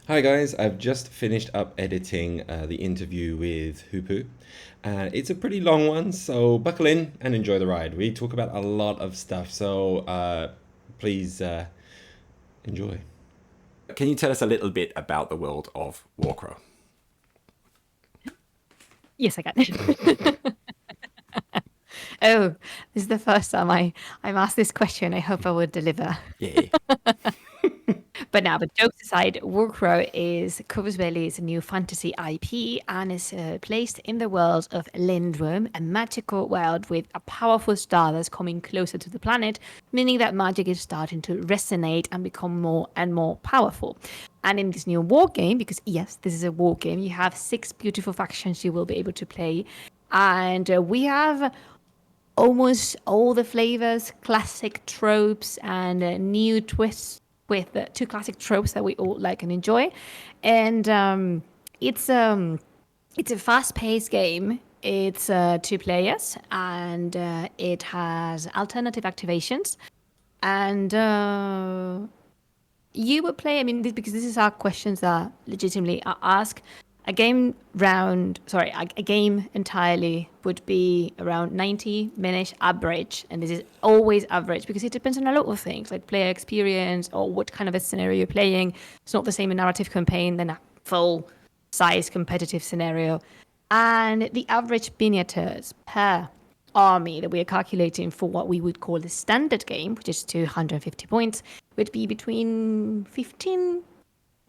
Hi guys, I've just finished up editing the interview with Hoopoe. It's a pretty long one, so buckle in and enjoy the ride. We talk about a lot of stuff, so please enjoy. Can you tell us a little bit about the world of Warcrow? Yes, I can. Oh, this is the first time I'm asked this question. I hope I would deliver. Yeah. But jokes aside, Warcrow is Corvus Belli's new fantasy IP and is placed in the world of Lindrum, a magical world with a powerful star that's coming closer to the planet, meaning that magic is starting to resonate and become more and more powerful. And in this new war game, because yes, this is a war game, you have 6 beautiful factions you will be able to play. And we have almost all the flavors, classic tropes, and new twists with 2 classic tropes that we all like and enjoy. And it's a fast-paced game. It's 2 players, and it has alternative activations. And you would play. I mean, because this is our questions that legitimately are asked. A game entirely would be around 90 minutes average. And this is always average because it depends on a lot of things like player experience or what kind of a scenario you're playing. It's not the same a narrative campaign than a full size competitive scenario. And the average miniatures per army that we are calculating for what we would call the standard game, which is 250 points, would be between 15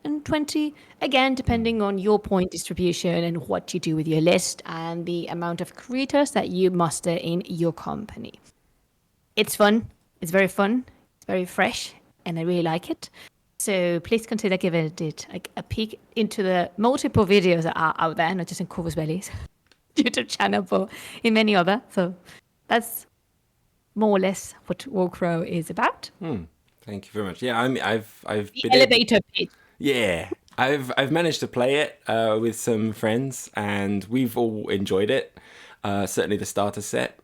and 20, again depending on your point distribution and what you do with your list and the amount of creators that you muster in your company. It's fun, it's very fun, it's very fresh, and I really like it. So please consider giving it a peek into the multiple videos that are out there, not just in Corvus Belli's YouTube channel, but in many other. So that's more or less what Warcrow is about. Thank you very much. Yeah, I've The been elevator pitch. Yeah, I've managed to play it with some friends, and we've all enjoyed it. Certainly the starter set,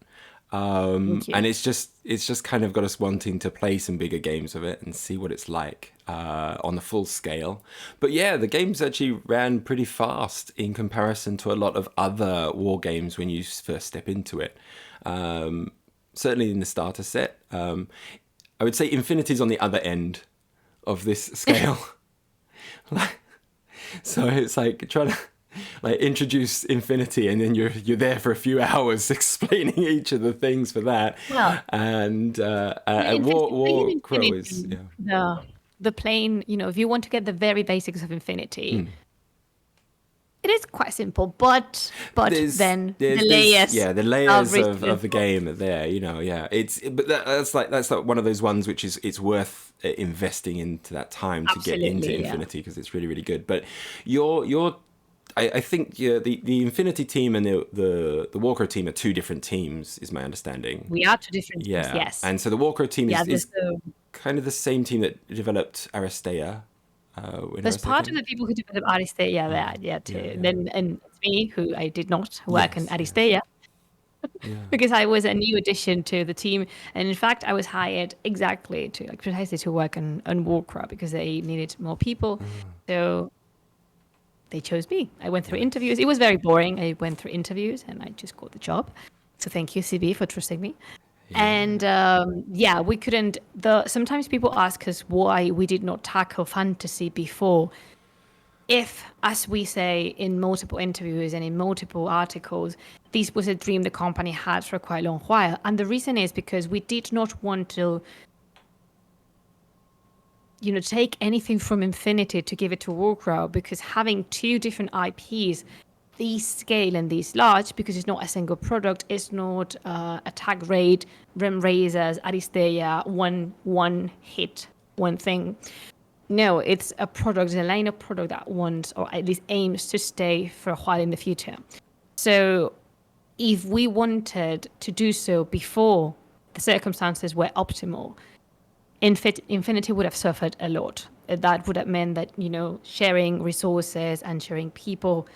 Thank you. and it's just kind of got us wanting to play some bigger games of it and see what it's like on the full scale. But yeah, the games actually ran pretty fast in comparison to a lot of other war games when you first step into it. Certainly in the starter set, I would say Infinity's on the other end of this scale. So it's like trying to introduce Infinity, and then you're there for a few hours explaining each of the things for that. Well, And Warcrow is the plain, if you want to get the very basics of Infinity, it is quite simple, but then the layers. The layers of the game are there. That's like one of those ones which is it's worth investing into that time to get into Infinity because it's really really good. But I think the Infinity team and the Warcrow team are 2 different teams, is my understanding. We are 2 different teams, yes. And so the Warcrow team is kind of the same team that developed Aristeia. There's part of the people who developed Aristeia there, too. Yeah. Then and it's me, who I did not work on Aristeia, because I was a new addition to the team, and in fact I was hired precisely to work on Warcrow because they needed more people, so they chose me. I went through interviews. It was very boring. I went through interviews and I just got the job. So thank you, CB, for trusting me. And we couldn't. Sometimes people ask us why we did not tackle fantasy before. If, as we say in multiple interviews and in multiple articles, this was a dream the company had for quite a long while. And the reason is because we did not want to, take anything from Infinity to give it to Warcrow, because having 2 different IPs, these scale and these large, because it's not a single product, it's not attack rate, rem raisers, Aristeia, one hit, one thing. No, it's a product, a line of product that wants, or at least aims to stay for a while in the future. So if we wanted to do so before the circumstances were optimal, Infinity would have suffered a lot. That would have meant that, sharing resources and sharing people,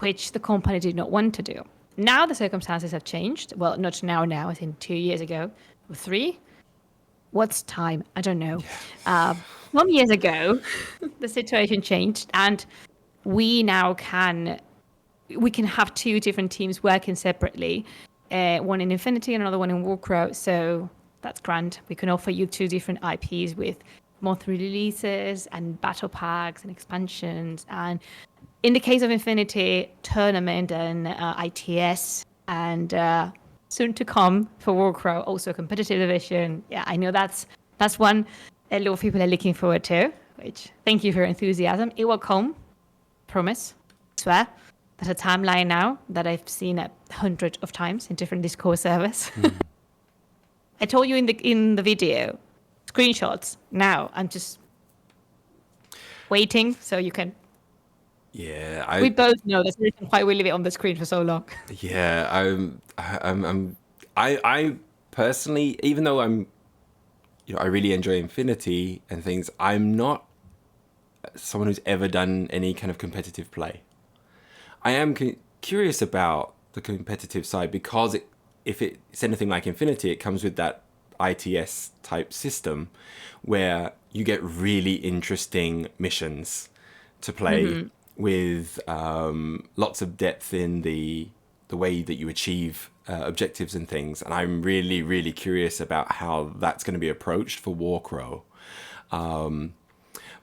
which the company did not want to do. Now the circumstances have changed. Well, not now, I think 2 years ago, or 3. What's time? I don't know. some years ago, the situation changed, and we now can have two different teams working separately, one in Infinity and another one in Warcrow. So that's grand. We can offer you two different IPs with monthly releases and battle packs and expansions. And in the case of Infinity, tournament and ITS, and soon to come for Warcrow, also a competitive division. Yeah, I know that's one a lot of people are looking forward to, which thank you for your enthusiasm. It will come, promise, swear. There's a timeline now that I've seen 100 of times in different Discord servers. I told you in the video, screenshots. Now I'm just waiting so you can. Yeah, We both know there's a reason why we leave it on the screen for so long. yeah, I personally, even though I really enjoy Infinity and things, I'm not someone who's ever done any kind of competitive play. I am curious about the competitive side because if it's anything like Infinity, it comes with that ITS type system where you get really interesting missions to play with lots of depth in the way that you achieve objectives and things. And I'm really, really curious about how that's going to be approached for Warcrow.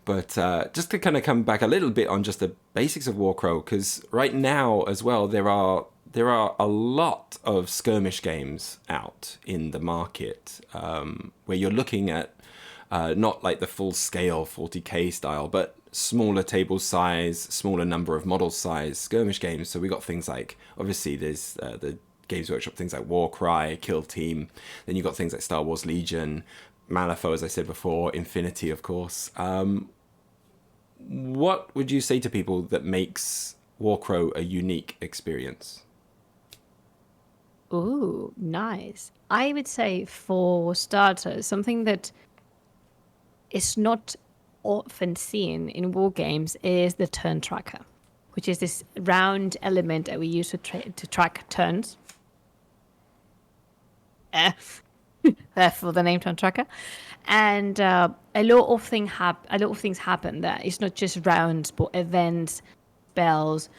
But just to kind of come back a little bit on just the basics of Warcrow, because right now as well, there are a lot of skirmish games out in the market where you're looking at not like the full scale 40k style, but smaller table size, smaller number of model size skirmish games. So we got things like, obviously there's the Games Workshop, things like Warcry, Kill Team. Then you got things like Star Wars Legion, Malifaux, as I said before, Infinity, of course. What would you say to people that makes Warcrow a unique experience? Ooh, nice. I would say for starters, something that is not often seen in war games is the turn tracker, which is this round element that we use to track turns. Therefore, the name turn tracker. And a lot of things happen there. It's not just rounds, but events, spells,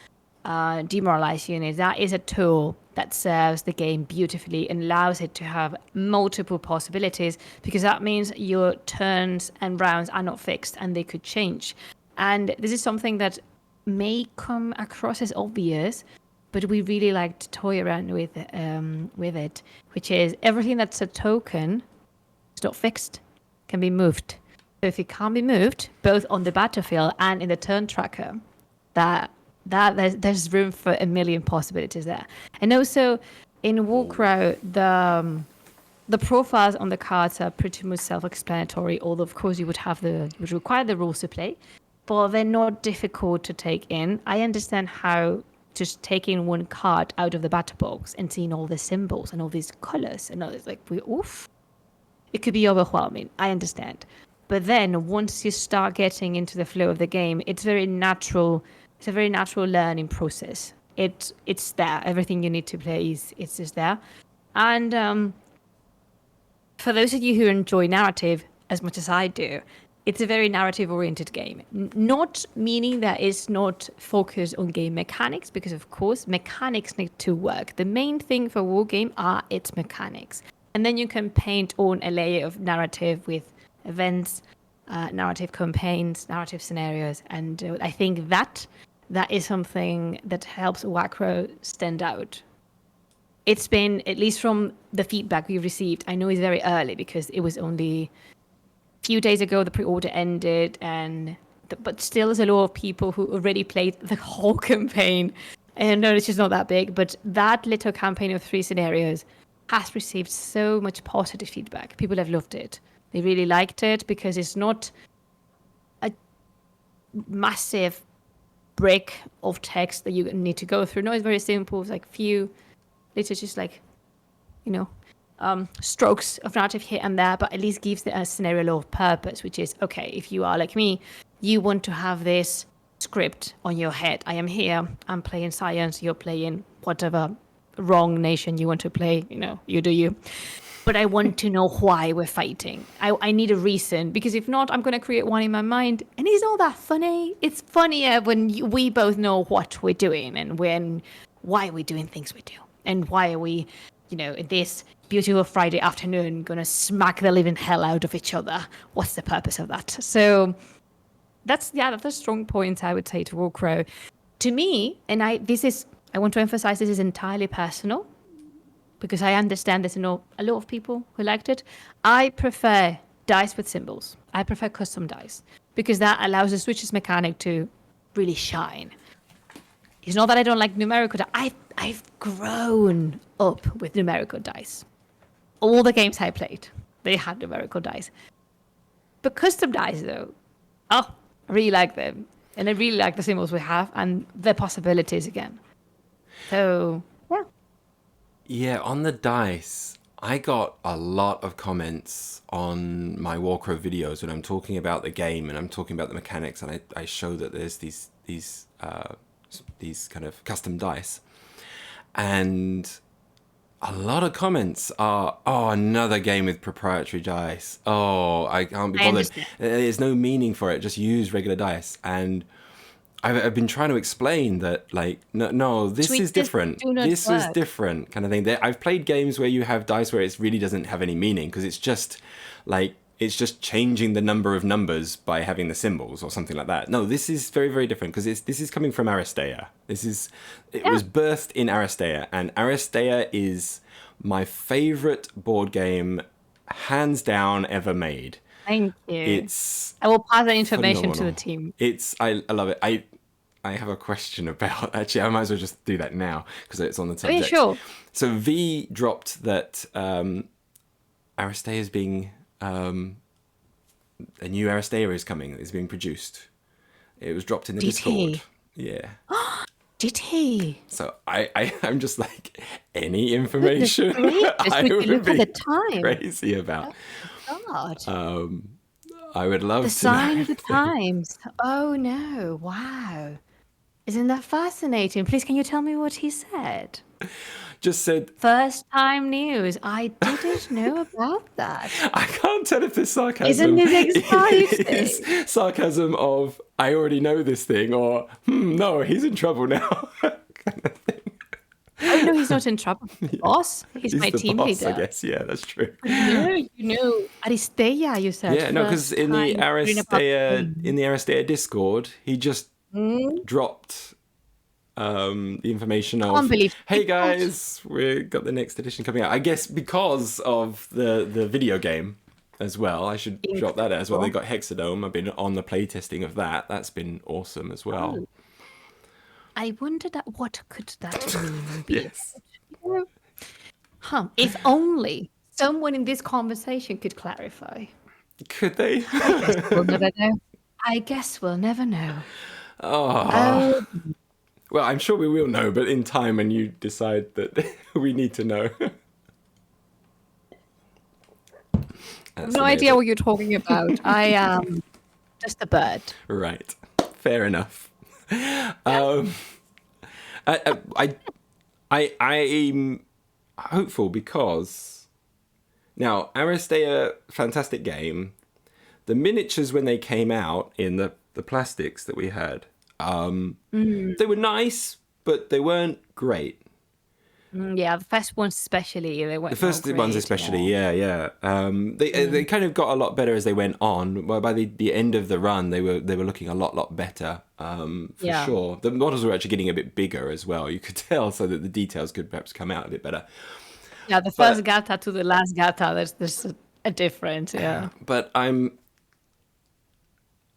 demoralize units. That is a tool that serves the game beautifully and allows it to have multiple possibilities, because that means your turns and rounds are not fixed and they could change. And this is something that may come across as obvious, but we really like to toy around with it, which is everything that's a token is not fixed, can be moved. So if it can't be moved, both on the battlefield and in the turn tracker, there's room for a million possibilities there. And also in Warcrow, the profiles on the cards are pretty much self-explanatory, although of course you would require the rules to play, but they're not difficult to take in. I understand how just taking one card out of the battle box and seeing all the symbols and all these colors and all this, like, it could be overwhelming. I understand. But then once you start getting into the flow of the game, it's very natural. It's a very natural learning process. It's there. Everything you need to play it's just there. And for those of you who enjoy narrative as much as I do, it's a very narrative-oriented game. Not meaning that it's not focused on game mechanics, because of course mechanics need to work. The main thing for war game are its mechanics, and then you can paint on a layer of narrative with events, narrative campaigns, narrative scenarios, and I think that is something that helps Warcrow stand out. It's been, at least from the feedback we received, I know it's very early because it was only a few days ago the pre-order ended, but still there's a lot of people who already played the whole campaign. And no, it's just not that big, but that little campaign of 3 scenarios has received so much positive feedback. People have loved it. They really liked it because it's not a massive brick of text that you need to go through. No, it's very simple. It's like few, it's just like, strokes of narrative here and there, but at least gives the scenario a lot of purpose, which is, okay, if you are like me, you want to have this script on your head. I am here, I'm playing science, you're playing whatever wrong nation you want to play, you do you. but I want to know why we're fighting. I need a reason, because if not, I'm going to create one in my mind. And it's not that funny. It's funnier when we both know what we're doing and why we're doing things we do. And why are we, in this beautiful Friday afternoon, going to smack the living hell out of each other? What's the purpose of that? So that's a strong point, I would say, to Warcrow. To me, and I want to emphasize this is entirely personal, because I understand there's a lot of people who liked it. I prefer dice with symbols. I prefer custom dice, because that allows the switches mechanic to really shine. It's not that I don't like numerical dice. I've grown up with numerical dice. All the games I played, they had numerical dice. But custom dice, though, I really like them. And I really like the symbols we have and the possibilities again. So, yeah. Yeah, on the dice, I got a lot of comments on my Warcrow videos when I'm talking about the game and I'm talking about the mechanics, and I show that there's these kind of custom dice. And a lot of comments are, another game with proprietary dice. Oh, I can't be bothered. There's no meaning for it. Just use regular dice. And I've been trying to explain that, like, no, this is different. This is different, kind of thing. I've played games where you have dice where it really doesn't have any meaning, because it's just changing the number of numbers by having the symbols or something like that. No, this is very, very different, because this is coming from Aristeia. It was birthed in Aristeia, and Aristeia is my favorite board game, hands down, ever made. Thank you. I will pass that information to the team. I love it. I have a question about, actually, I might as well just do that now because it's on the subject. Yeah, sure. So V dropped that Aristeia is being, a new Aristeia is coming. It's being produced. It was dropped in the Discord. Yeah. Did he? So I'm just like, any information I would be crazy about. God. I would love the to sign know. of the times. Oh no! Wow, isn't that fascinating? Please, can you tell me what he said? Just said first time news. I didn't know about that. I can't tell if this sarcasm isn't it exciting? Is sarcasm of I already know this thing, or no, he's in trouble now. Kind of thing. Oh no, he's not in trouble. Boss, he's my team boss, leader. I guess, yeah, that's true. You know, Aristeia, you said. Yeah, no, because in the Aristeia Discord, he just dropped the information of, hey guys, we got the next edition coming out. I guess because of the video game as well. I should drop that as well. They got Hexadome. I've been on the playtesting of that. That's been awesome as well. Oh. I wonder what could that mean? Yes. If only someone in this conversation could clarify. Could they? I guess we'll never know. Oh. Well, I'm sure we will know, but in time when you decide that we need to know. I have no idea what you're talking about. I am just a bird. Right. Fair enough. I'm hopeful because now Aristeia, fantastic game. The miniatures when they came out in the plastics that we had, they were nice, but they weren't great. Yeah, the first ones especially, they weren't. The first ones especially, yeah. They kind of got a lot better as they went on. Well, by the end of the run, they were looking a lot better, for sure. The models were actually getting a bit bigger as well. You could tell, so that the details could perhaps come out a bit better. Yeah, the first Gata to the last Gata, there's a difference. Yeah. But I'm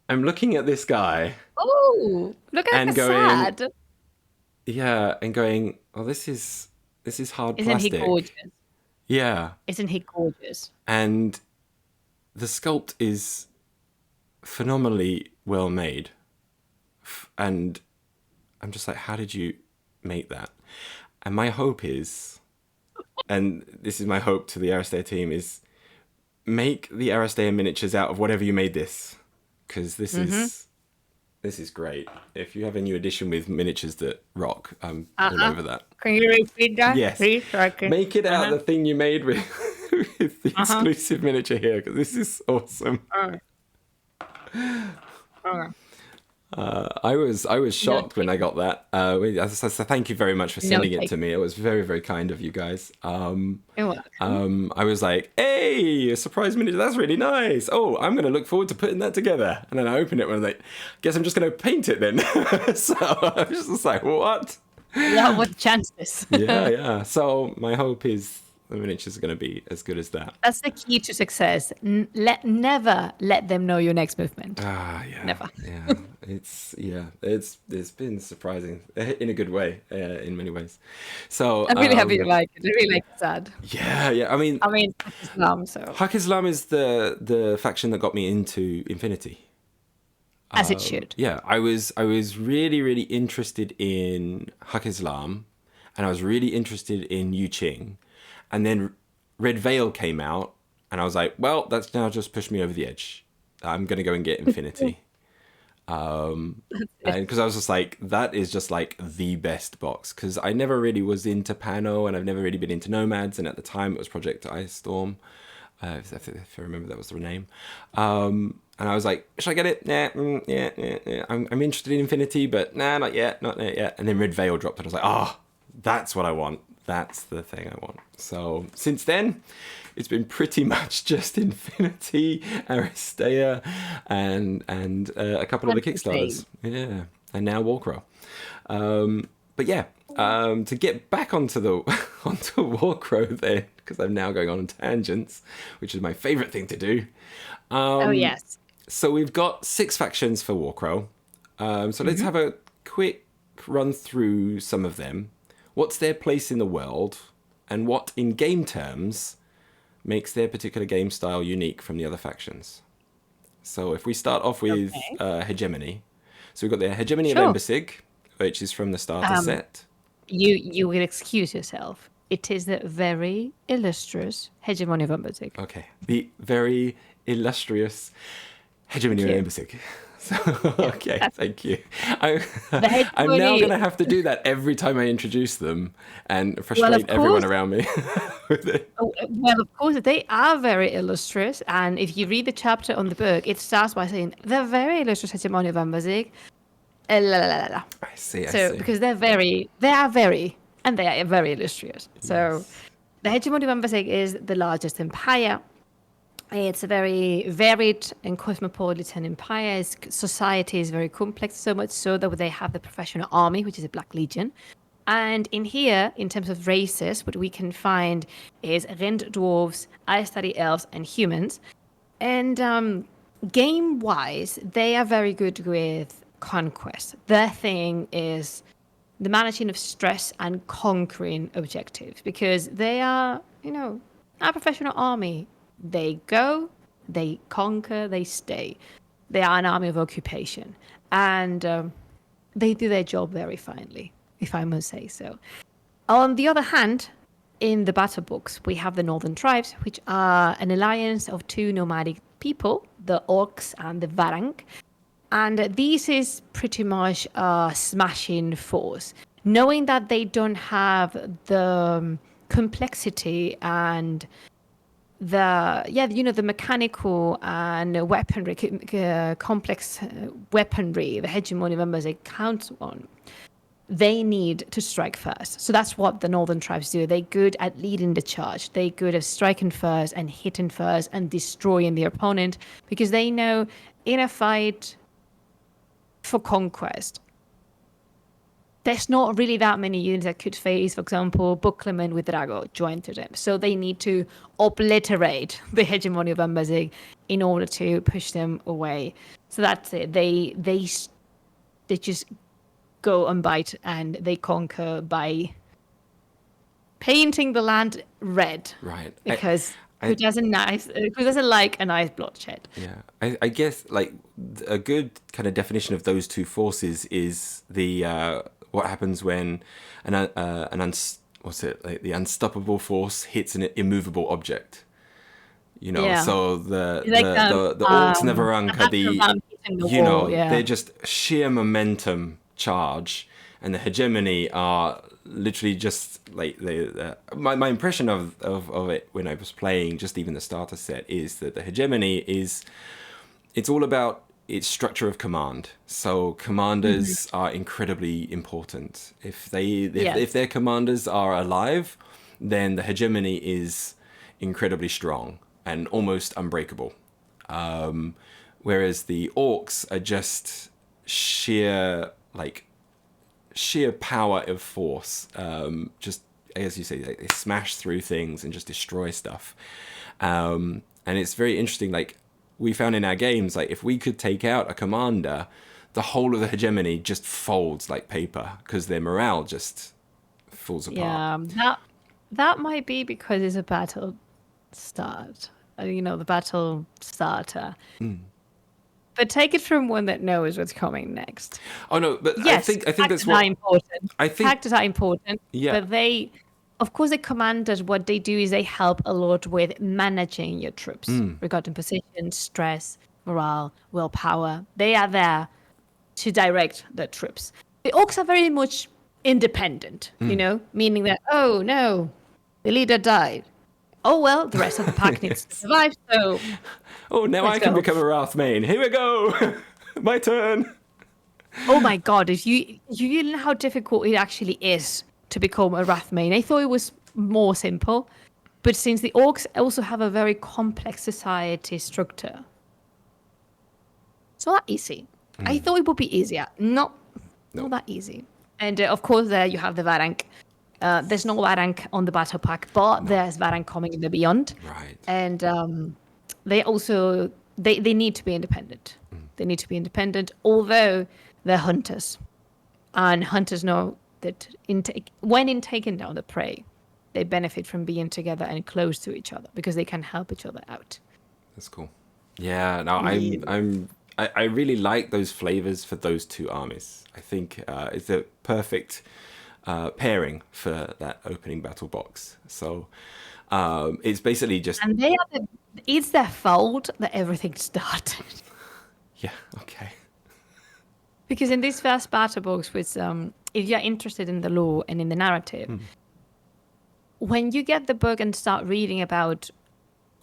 looking at this guy. Oh, look at that sad. Yeah, and going, oh, this is hard plastic. Isn't he gorgeous? Yeah. Isn't he gorgeous? And the sculpt is phenomenally well made. And I'm just like, how did you make that? And my hope is, and this is my hope to the Aristeia team, is make the Aristeia miniatures out of whatever you made this. Because this is great. If you have a new edition with miniatures that rock, I'm all over that. Can you repeat that? Yes. Please, so I can... Make it out the thing you made with with the exclusive miniature here, because this is awesome. I was shocked when I got that. So thank you very much for sending it to me. It was very, very kind of you guys. I was like, hey, a surprise miniature, that's really nice. Oh, I'm going to look forward to putting that together. And then I opened it and I was like, guess I'm just going to paint it then. So I was just like, what? Yeah, what chances? Yeah. So my hope is the miniatures are going to be as good as that. That's the key to success. Never let them know your next movement. Yeah. Never. Yeah. It's been surprising in a good way in many ways. So I'm really happy you like it. I really like Zad. Yeah. I mean, Islam. So Hak Islam is the faction that got me into Infinity. As it should. Yeah, I was really, really interested in Hak Islam, and I was really interested in Yu Qing. And then Red Veil came out, and I was like, well, that's now just pushed me over the edge. I'm going to go and get Infinity. And because I was just like, that is just like the best box. Because I never really was into Pano, and I've never really been into Nomads. And at the time, it was Project Ice Storm. If I remember, that was the name. And I was like, should I get it? Yeah. I'm interested in Infinity, but not yet. And then Red Veil dropped, and I was like, that's what I want. That's the thing I want. So since then, it's been pretty much just Infinity, Aristeia, and a couple of the Kickstarters. Yeah, and now Warcrow. But yeah, to get back onto Warcrow then, because I'm now going on tangents, which is my favorite thing to do. Yes. So we've got 6 factions for Warcrow. So let's have a quick run through some of them. What's their place in the world, and what, in game terms, makes their particular game style unique from the other factions? So if we start off with Hegemony. So we've got the Hegemony of Embasig, which is from the starter set. You will excuse yourself. It is the very illustrious Hegemony of Embasig. Okay, the very illustrious Hegemony of Embasig. So, okay, thank you. I'm now going to have to do that every time I introduce them and frustrate everyone around me with it. Well, of course, they are very illustrious. And if you read the chapter on the book, it starts by saying, the very illustrious Hegemony of Embasig. I see. Because they are very illustrious. Yes. So the Hegemony of Embasig is the largest empire. It's a very varied and cosmopolitan empire. Society is very complex, so much so that they have the professional army, which is a Black Legion. And in here, in terms of races, what we can find is Rend dwarves, Aestari elves, and humans. And game-wise, they are very good with conquest. Their thing is the managing of stress and conquering objectives, because they are, a professional army. They go, they conquer, they stay. They are an army of occupation. And they do their job very finely, if I must say so. On the other hand, in the battle books, we have the Northern Tribes, which are an alliance of 2 nomadic people, the Orcs and the Varang. And this is pretty much a smashing force. Knowing that they don't have the complexity and the mechanical and weaponry, complex weaponry, the Hegemony of Embasig counts on, they need to strike first. So that's what the Northern Tribes do. They're good at leading the charge. They're good at striking first and hitting first and destroying the opponent, because they know in a fight for conquest, there's not really that many units that could face, for example, Buckleman with Drago joined to them. So they need to obliterate the Hegemony of Embasig in order to push them away. So that's it. They just go and bite, and they conquer by painting the land red. Right. Because who doesn't like a nice bloodshed? Yeah. I guess like a good kind of definition of those two forces is the what happens when the unstoppable force hits an immovable object. So the Orcs Neverunk are they're just sheer momentum charge, and the Hegemony are literally just like my impression of it when I was playing just even the starter set is that the hegemony it's all about its structure of command. So commanders are incredibly important. If their commanders are alive, then the hegemony is incredibly strong and almost unbreakable. Whereas the orcs are just sheer power of force. Just as you say, they smash through things and just destroy stuff. And it's very interesting. Like we found in our games, like if we could take out a commander, the whole of the hegemony just folds like paper because their morale just falls apart. Yeah, that might be because it's a battle start. The battle starter. But take it from one that knows what's coming next. Oh no, but yes, I think that's what important. I think Factors are important. Yeah. But of course, the commanders, what they do is they help a lot with managing your troops regarding position, stress, morale, willpower. They are there to direct the troops. The orcs are very much independent, meaning that, oh no, the leader died. Oh well, the rest of the pack needs to survive, so... Oh, now I can become a Wrathmane. Here we go. My turn. Oh my god, if you know how difficult it actually is to become a Wrathmane. I thought it was more simple, but since the orcs also have a very complex society structure, it's not that easy. I thought it would be easier. Not that easy. And of course, there you have the Varank. There's no Varank on the battle pack, but there's Varank coming in the Beyond. Right. And they also they need to be independent. They need to be independent, although they're hunters, and hunters know that when taking down the prey, they benefit from being together and close to each other because they can help each other out. That's cool. Yeah. No, I really like those flavors for those two armies. I think it's a perfect pairing for that opening battle box. So it's basically just... And it's their fault that everything started. Yeah, okay. Because in this first battle box, which if you're interested in the lore and in the narrative, when you get the book and start reading about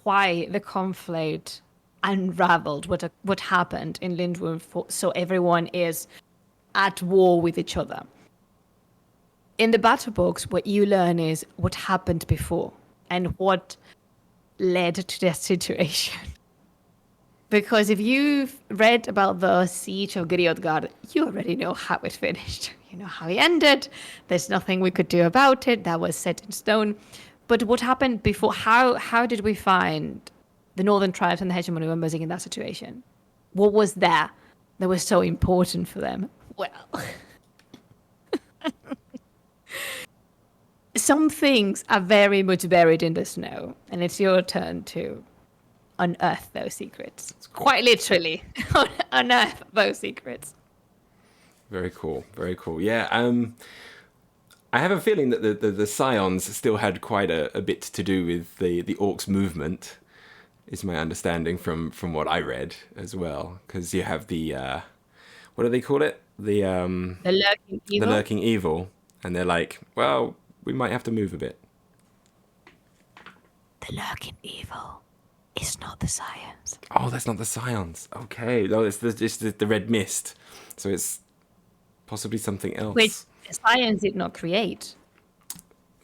why the conflict unraveled, what happened in Lindworm, so everyone is at war with each other. In the battle box, what you learn is what happened before and what led to that situation. Because if you've read about the siege of Griotgard, you already know how it finished. You know how it ended. There's nothing we could do about it. That was set in stone. But what happened before? How did we find the northern tribes and the hegemony members in that situation? What was there that was so important for them? Well, some things are very much buried in the snow, and it's your turn to unearth those secrets. Cool. Quite literally, unearth those secrets. Very cool. Very cool. Yeah. I have a feeling that the Scions still had quite a bit to do with the Orcs movement, is my understanding from what I read as well. Because you have the, what do they call it? The Lurking Evil. The Lurking Evil. And they're like, well, we might have to move a bit. The Lurking Evil is not the Scions. Oh, that's not the Scions. Okay. No, it's the red mist. So it's possibly something else. Which the Scions did not create.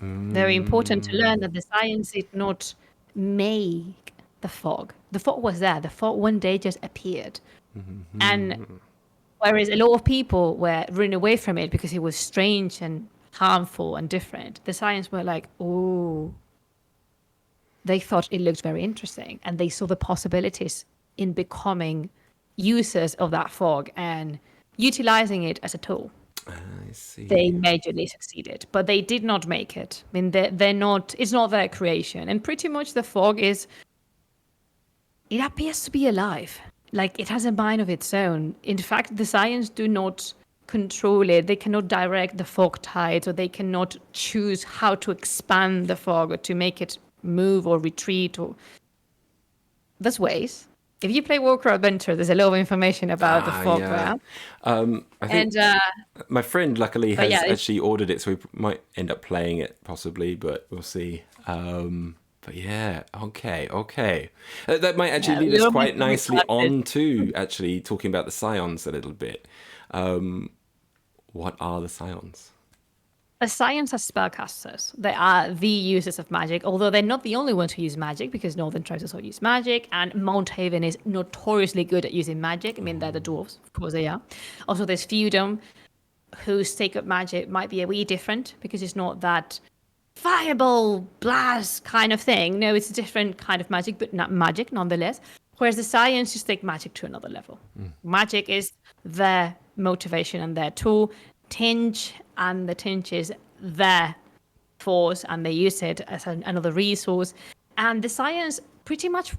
Very important to learn that the Scions did not make the fog. The fog was there. The fog one day just appeared. And whereas a lot of people were running away from it because it was strange and harmful and different, the Scions were like, oh, they thought it looked very interesting. And they saw the possibilities in becoming users of that fog and utilizing it as a tool. I see. They majorly succeeded, but they did not make it. I mean, they're not, it's not their creation. And pretty much the fog it appears to be alive. Like it has a mind of its own. In fact, the Scions do not control it. They cannot direct the fog tides, or they cannot choose how to expand the fog or to make it move or retreat. Or there's ways, If you play Warcrow Adventure, there's a lot of information about the fog Yeah. there. I think And my friend luckily but has yeah, actually ordered it, so we might end up playing it possibly, but we'll see. But yeah, okay. That might actually yeah, lead us you're quite making me nicely excited. on to actually talking about the scions a little bit. What are the scions? The Scions are spellcasters. They are the users of magic, although they're not the only ones who use magic, because Northern tribes also use magic, and Mount Haven is notoriously good at using magic. I mean, they're the dwarves, of course they are. Also, there's Feudum, whose sacred magic might be a wee different, because it's not that fireball, blast kind of thing. No, it's a different kind of magic, but not magic nonetheless. Whereas the Scions just take magic to another level. Magic is their motivation and their tool. Tinge, and the Tinge is their force, and they use it as another resource. And the Scions, pretty much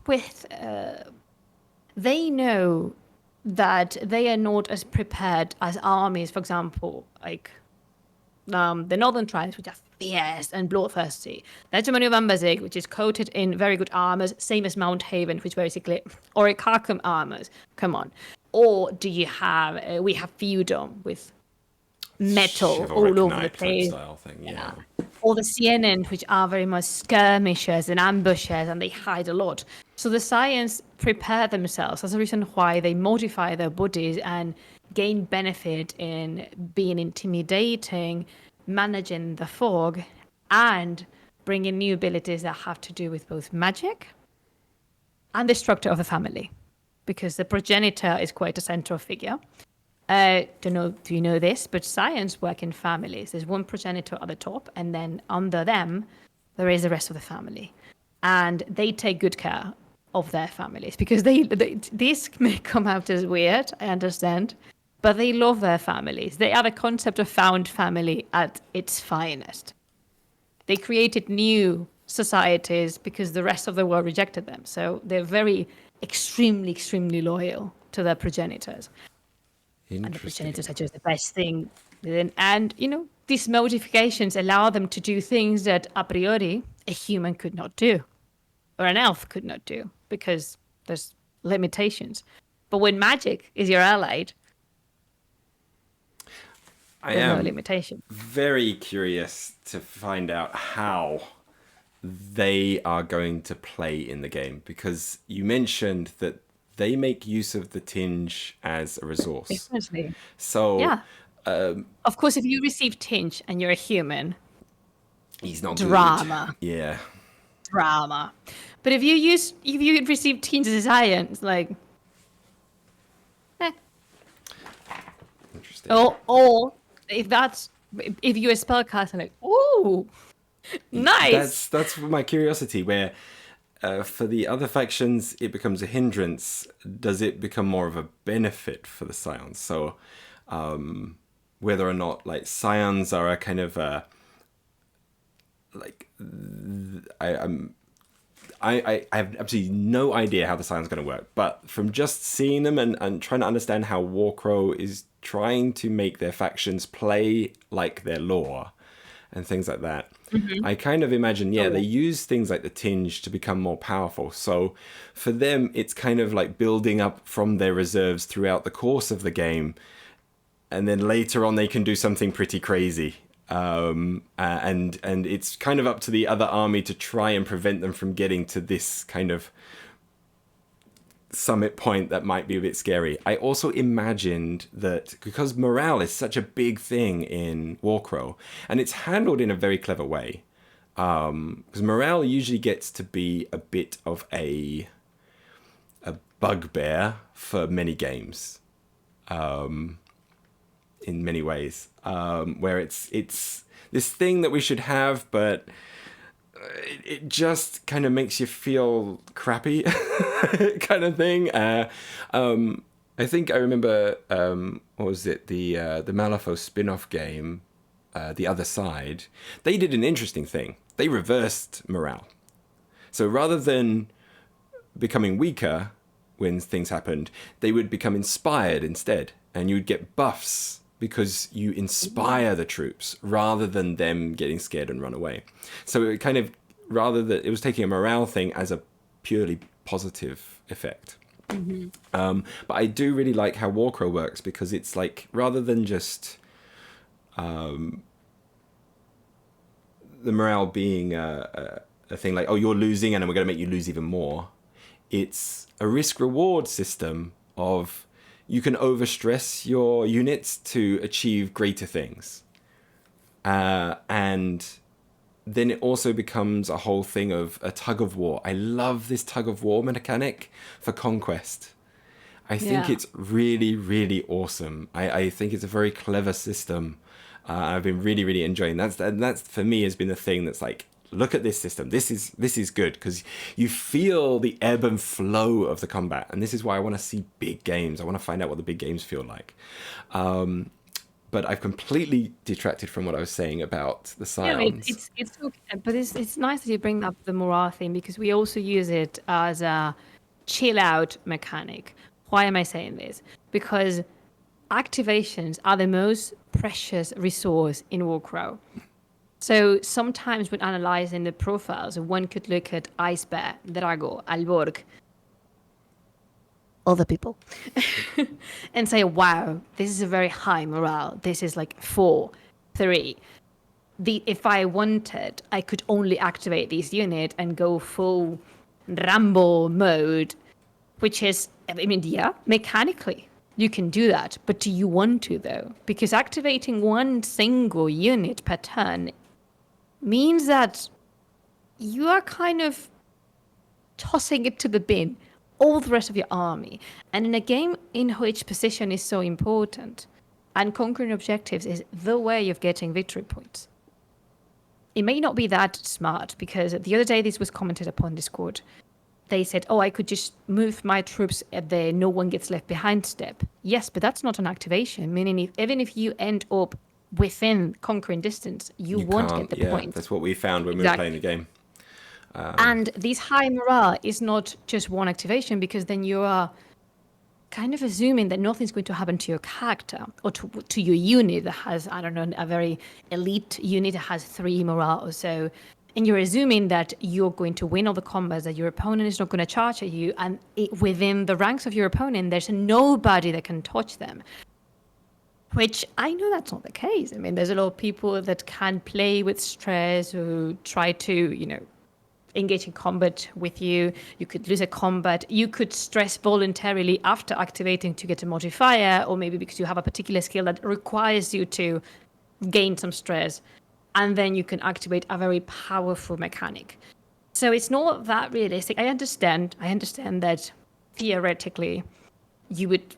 they know that they are not as prepared as armies, for example, like the northern tribes, which are fierce and bloodthirsty. The Hegemony of Ambazig, which is coated in very good armors, same as Mount Haven, which basically, or a Karkum armors. Come on. Or do you have, we have Feudum with metal Chivalric all over the knight type place. style thing, yeah. Or the CNN, which are very much skirmishers and ambushers, and they hide a lot. So the Scions prepare themselves. That's the reason why they modify their bodies and gain benefit in being intimidating, managing the fog, and bringing new abilities that have to do with both magic and the structure of the family, because the progenitor is quite a central figure. Don't know if you know this, but Scions work in families. There's one progenitor at the top, and then under them, there is the rest of the family. And they take good care of their families, because this may come out as weird, I understand, but they love their families. They are the concept of found family at its finest. They created new societies because the rest of the world rejected them. So they're very extremely loyal to their progenitors. And the progenitors are just the best thing. And, these modifications allow them to do things that a priori a human could not do, or an elf could not do, because there's limitations. But when magic is your ally, there's no limitation. Very curious to find out how they are going to play in the game, because you mentioned that they make use of the Tinge as a resource. Definitely. So, yeah. Of course, if you receive Tinge and you're a human, he's not drama. Good. Yeah. Drama. But if you receive Tinge as a Scion, it's like, Interesting. Or if you're a spellcaster, like, ooh, nice. That's my curiosity. Where for the other factions, it becomes a hindrance. Does it become more of a benefit for the Scions? So, whether or not like Scions are a kind of I have absolutely no idea how the Scions are going to work, but from just seeing them and trying to understand how Warcrow is trying to make their factions play like their lore and things like that, I kind of imagine, they use things like the Tinge to become more powerful. So for them, it's kind of like building up from their reserves throughout the course of the game, and then later on they can do something pretty crazy. And it's kind of up to the other army to try and prevent them from getting to this kind of summit point that might be a bit scary. I also imagined that because morale is such a big thing in Warcrow, and it's handled in a very clever way, because morale usually gets to be a bit of a bugbear for many games, in many ways, where it's this thing that we should have, but it just kind of makes you feel crappy kind of thing. I think I remember, what was it? The Malifaux spin-off game, The Other Side. They did an interesting thing. They reversed morale. So rather than becoming weaker when things happened, they would become inspired instead. And you'd get buffs because you inspire the troops rather than them getting scared and run away. So it kind of, it was taking a morale thing as a purely positive effect. But I do really like how Warcrow works, because it's like, rather than just the morale being a thing like, oh, you're losing and we're going to make you lose even more, it's a risk-reward system of, you can overstress your units to achieve greater things. And then it also becomes a whole thing of a tug of war. I love this tug of war mechanic for conquest. I think Yeah. it's really, really awesome. I think it's a very clever system. I've been really, really enjoying that. And that's for me has been the thing that's like, look at this system. This is good, because you feel the ebb and flow of the combat. And this is why I want to see big games. I want to find out what the big games feel like. But I've completely detracted from what I was saying about the Yeah, I mean, Scions. it's okay, but it's nice that you bring up the morale thing, because we also use it as a chill out mechanic. Why am I saying this? Because activations are the most precious resource in Warcrow. So sometimes when analyzing the profiles, one could look at Ice Bear, Drago, Alborg, other people, and say, wow, this is a very high morale. This is like 4, 3. If I wanted, I could only activate this unit and go full Rambo mode, which is, I mean, yeah, mechanically you can do that, but do you want to though? Because activating one single unit per turn means that you are kind of tossing it to the bin, all the rest of your army. And in a game in which position is so important, and conquering objectives is the way of getting victory points, it may not be that smart, because the other day this was commented upon Discord. They said, oh, I could just move my troops at the no one gets left behind step. Yes, but that's not an activation, meaning even if you end up within conquering distance, you won't get the point. That's what we found when we were playing the game. And this high morale is not just one activation, because then you are kind of assuming that nothing's going to happen to your character or to your unit that has, I don't know, a very elite unit that has 3 morale or so. And you're assuming that you're going to win all the combats, that your opponent is not going to charge at you. And within the ranks of your opponent, there's nobody that can touch them. Which I know that's not the case. I mean, there's a lot of people that can play with stress, who try to, engage in combat with you. You could lose a combat. You could stress voluntarily after activating to get a modifier, or maybe because you have a particular skill that requires you to gain some stress. And then you can activate a very powerful mechanic. So it's not that realistic. I understand that theoretically you would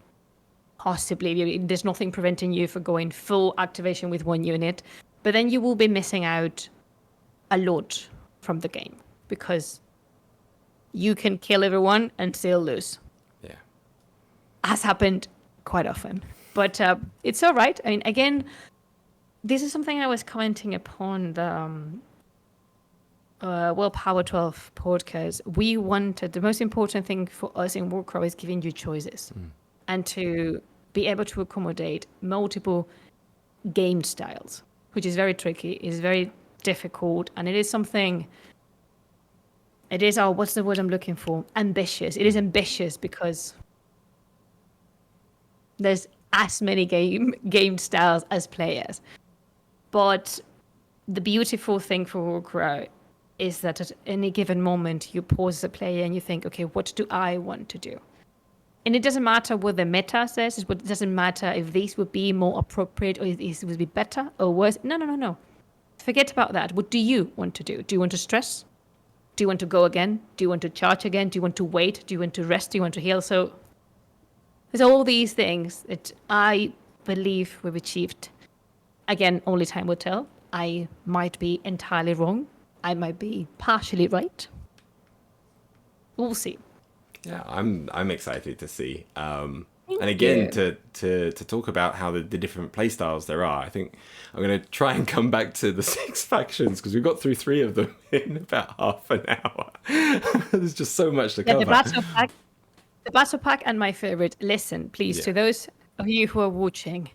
possibly, there's nothing preventing you from going full activation with one unit, but then you will be missing out a lot from the game, because you can kill everyone and still lose. Yeah. Has happened quite often. But it's all right. I mean, again, this is something I was commenting upon the Power 12 podcast. We wanted, the most important thing for us in Warcrow is giving you choices and to be able to accommodate multiple game styles, which is very tricky, is very difficult, and it is something, it is, what's the word I'm looking for? Ambitious. It is ambitious because there's as many game styles as players. But the beautiful thing for Warcrow is that at any given moment, you pause as a player and you think, okay, what do I want to do? And it doesn't matter what the meta says. It doesn't matter if this would be more appropriate or if this would be better or worse. No. Forget about that. What do you want to do? Do you want to stress? Do you want to go again? Do you want to charge again? Do you want to wait? Do you want to rest? Do you want to heal? So there's all these things that I believe we've achieved. Again, only time will tell. I might be entirely wrong. I might be partially right. We'll see. Yeah, I'm excited to see. And again, to talk about how the different playstyles there are, I think I'm going to try and come back to the 6 factions, because we got through 3 of them in about half an hour. There's just so much to cover. The battle pack and my favorite. Listen, please, to those of you who are watching,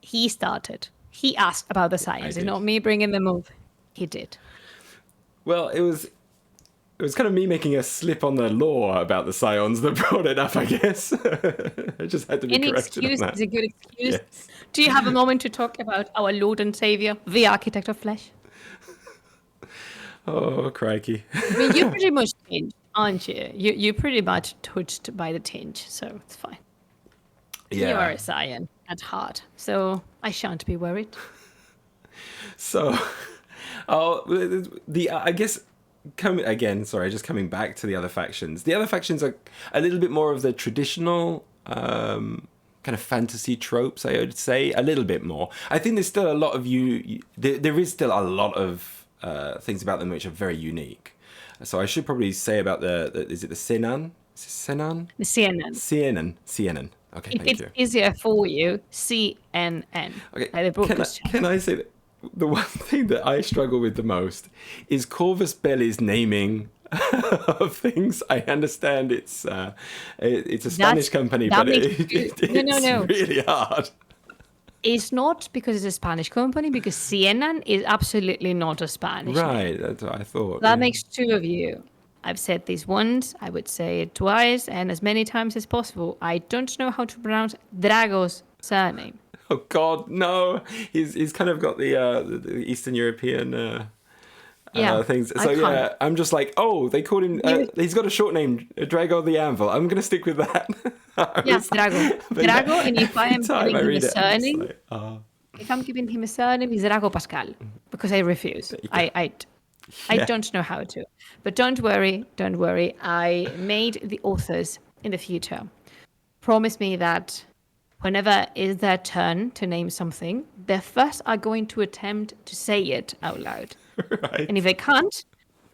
he started. He asked about the science. It's not me bringing them up. He did. Well, it was It was kind of me making a slip on the law about the Scions that brought it up, I guess. I just had to be Any corrected on excuse that. is a good excuse. Yes. Do you have a moment to talk about our Lord and Savior, the Architect of Flesh? Oh, crikey. I mean, you're pretty much tinged, aren't you? You're pretty much touched by the tinge, so it's fine. Yeah. You are a Scion at heart, so I shan't be worried. So, I guess just coming back to the other factions. The other factions are a little bit more of the traditional kind of fantasy tropes, I would say, a little bit more. I think there's still a lot of there is still a lot of things about them which are very unique. So I should probably say about is it the Senan? Is it Senan? The CNN. CNN. Okay, thank It's you. easier for you. CNN. Okay, Like the broadcast channel. can I say that the one thing that I struggle with the most is Corvus Belli's naming of things. I understand it's a Spanish company, but it's No. really hard. It's not because it's a Spanish company, because CNN is absolutely not a Spanish name. Right, that's what I thought. That yeah. makes two of you. I've said this once, I would say it twice, and as many times as possible. I don't know how to pronounce Drago's surname. Oh God, no! He's kind of got the Eastern European things. So yeah, I'm just like, oh, they called him. He's got a short name, Drago the Anvil. I'm gonna stick with that. Yes, Drago. Drago, and if I am giving him a surname, if I'm giving him a surname, it's Drago Pascal, because I refuse. I don't know how to. But don't worry. I made the authors in the future promise me that whenever is their turn to name something, they first are going to attempt to say it out loud. Right. And if they can't,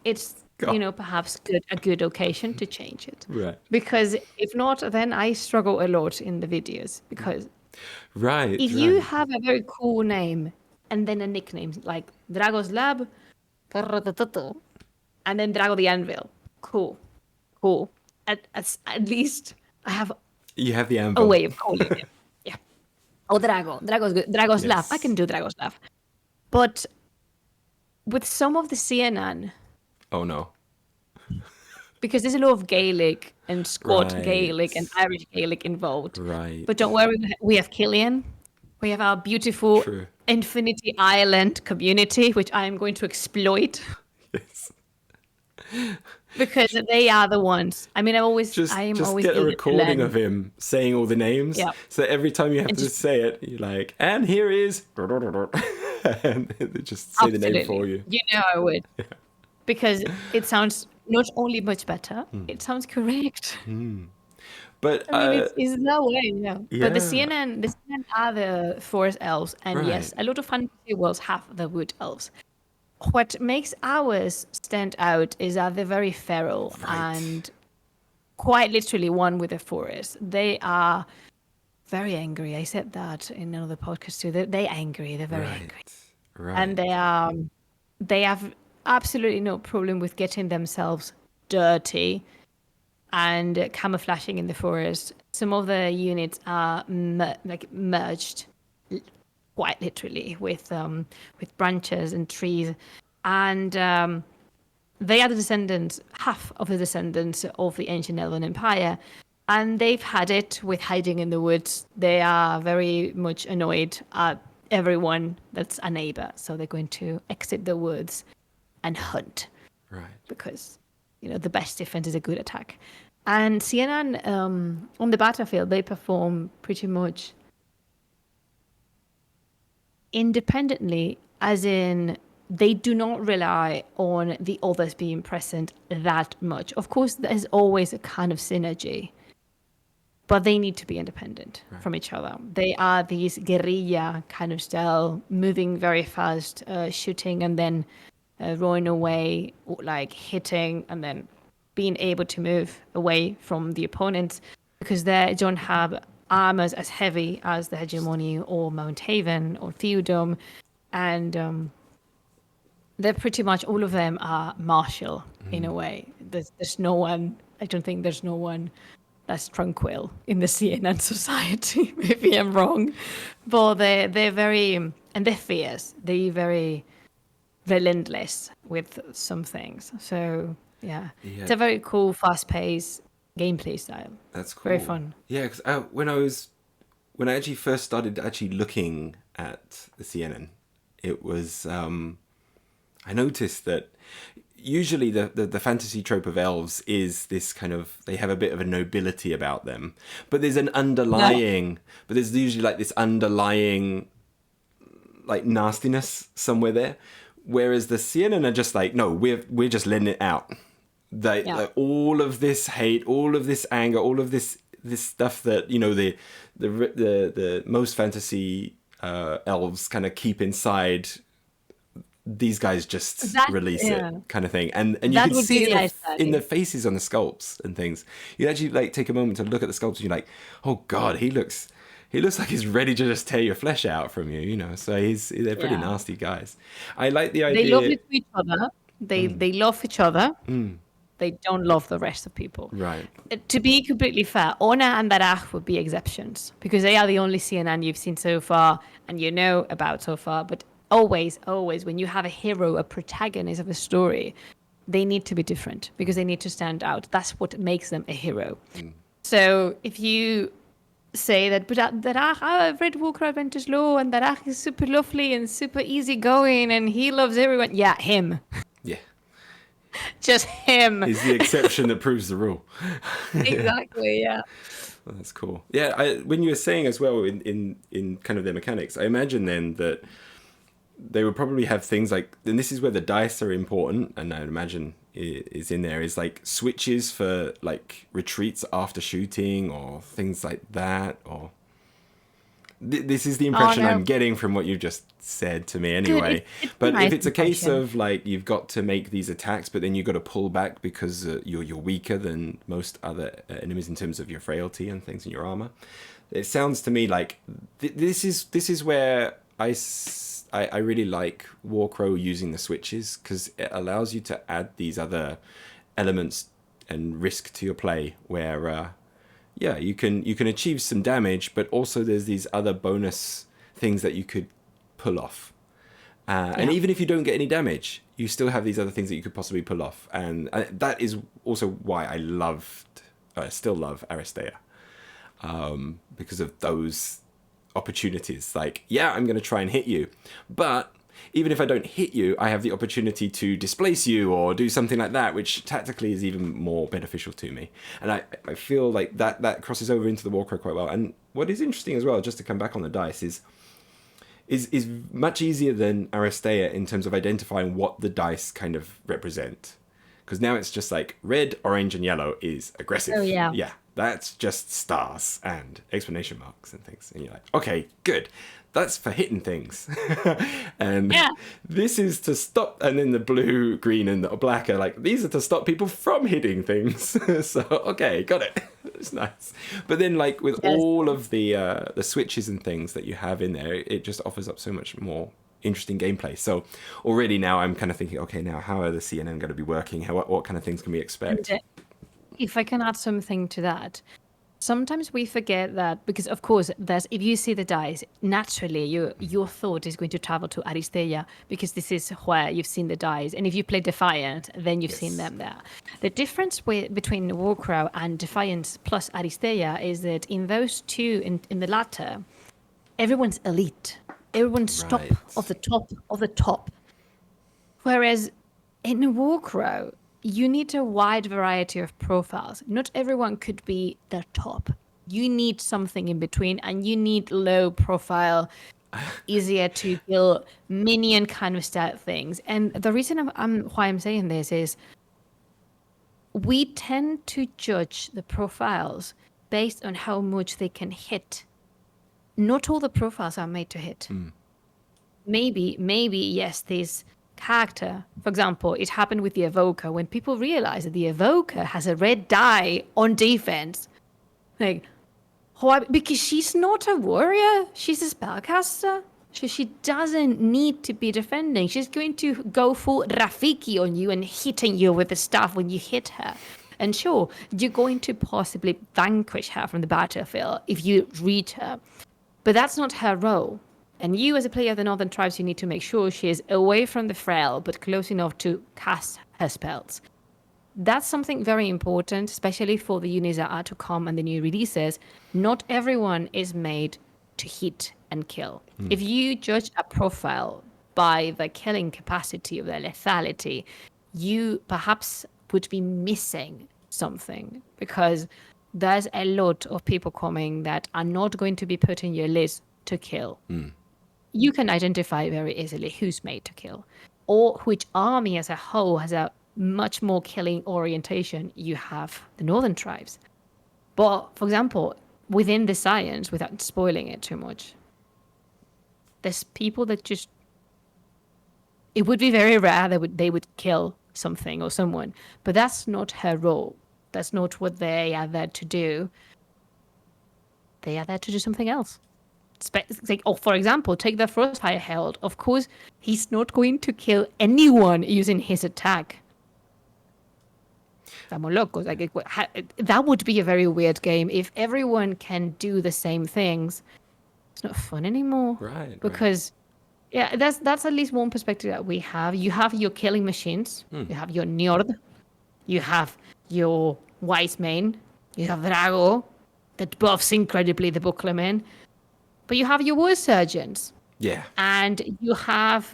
it's perhaps a good occasion to change it. Right. Because if not, then I struggle a lot in the videos. Because if you have a very cool name and then a nickname like Drago's Lab, and then Drago the Anvil, cool. At least I have You have the Anvil. a way of calling it. Yeah. Oh, Drago's good. Drago's Lab. I can do Drago's Lab. But with some of the CNN, Oh no. because there's a lot of Gaelic and Scot Gaelic and Irish Gaelic involved. Right. But don't worry, we have Killian. We have our beautiful True. Infinity Island community, which I am going to exploit. Yes. Because they are the ones. I mean, Just get a recording of him saying all the names. Yeah. So every time you have to say it, you're like, and here is, and they just say the name for you. You know I would. Yeah. Because it sounds not only much better, it sounds correct. But I mean, it's no way, no. Yeah. But the CNN are the forest elves, and yes, a lot of fantasy worlds have the wood elves. What makes ours stand out is that they're very feral and quite literally one with the forest. They are very angry. I said that in another podcast too. They're angry. They're very angry. Right. And they have absolutely no problem with getting themselves dirty and camouflaging in the forest. Some of the units are merged quite literally with branches and trees, and they are the descendants, half of the descendants of the ancient Elven Empire, and they've had it with hiding in the woods. They are very much annoyed at everyone that's a neighbor, so they're going to exit the woods and hunt. Right. Because the best defense is a good attack. And CNN on the battlefield, they perform pretty much independently, as in they do not rely on the others being present that much. Of course, there's always a kind of synergy, but they need to be independent from each other. They are these guerrilla kind of style, moving very fast, shooting and then rolling away, like hitting and then being able to move away from the opponents, because they don't have armors as heavy as the Hegemony or Mount Haven or Theodome, and they're pretty much, all of them are martial in a way. There's no one, I don't think there's no one that's tranquil in the CNN society. Maybe I'm wrong, but they're very, and they're fierce. They're very relentless with some things. So Yeah. Yeah. It's a very cool, fast-paced gameplay style. That's cool. Very fun. Yeah, because when I actually first started actually looking at the CNN, it was I noticed that usually the fantasy trope of elves is this kind of, they have a bit of a nobility about them, but there's but there's usually like this underlying like nastiness somewhere there, whereas the CNN are just like, no, we're just letting it out. Like all of this hate, all of this anger, all of this stuff that, you know, the most fantasy elves kind of keep inside, these guys just release it, kind of thing. And you can see it in the faces on the sculpts and things. You actually like take a moment to look at the sculpts and you're like, oh God, he looks like he's ready to just tear your flesh out from you, you know. So they're pretty nasty guys. I like the idea. They love each other. They love each other. They don't love the rest of people. Right. To be completely fair, Ona and Darach would be exceptions because they are the only CNN you've seen so far and you know about so far. But always, when you have a hero, a protagonist of a story, they need to be different because they need to stand out. That's what makes them a hero. So if you say that, but Darach, I've read Warcrow Adventures Law and Darach is super lovely and super easygoing and he loves everyone. Yeah, him. Yeah. Just him. He's the exception that proves the rule. Exactly, yeah. Well, that's cool. Yeah, when you were saying as well in kind of their mechanics, I imagine then that they would probably have things like, and this is where the dice are important, and I'd imagine is in there, is like switches for like retreats after shooting or things like that, or this is the impression I'm getting from what you just said to me anyway. But nice if it's a case of like you've got to make these attacks, but then you've got to pull back because you're weaker than most other enemies in terms of your frailty and things in your armor, it sounds to me like this is where I really like Warcrow using the switches, because it allows you to add these other elements and risk to your play where you can achieve some damage, but also there's these other bonus things that you could pull off. And even if you don't get any damage, you still have these other things that you could possibly pull off. And that is also why I still love Aristeia, because of those opportunities. Like, I'm going to try and hit you, but even if I don't hit you, I have the opportunity to displace you or do something like that, which tactically is even more beneficial to me. And I feel like that crosses over into the Warcrow quite well. And what is interesting as well, just to come back on the dice, is much easier than Aristeia in terms of identifying what the dice kind of represent. Because now it's just like red, orange, and yellow is aggressive. Oh, yeah. Yeah, that's just stars and exclamation marks and things. And you're like, okay, good. That's for hitting things. And this is to stop. And then the blue, green, and the black are like, these are to stop people from hitting things. So, okay, got it. It's nice. But then like with all of the switches and things that you have in there, it just offers up so much more interesting gameplay. So already now I'm kind of thinking, okay, now how are the CNN going to be working? What kind of things can we expect? And, if I can add something to that, sometimes we forget that because, of course, if you see the dice, naturally your thought is going to travel to Aristeia because this is where you've seen the dice. And if you play Defiant, then you've seen them there. The difference between Warcrow and Defiant plus Aristeia is that in those two, in the latter, everyone's elite. Everyone's top of the top of the top. Whereas in Warcrow, you need a wide variety of profiles. Not everyone could be the top. You need something in between, and you need low profile, easier to kill minion kind of stat things. And the reason why I'm saying this is we tend to judge the profiles based on how much they can hit. Not all the profiles are made to hit. Maybe, yes, this character, for example, it happened with the Evoker. When people realize that the Evoker has a red die on defense, like, why? Because she's not a warrior, she's a spellcaster. She doesn't need to be defending. She's going to go full Rafiki on you and hitting you with the staff when you hit her. And sure, you're going to possibly vanquish her from the battlefield if you reach her. But that's not her role. And you, as a player of the Northern Tribes, you need to make sure she is away from the frail, but close enough to cast her spells. that's something very important, especially for the units that are to come and the new releases. Not everyone is made to hit and kill. If you judge a profile by the killing capacity of their lethality, you perhaps would be missing something, because there's a lot of people coming that are not going to be put in your list to kill. You can identify very easily who's made to kill, or which army as a whole has a much more killing orientation. You have the northern tribes. But, for example, within the science, without spoiling it too much, there's people that just... It would be very rare that they would kill something or someone, but that's not her role. That's not what they are there to do. They are there to do something else. Like, oh, for example, take the Frostfire Herald. Of course, he's not going to kill anyone using his attack. Estamos locos. Like, that would be a very weird game if everyone can do the same things. It's not fun anymore. Right. Because, yeah, that's at least one perspective that we have. You have your killing machines. You have your Njord. You have your Wise Mane. You have Drago, that buffs incredibly the Bucklermen. But you have your War Surgeons. Yeah. And you have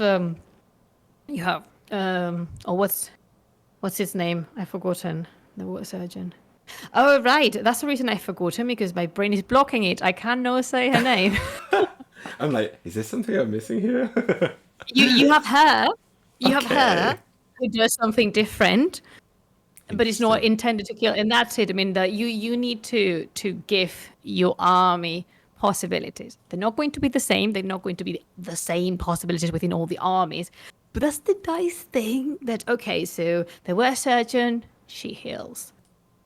what's his name? I've forgotten. The War Surgeon. Oh, right. That's the reason I forgot him, because my brain is blocking it. I can't now say her name. I'm like, is there something I'm missing here? You have her. You have Okay. her who does something different, but it's not intended to kill. And that's it. I mean, that you need to give your army possibilities. They're not going to be the same. They're not going to be the same possibilities within all the armies. But that's the nice thing, that, okay, so the War Surgeon, she heals.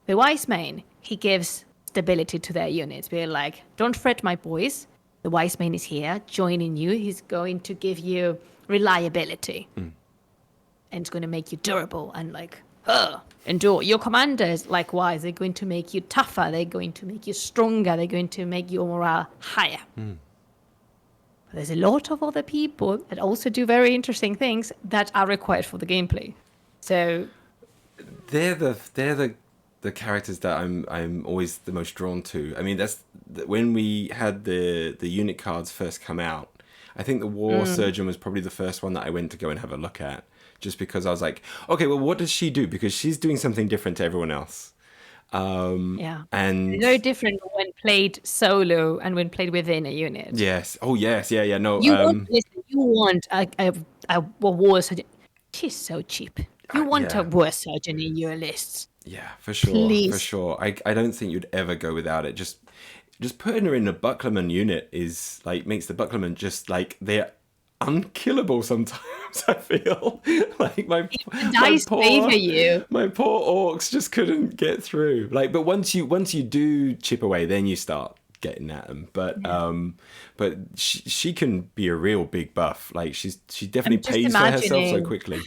The Wise Mane, he gives stability to their units. Being like, don't fret, my boys. The Wise Mane is here, joining you. He's going to give you reliability. And it's going to make you durable and like, endure. Your commanders, likewise, they're going to make you tougher. They're going to make you stronger. They're going to make your morale higher. But there's a lot of other people that also do very interesting things that are required for the gameplay. So They're the characters that I'm always the most drawn to. I mean, that's when we had the unit cards first come out. I think the War Surgeon was probably the first one that I went to go and have a look at, just because I was like, okay, well, what does she do? Because she's doing something different to everyone else. yeah, And very different when played solo and when played within a unit. yes, oh yes, yeah, no. You want a War Surgeon. She's so cheap. You want yeah. a War Surgeon in your lists. Yeah, for sure, Please. for sure. I don't think you'd ever go without it. Just putting her in a Bucklerman unit is like makes the Bucklerman just like they're unkillable sometimes. I feel like my Dice favor you. my poor orcs just couldn't get through. Like, but once you do chip away, then you start getting at them. But she can be a real big buff. Like she definitely pays for herself so imagining- quickly.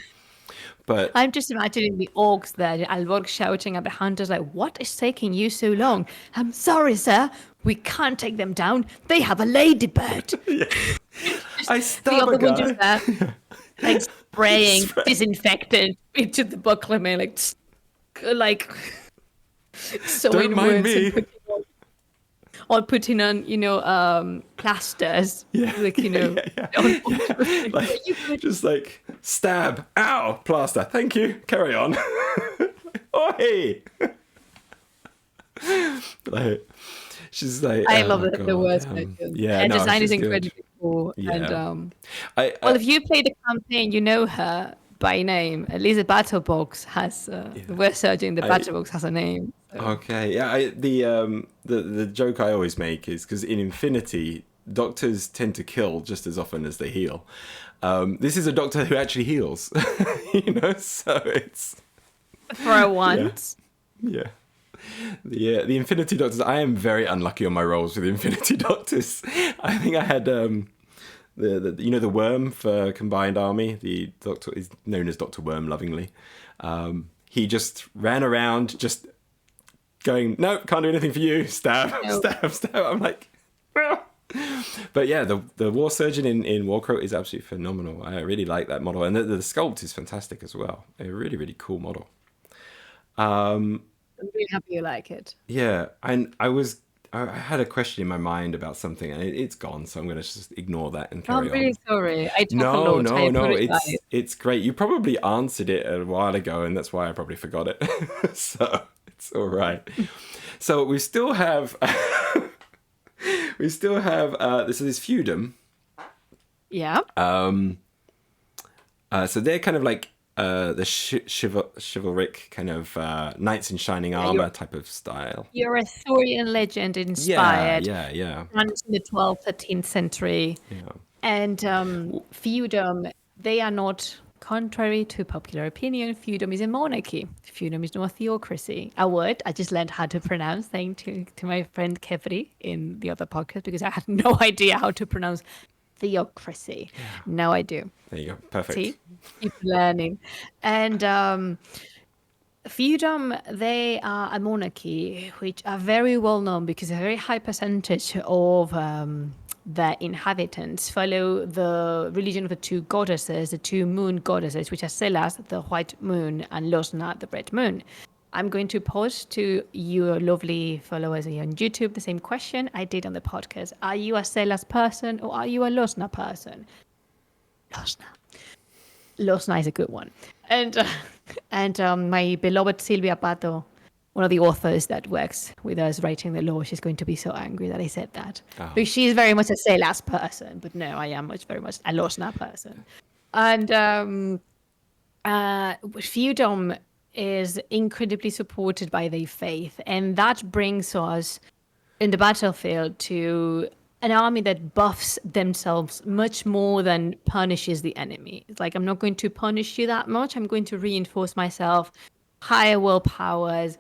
But I'm just imagining the orcs there, the Alborg shouting at the hunters like, what is taking you so long? I'm sorry, sir. We can't take them down. They have a ladybird. I The stab other a one guy. just there, like spraying disinfectant into the Bucklerman, like sewing Don't mind wounds me. and putting on plasters. Yeah, Like, Like, just like stab, ow, plaster. Thank you. Carry on. Oh hey. Like, she's like. I oh love my the God, words. yeah, Her no, design is she's good. incredibly cool. Yeah. And I well, if you play the campaign, you know her by name. At least the battle box has the West Surgeon in the battle box has a name. So. okay, yeah. The joke I always make is because in Infinity, doctors tend to kill just as often as they heal. This is a doctor who actually heals, so it's For once. yeah. The Infinity Doctors. I am very unlucky on my rolls with the Infinity Doctors. I think I had the Worm for Combined Army. The Doctor is known as Dr. Worm lovingly. He just ran around just going, nope, can't do anything for you. Stab, Nope. stab. I'm like, ah. But yeah, the War Surgeon in Warcrow is absolutely phenomenal. I really like that model, and the sculpt is fantastic as well. A really, really cool model. I'm really happy you like it. Yeah, and I had a question in my mind about something, and it's gone, so I'm going to just ignore that and I'm carry really on. sorry. I talk a No, lot. I no, no. apologize. It's great. You probably answered it a while ago, and that's why I probably forgot it. So it's all right. So we still have this feudum. Yeah. So they're kind of like the chivalric kind of knights in shining Yeah, armor type of style. you're a Arthurian legend Yeah, inspired. yeah, yeah, France in the 12th, 13th century. yeah. And feudum, they are not, contrary to popular opinion, feudum is a monarchy. Feudum is not a theocracy. A word I just learned how to pronounce, thanks to my friend Kevri in the other podcast, because I had no idea how to pronounce theocracy. Now I do. There you go. Perfect. See? Keep learning. And feudum, they are a monarchy which are very well known because a very high percentage of the inhabitants follow the religion of the two goddesses, the two moon goddesses, which are Celas, the white moon, and Losna, the red moon. I'm going to post to your lovely followers here on YouTube the same question I did on the podcast. Are you a Celas person or are you a Losna person? Losna. Losna is a good one. And my beloved Silvia Pato, one of the authors that works with us writing the law, she's going to be so angry that I said that. Oh. Because she's very much a Celas person, but no, I am very much a Losna person. And feudum is incredibly supported by their faith, and that brings us in the battlefield to an army that buffs themselves much more than punishes the enemy. It's like, I'm not going to punish you that much. I'm going to reinforce myself, higher willpowers,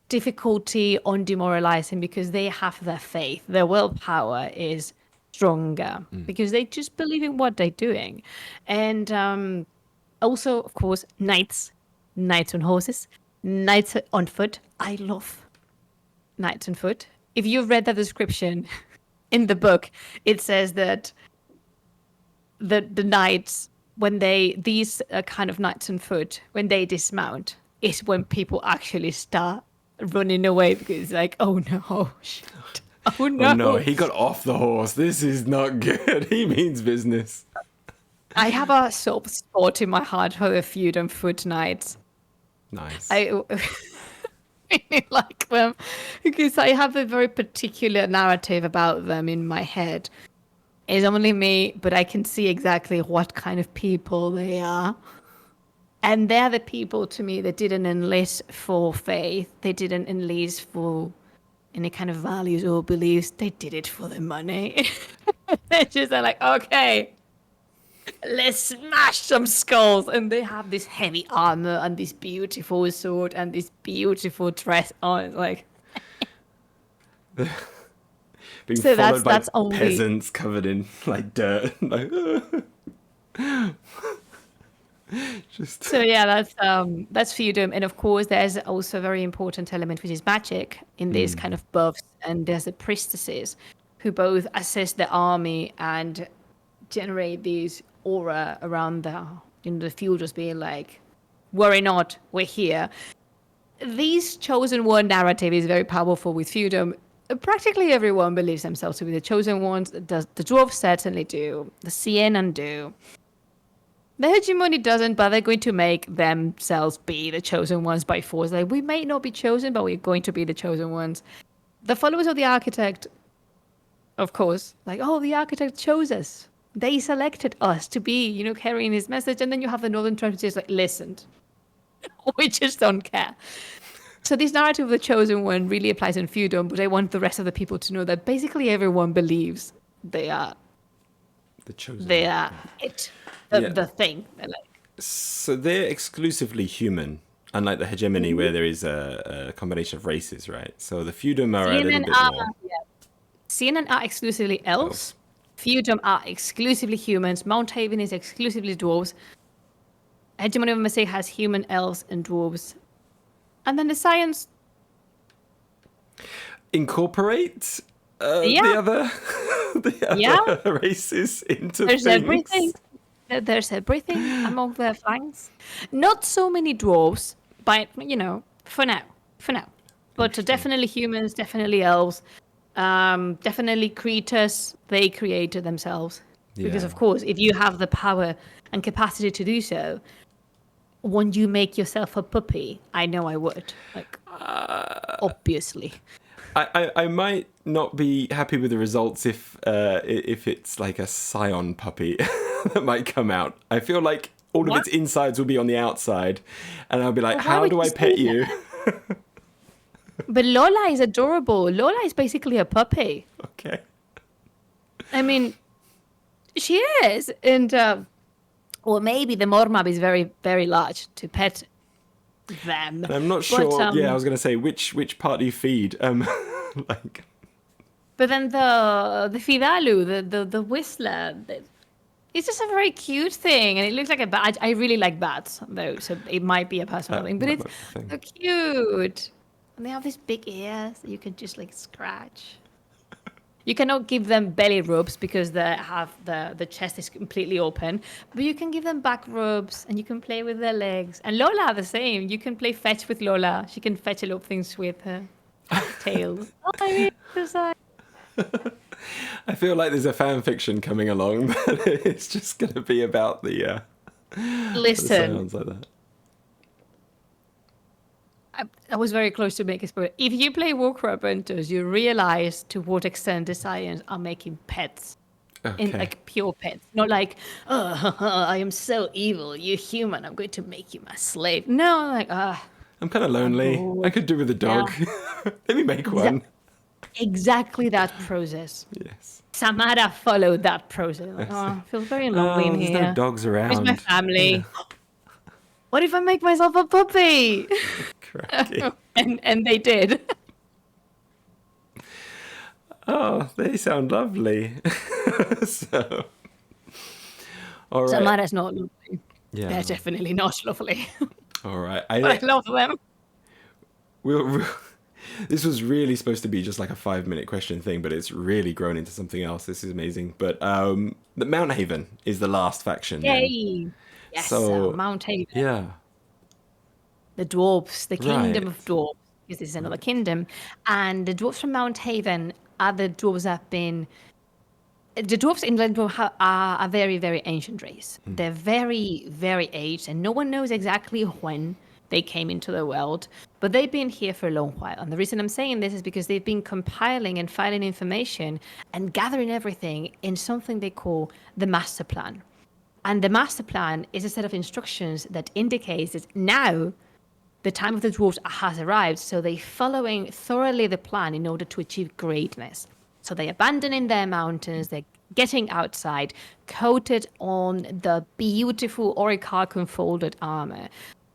difficulty on demoralizing because they have their faith. Their willpower is stronger because they just believe in what they're doing. And also, of course, knights on horses, knights on foot. I love knights on foot. If you've read the description in the book, it says that the knights, when these kind of knights on foot, when they dismount, is when people actually start running away because it's like, oh no, shit. Oh no. Oh no, he got off the horse. This is not good. He means business. I have a soft spot in my heart for the feudum foot knights. Nice. I really like them because I have a very particular narrative about them in my head. It's only me, but I can see exactly what kind of people they are. And they're the people, to me, that didn't enlist for faith. They didn't enlist for any kind of values or beliefs. They did it for the money. They're just like, okay, let's smash some skulls. And they have this heavy armor and this beautiful sword and this beautiful dress on. Like, Being so followed by that's only peasants covered in like dirt. Like, just so yeah, that's feudum. And of course there's also a very important element which is magic in these kind of buffs, and there's the priestesses who both assess the army and generate these aura around the feudals, being like, worry not, we're here. This chosen one narrative is very powerful with feudum. Practically everyone believes themselves to be the chosen ones. The dwarves certainly do. The Siennan do. The hegemony doesn't, but they're going to make themselves be the chosen ones by force. Like, we may not be chosen, but we're going to be the chosen ones. The followers of the architect, of course, like, oh, the architect chose us. They selected us to be, carrying his message. And then you have the northern tribes just like, listen, we just don't care. So this narrative of the chosen one really applies in feudum, but I want the rest of the people to know that basically everyone believes they are the chosen. They are it. The thing. They're like, So they're exclusively human, unlike the hegemony where there is a combination of races, right? So the feudum are a little bit more. Siennan are exclusively elves. Feudum are exclusively humans. Mount Haven is exclusively dwarves. Hegemony of Marseille has human, elves, and dwarves. And then the science Incorporate the other races into There's things. everything. There's everything among their flanks. Not so many dwarves, but, For now. But definitely humans, definitely elves, definitely creatures. They created themselves. Because, Yeah. of course, if you have the power and capacity to do so, won't you make yourself a puppy? I know I would. Like, obviously. I might not be happy with the results if it's like a scion puppy that might come out. I feel like all of its insides will be on the outside, and I'll be like, Well, why how would do you I say pet you? But Lola is adorable. Lola is basically a puppy. Okay. I mean, she is. And, or maybe the Mormab is very, very large to pet them. And I'm not sure. I was going to say which part do you feed? Like. But then the Fidalu, the Whistler, it's just a very cute thing, and it looks like a bat. I really like bats, though, so it might be a personal thing. But it's so cute, and they have these big ears that you can just like scratch. You cannot give them belly rubs because the chest is completely open, but you can give them back rubs, and you can play with their legs. And Lola the same. You can play fetch with Lola. She can fetch a lot of things with her tail. Oh, I mean, it's like. I feel like there's a fan fiction coming along, but it's just going to be about the Listen, sounds like that. I was very close to making spoiler. If you play Warcrow Hunters, you realize to what extent the Scions are making pets. In like pure pets, not like, I am so evil, you're human, I'm going to make you my slave. No, like, I'm kind of lonely. I could do with a dog. Yeah. Let me make one. Exactly that process. Yes. Samara followed that process. Like, I feel very lonely in here. There's no dogs around. Where's my family? Yeah. What if I make myself a puppy? and they did. Oh, they sound lovely. So, all right. Samara's not lovely. Yeah. They're definitely not lovely. All right. But I love them. This was really supposed to be just like a 5-minute question thing, but it's really grown into something else. This is amazing. But the Mount Haven is the last faction. Yay! Then. Yes, so, Mount Haven. Yeah. The dwarves, the kingdom of dwarves, because this is another Right. kingdom. And the dwarves from Mount Haven are the dwarves that have been... The dwarves in Glenbrook are a very, very ancient race. They're very, very aged, and no one knows exactly when they came into the world, but they've been here for a long while. And the reason I'm saying this is because they've been compiling and filing information and gathering everything in something they call the master plan. And the master plan is a set of instructions that indicates that now the time of the dwarves has arrived, so they're following thoroughly the plan in order to achieve greatness. So they're abandoning their mountains, they're getting outside, coated on the beautiful orichalcum folded armor.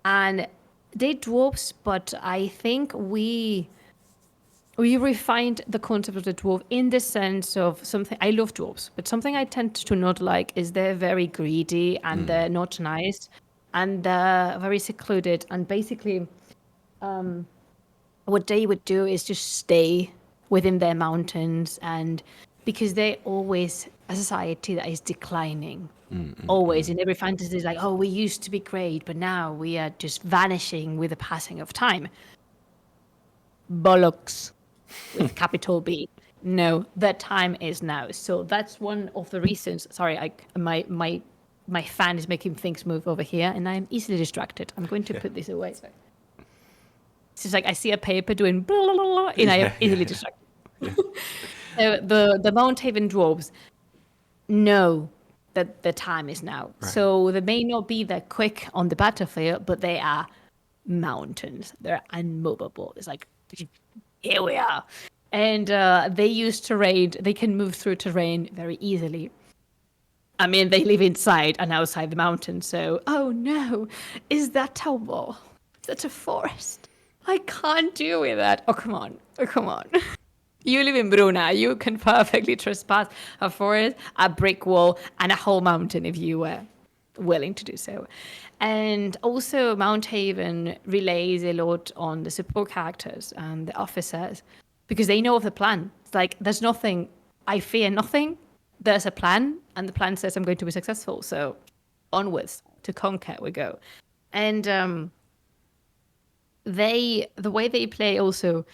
And they're dwarves, but I think we refined the concept of the dwarf in the sense of something. I love dwarves, but something I tend to not like is they're very greedy and they're not nice and they're very secluded. And basically, what they would do is just stay within their mountains, and because they're always a society that is declining. Always in every fantasy is like, oh, we used to be great, but now we are just vanishing with the passing of time. Bollocks with capital B. No, the time is now. So that's one of the reasons. Sorry, my fan is making things move over here, and I'm easily distracted. I'm going to put this away. It's just like I see a paper doing blah, blah, blah, and I am easily distracted. So the Mount Haven dwarves know that the time is now. Right. So they may not be that quick on the battlefield, but they are mountains. They're unmovable. It's like, here we are. And they use terrain. They can move through terrain very easily. I mean, they live inside and outside the mountain. So, oh no, is that a wall? Is that a forest? I can't deal with that. Oh, come on. Oh, come on. You live in Bruna. You can perfectly trespass a forest, a brick wall, and a whole mountain if you were willing to do so. And also, Mount Haven relays a lot on the support characters and the officers because they know of the plan. It's like, there's nothing, I fear nothing. There's a plan, and the plan says I'm going to be successful. So onwards to conquer we go. And the way they play also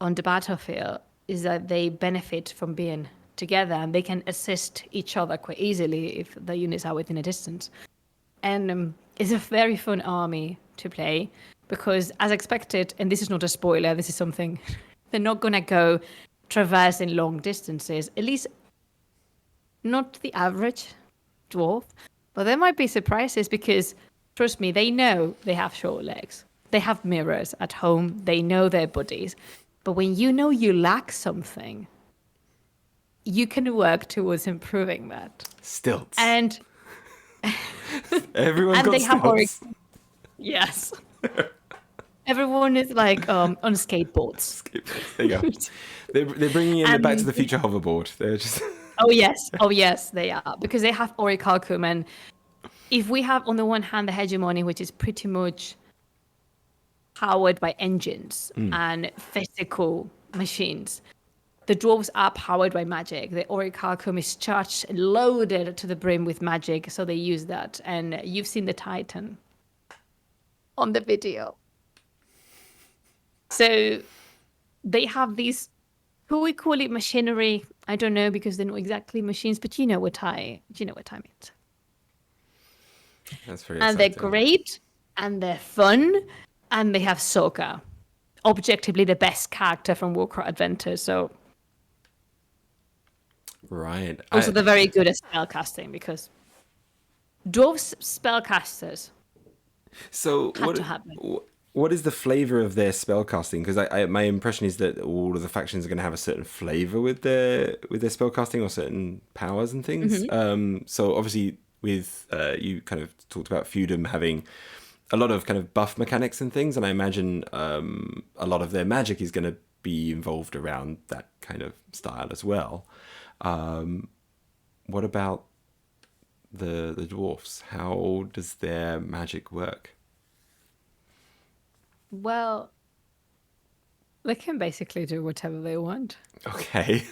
on the battlefield is that they benefit from being together, and they can assist each other quite easily if the units are within a distance. And it's a very fun army to play because, as expected, and this is not a spoiler, this is something they're not gonna go traversing long distances, at least not the average dwarf. But there might be surprises because, trust me, they know they have short legs. They have mirrors at home. They know their bodies. But when you know you lack something, you can work towards improving that. Stilts. And Everyone's got they have stilts. yes. Everyone is like on skateboards. There you go. They're bringing in the Back to the Future hoverboard. They're just... Oh yes, they are, because they have orichalcum, and if we have on the one hand the hegemony, which is pretty much powered by engines and physical machines, the dwarves are powered by magic. The orichalcum is charged and loaded to the brim with magic, so they use that. And you've seen the Titan on the video. So they have these, who we call it machinery, I don't know, because they're not exactly machines, but you know what I meant. That's very And exciting. they're great, and they're fun, and they have Sokka, objectively the best character from Warcrow Adventures. So Right. also they're very good at spellcasting, because dwarves spellcasters So have to happen. what is the flavor of their spellcasting? Because my impression is that all of the factions are going to have a certain flavor with their spellcasting or certain powers and things. So obviously with you kind of talked about Feudum having a lot of kind of buff mechanics and things, and I imagine a lot of their magic is going to be involved around that kind of style as well. What about the dwarfs? How does their magic work? Well, they can basically do whatever they want. Okay.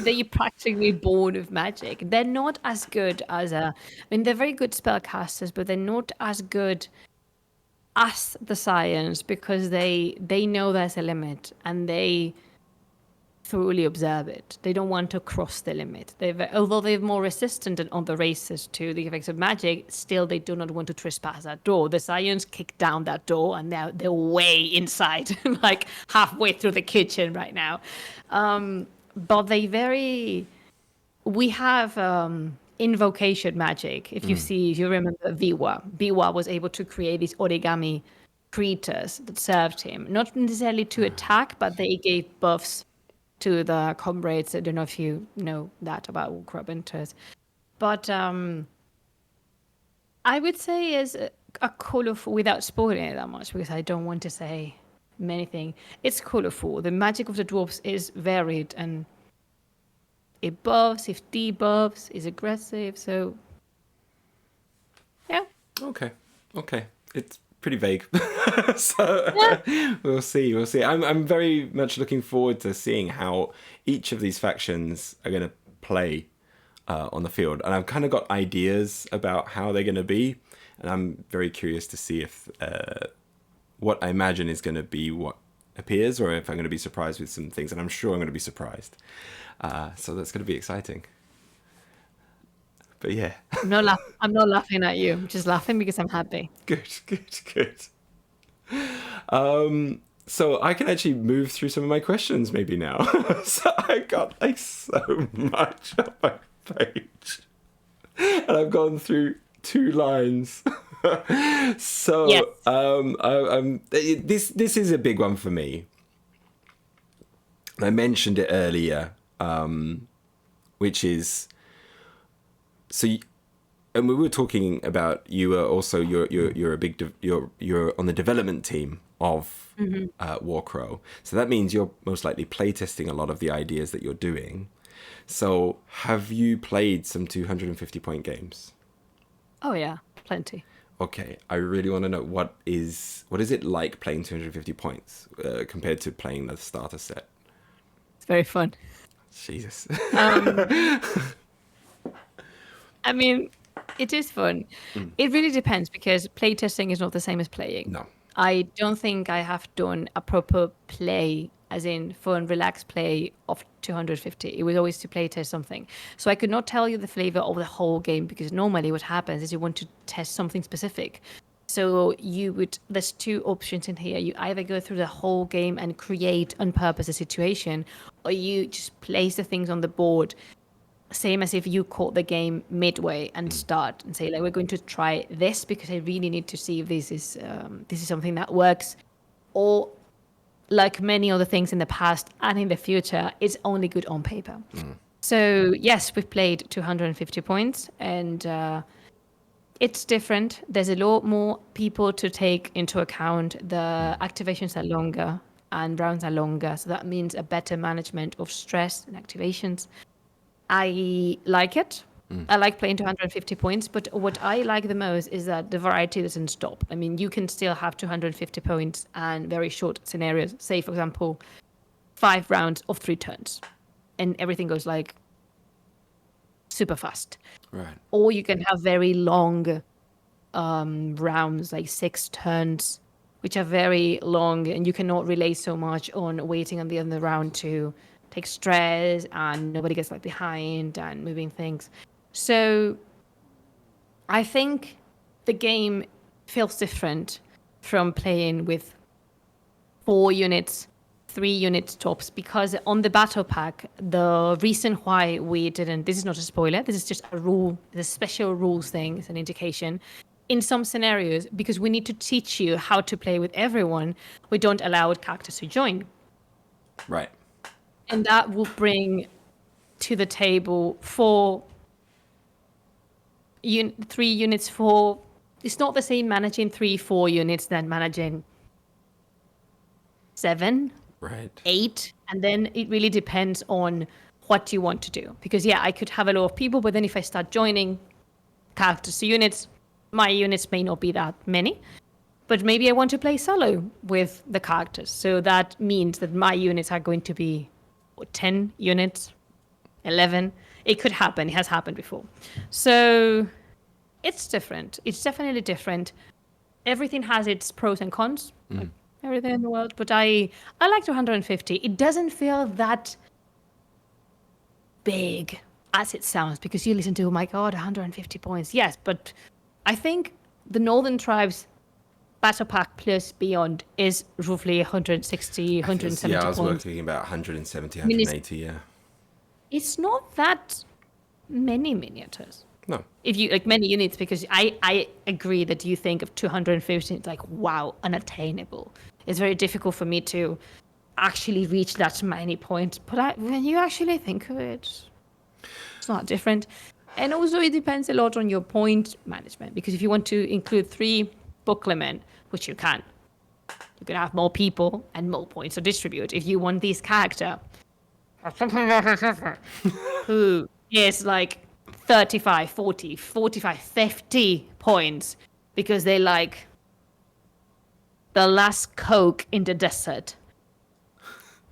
They're practically born with magic. They're not as good as they're very good spellcasters, but they're not as good as the science, because they know there's a limit, and they thoroughly observe it. They don't want to cross the limit. Although they're more resistant on the races to the effects of magic, still they do not want to trespass that door. The Scions kick down that door, and now they're way inside, like halfway through the kitchen right now. But we have invocation magic. If you remember Biwa was able to create these origami creatures that served him, not necessarily to attack, but they gave buffs to the comrades. I don't know if you know that about Warcrow Adventures. But I would say is a colorful, without spoiling it that much, because I don't want to say many things. It's colorful. The magic of the dwarves is varied, and it buffs, it debuffs, is aggressive. So yeah. Okay. It's pretty vague. So we'll see. I'm very much looking forward to seeing how each of these factions are going to play on the field. And I've kind of got ideas about how they're going to be. And I'm very curious to see if what I imagine is going to be what appears, or if I'm going to be surprised with some things. And I'm sure I'm going to be surprised. So that's going to be exciting. But yeah. I'm not laughing at you. I'm just laughing because I'm happy. Good. So I can actually move through some of my questions maybe now. So I got like so much on my page, and I've gone through 2 lines. So Yes. This is a big one for me. I mentioned it earlier, which is and we were talking about you are also you're a big you're on the development team of Warcrow, so that means you're most likely playtesting a lot of the ideas that you're doing. So have you played some 250 point games? Oh yeah, plenty. Okay, I really want to know what is it like playing 250 points compared to playing the starter set? It's very fun. Jesus. I mean, it is fun. It really depends, because playtesting is not the same as playing. No. I don't think I have done a proper play, as in fun, relaxed play of 250. It was always to play test something. So I could not tell you the flavor of the whole game because normally what happens is you want to test something specific. So there's two options in here. You either go through the whole game and create on purpose a situation, or you just place the things on the board, same as if you caught the game midway and start and say, like, we're going to try this because I really need to see if this is something that works. Or like many other things in the past and in the future, it's only good on paper. So yes, we've played 250 points, and it's different. There's a lot more people to take into account. The activations are longer and rounds are longer, so that means a better management of stress and activations. I like it. I like playing 250 points, but what I like the most is that the variety doesn't stop. I mean, you can still have 250 points and very short scenarios. Say, for example, 5 rounds of 3 turns, and everything goes like super fast. Right. Or you can have very long rounds, like 6 turns, which are very long, and you cannot rely so much on waiting on the other round to take stress and nobody gets left behind and moving things. So I think the game feels different from playing with 4 units, 3 units tops, because on the battle pack, the reason why we didn't, this is not a spoiler, this is just a rule, the special rules thing, it's an indication. In some scenarios, because we need to teach you how to play with everyone, we don't allow characters to join. Right. And that will bring to the table 3 units for... It's not the same managing 3-4 units than managing 7, Right. 8. And then it really depends on what you want to do. Because, yeah, I could have a lot of people, but then if I start joining characters to units, my units may not be that many. But maybe I want to play solo with the characters. So that means that my units are going to be 10 units, 11. It could happen. It has happened before. So it's different. It's definitely different. Everything has its pros and cons, like everything in the world. But I like 250. It doesn't feel that big as it sounds, because you listen to, oh my God, 150 points. Yes, but I think the Northern Tribes Battle Pack plus Beyond is roughly 160, 170 Yeah, I was points. working about 170, I mean, 180, yeah. It's not that many miniatures. No. If you like many units, because I agree that you think of 250, it's like, wow, unattainable. It's very difficult for me to actually reach that many points. But when you actually think of it, it's not different. And also it depends a lot on your point management, because if you want to include 3 booklemen, which you can, you can have more people and more points to distribute. If you want this character who is like 35, 40, 45, 50 points because they like the last Coke in the desert,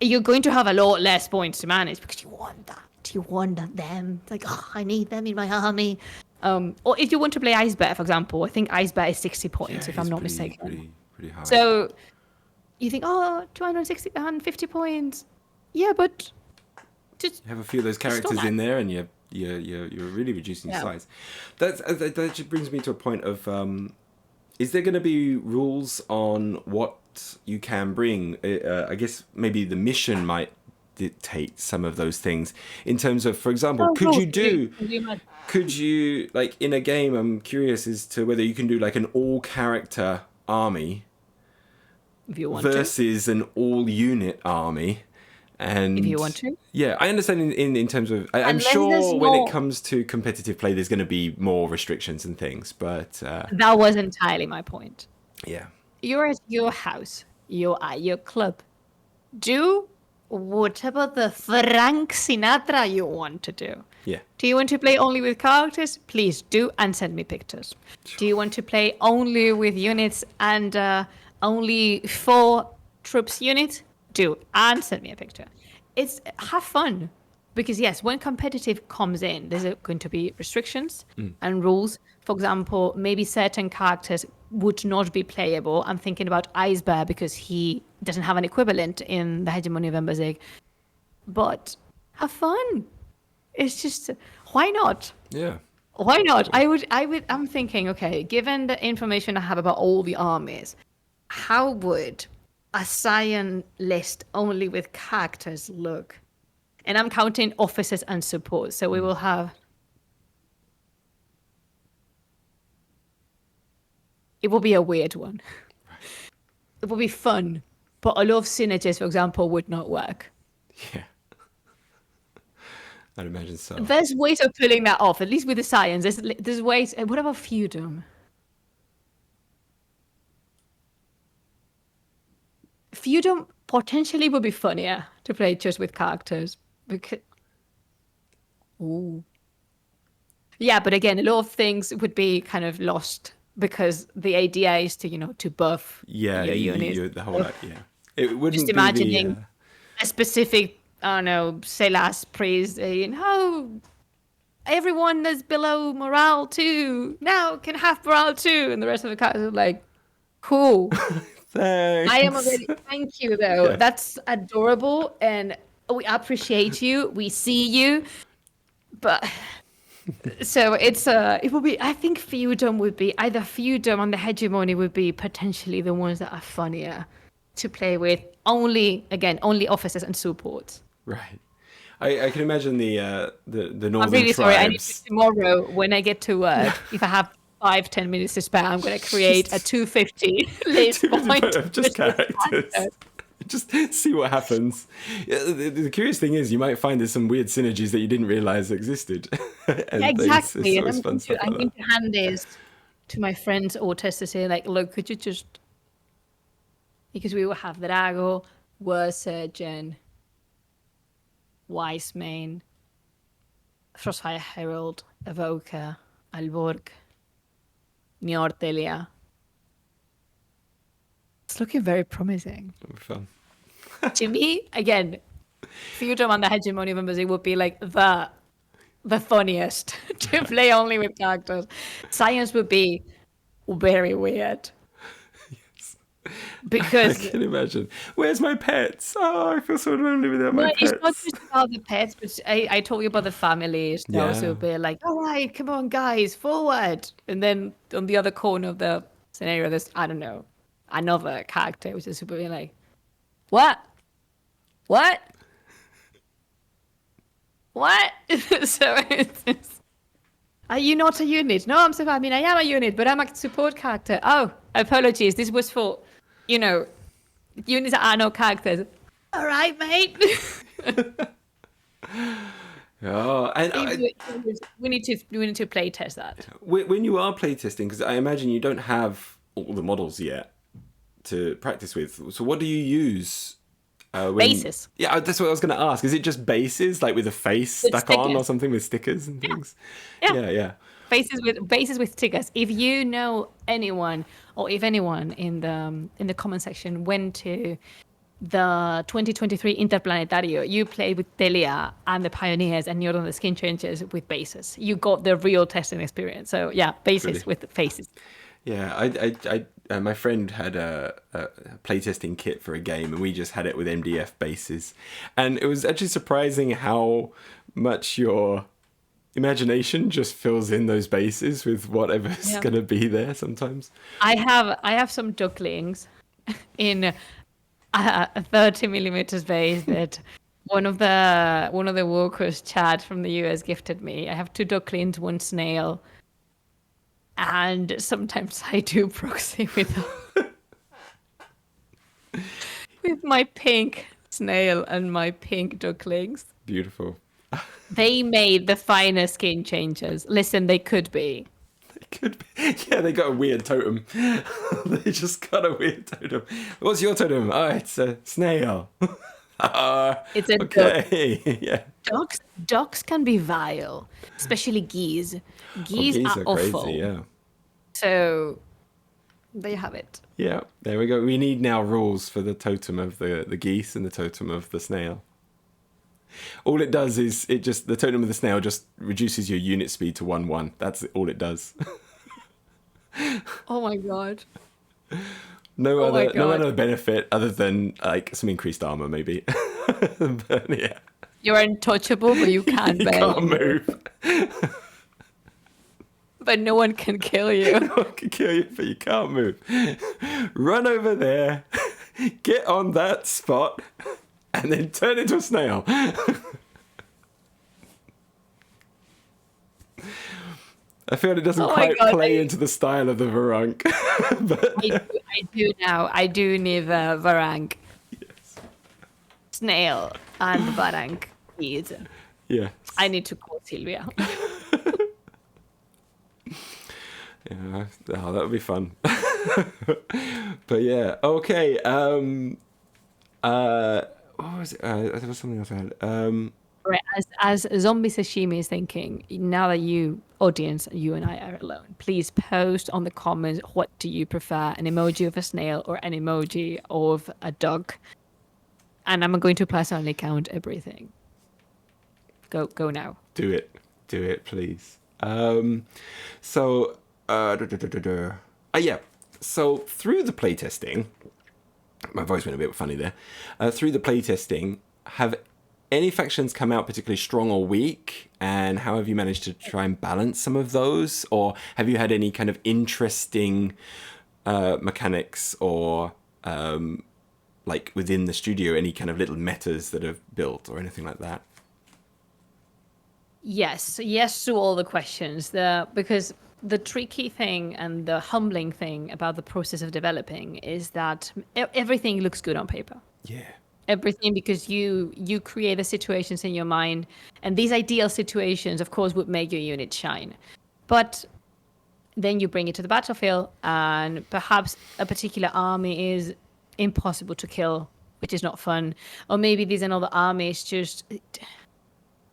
you're going to have a lot less points to manage because you want that. You want them. It's like, oh, I need them in my army. Or if you want to play Ice Bear, for example, I think Ice Bear is 60 points, if I'm not mistaken. Pretty high. So you think, oh, 260, 150 points. Yeah, but just you have a few of those characters in there, and you're really reducing size. That just brings me to a point of, is there going to be rules on what you can bring? I guess maybe the mission might dictate some of those things in terms of, for example, could you like in a game, I'm curious as to whether you can do like an all character army if you want versus an all unit army. And if you want to. Yeah, I understand in terms of, I'm sure when it comes to competitive play, there's going to be more restrictions and things, but that was entirely my point. Yeah. You're at your house, you're at your club. Do whatever the Frank Sinatra you want to do. Yeah. Do you want to play only with characters? Please do, and send me pictures. Sure. Do you want to play only with units and only 4 troops units? Do, and send me a picture. It's have fun, because yes, when competitive comes in, there's going to be restrictions and rules. For example, maybe certain characters would not be playable. I'm thinking about Ice Bear because he doesn't have an equivalent in the Hegemony of Emberzig. But have fun. It's just, why not? Yeah. Why not? I'm thinking, okay, given the information I have about all the armies, how would a Scion list only with characters look? And I'm counting officers and support. So we will have... It will be a weird one. It will be fun. But a lot of synergies, for example, would not work. Yeah. I'd imagine so. There's ways of pulling that off, at least with the Scions. There's ways... What about Feudum? Feudum potentially would be funnier to play just with characters. Because... Ooh. Yeah, but again, a lot of things would be kind of lost because the idea is to, to buff your units. The whole yeah. It wouldn't just imagining a specific, I don't know, Selas priest, everyone that's below morale 2 now can have morale 2, and the rest of the characters are like, cool. Thanks. I am already. Thank you, though. Yeah. That's adorable, and we appreciate you. We see you, but so it will be. I think Feudum would be either Feudum and the Hegemony would be potentially the ones that are funnier to play with. Only officers and supports. Right. I can imagine the northern I'm really tribes. sorry. I need to tomorrow when I get to work. If I have 5-10 minutes to spare, I'm going to create a 250 list of just characters. Just see what happens. Yeah, the curious thing is, you might find there's some weird synergies that you didn't realize existed. And exactly. And I'm going to hand this to my friends authors to say, like, look, could you just... Because we will have Drago, War Surgeon, Wise Mane, Frostfire Herald, Evoker, Alborg, Niortelia. It's looking very promising. It'll be fun. To me, again, Feudum and the Hegemony of Emberzig would be like the funniest to play only with characters. Science would be very weird. Yes. Because I can imagine. Where's my pets? Oh, I feel so lonely without my pets. It's not just about the pets, but I told you about the families. They also be like, all right, come on, guys, forward. And then on the other corner of the scenario, there's, I don't know, another character which is super like, what? What? What? So it's, are you not a unit? No, I'm sorry. I mean, I am a unit, but I'm a support character. Oh, apologies. This was for, units that are no characters. All right, mate. Oh, and we need to play test that. when you are playtesting, because I imagine you don't have all the models yet to practice with. So what do you use? Bases. Yeah, that's what I was going to ask. Is it just bases, like with a face With stuck on stickers. or something with stickers and things? Yeah. Bases with stickers. If you know anyone, or if anyone in the comment section went to the 2023 Interplanetario, you played with Telia and the Pioneers, and you're on the skin changes with bases. You got the real testing experience. So yeah, bases Really? with faces. Yeah, I my friend had a playtesting kit for a game, and we just had it with MDF bases, and it was actually surprising how much your imagination just fills in those bases with whatever's going to be there sometimes. I have some ducklings in a 30 millimeters base that one of the Warcrow Chad from the US gifted me. I have 2 ducklings, 1 snail. And sometimes I do proxy with my pink snail and my pink ducklings. Beautiful. They made the finest skin changes. Listen, they could be. They could be. Yeah, they got a weird totem. They just got a weird totem. What's your totem? Oh, it's a snail. It's a okay. Yeah. Ducks can be vile, especially geese. Geese are awful. Crazy, yeah. So there you have it. Yeah, there we go. We need now rules for the totem of the geese and the totem of the snail. All it does is the totem of the snail just reduces your unit speed to 1/1. That's all it does. Oh my god. No Oh my other God. benefit other than like some increased armor, maybe. But yeah, You're untouchable, but you can't you barely can't move. But no one can kill you. I can kill you, but you can't move. Run over there, get on that spot, and then turn into a snail. I feel it doesn't Oh my quite God, play into the style of the Varunk. But I do now. I do need the Varank. yes. Snail and Varank. Please. Yeah. I need to call Silvia. Yeah, oh, that would be fun. But yeah, okay. What was it? There was something else I had. Right, as Zombie Sashimi is thinking, now that you, audience, you and I are alone, please post on the comments, what do you prefer, an emoji of a snail or an emoji of a dog? And I'm going to personally count everything. Go now. Do it, please. Yeah. So through the playtesting, my voice went a bit funny there. Through the playtesting, have any factions come out particularly strong or weak? And how have you managed to try and balance some of those? Or have you had any kind of interesting mechanics or like within the studio, any kind of little metas that have built or anything like that? Yes to all the questions. Because the tricky thing and the humbling thing about the process of developing is that everything looks good on paper. Yeah. Everything, because you create the situations in your mind, and these ideal situations, of course, would make your unit shine. But then you bring it to the battlefield, and perhaps a particular army is impossible to kill, which is not fun. Or maybe there's another army, it's just...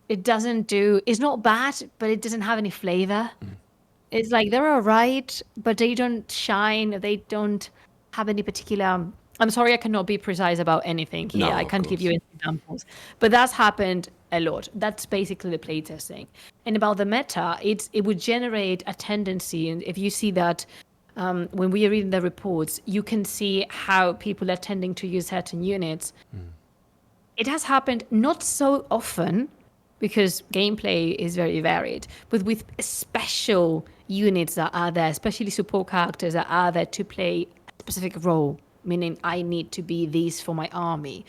It doesn't do... It's not bad, but it doesn't have any flavor. It's like, they're all right, but they don't shine. They don't have any particular... I'm sorry, I cannot be precise about anything here. No, I of can't give course. you any examples. But that's happened a lot. That's basically the playtesting. And about the meta, it would generate a tendency. And if you see that when we are reading the reports, you can see how people are tending to use certain units. It has happened not so often, because gameplay is very varied, but with special units that are there, especially support characters that are there to play a specific role, meaning I need to be this for my army.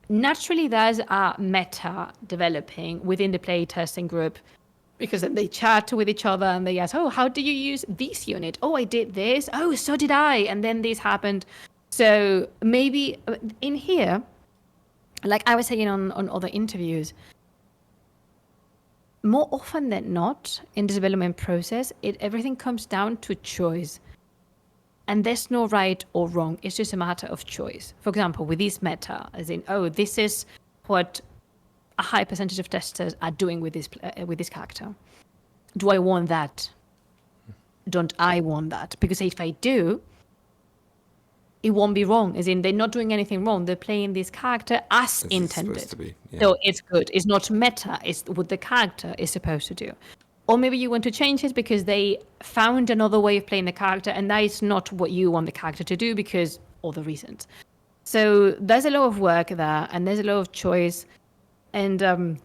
Naturally, there's a meta developing within the playtesting group, because then they chat with each other and they ask, oh, how do you use this unit? Oh, I did this. Oh, so did I. And then this happened. So maybe in here, like I was saying on other interviews, more often than not in the development process, everything comes down to choice. And there's no right or wrong. It's just a matter of choice. For example, with this meta, as in, oh, this is what a high percentage of testers are doing with this character. Do I want that? Don't I want that? Because if I do, it won't be wrong. As in, they're not doing anything wrong. They're playing this character as intended. It's supposed to be, yeah. So it's good. It's not meta. It's what the character is supposed to do. Or maybe you want to change it because they found another way of playing the character, and that is not what you want the character to do because other reasons. So there's a lot of work there, and there's a lot of choice. And to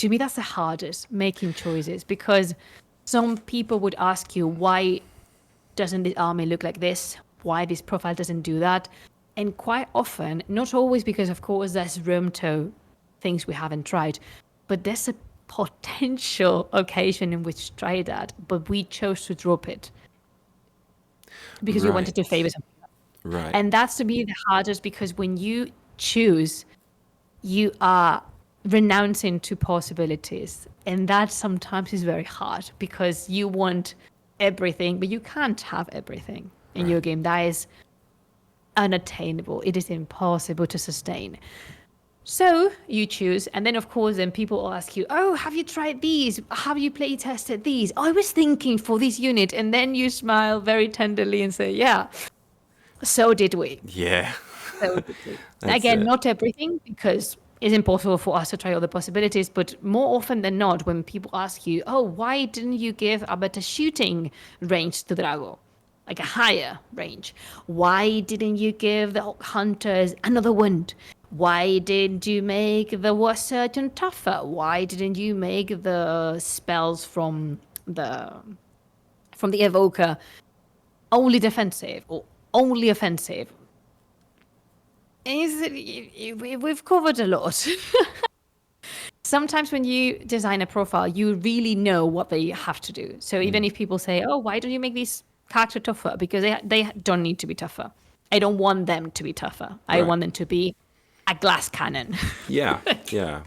me, that's the hardest, making choices, because some people would ask you, why doesn't this army look like this? Why this profile doesn't do that? And quite often, not always, because of course there's room to things we haven't tried, but there's a potential occasion in which to try that, but we chose to drop it because we wanted to favor something. Right. And that's to me the hardest, because when you choose, you are renouncing to possibilities, and that sometimes is very hard because you want everything, but you can't have everything in your game. That is unattainable. It is impossible to sustain. So you choose, and then of course, then people will ask you, oh, have you tried these? Have you play tested these? I was thinking for this unit, and then you smile very tenderly and say, yeah, so did we. Yeah. So deeply. That's Again, it. not everything, because it's impossible for us to try all the possibilities, but more often than not, when people ask you, oh, why didn't you give a better shooting range to Drago? Like a higher range. Why didn't you give the hunters another wound? Why did you make the war surgeon tougher? Why didn't you make the spells from the evoker only defensive or only offensive? We've covered a lot. Sometimes when you design a profile, you really know what they have to do. So even if people say, oh, why don't you make these character tougher? Because they don't need to be tougher. I don't want them to be tougher. I Right. want them to be a glass cannon. Yeah, yeah.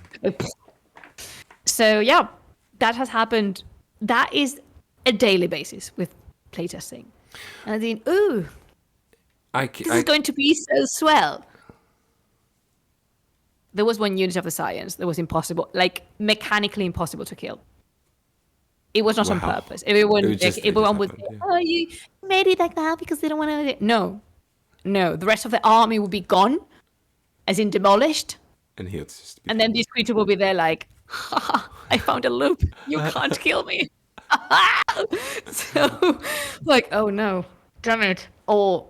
So yeah, that has happened. That is a daily basis with playtesting. And I think, ooh, this is going to be so swell. There was one unit of the science that was impossible, like mechanically impossible to kill. It was not on Wow. purpose. Everyone, It just would happened, say, yeah. oh, you made it like that because they don't want to. No. The rest of the army will be gone, as in demolished. And he'll just be And then this creature will be there like, haha, I found a loop. You can't kill me. So, like, oh no, damn it. Or,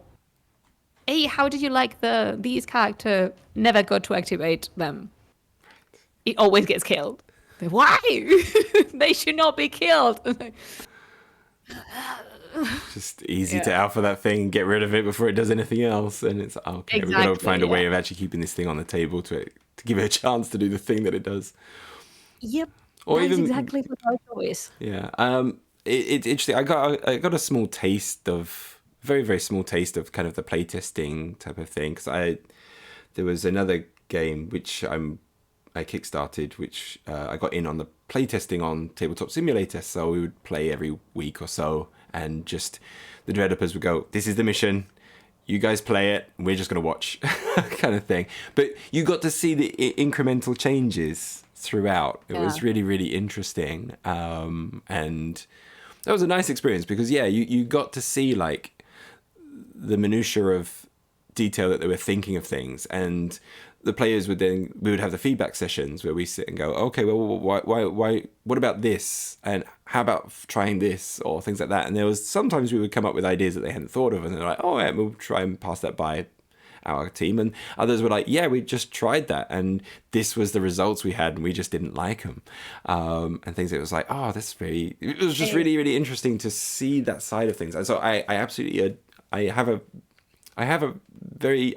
hey, how did you like these character never got to activate them? It always gets killed. Why? They should not be killed. just easy to alpha that thing and get rid of it before it does anything else. And it's okay. We've got to Exactly, find a way yeah. of actually keeping this thing on the table to give it a chance to do the thing that it does. Yep. Or That's even- exactly what I always. Yeah. It's interesting. I got a small taste of very, very small taste of kind of the playtesting type of thing, because there was another game which I kickstarted, which I got in on the playtesting on Tabletop Simulator. So we would play every week or so, and just the developers would go, "This is the mission. You guys play it. We're just going to watch," kind of thing. But you got to see the incremental changes throughout. It was Yeah. really, really interesting, and that was a nice experience because you got to see like the minutiae of detail that they were thinking of things, and the players we would have the feedback sessions where we sit and go, okay, well, why, what about this, and how about trying this, or things like that. And there was sometimes we would come up with ideas that they hadn't thought of, and they're like, oh yeah, we'll try and pass that by our team. And others were like, yeah, we just tried that and this was the results we had and we just didn't like them, and things. It was like, oh, it was just really, really interesting to see that side of things. And so I absolutely I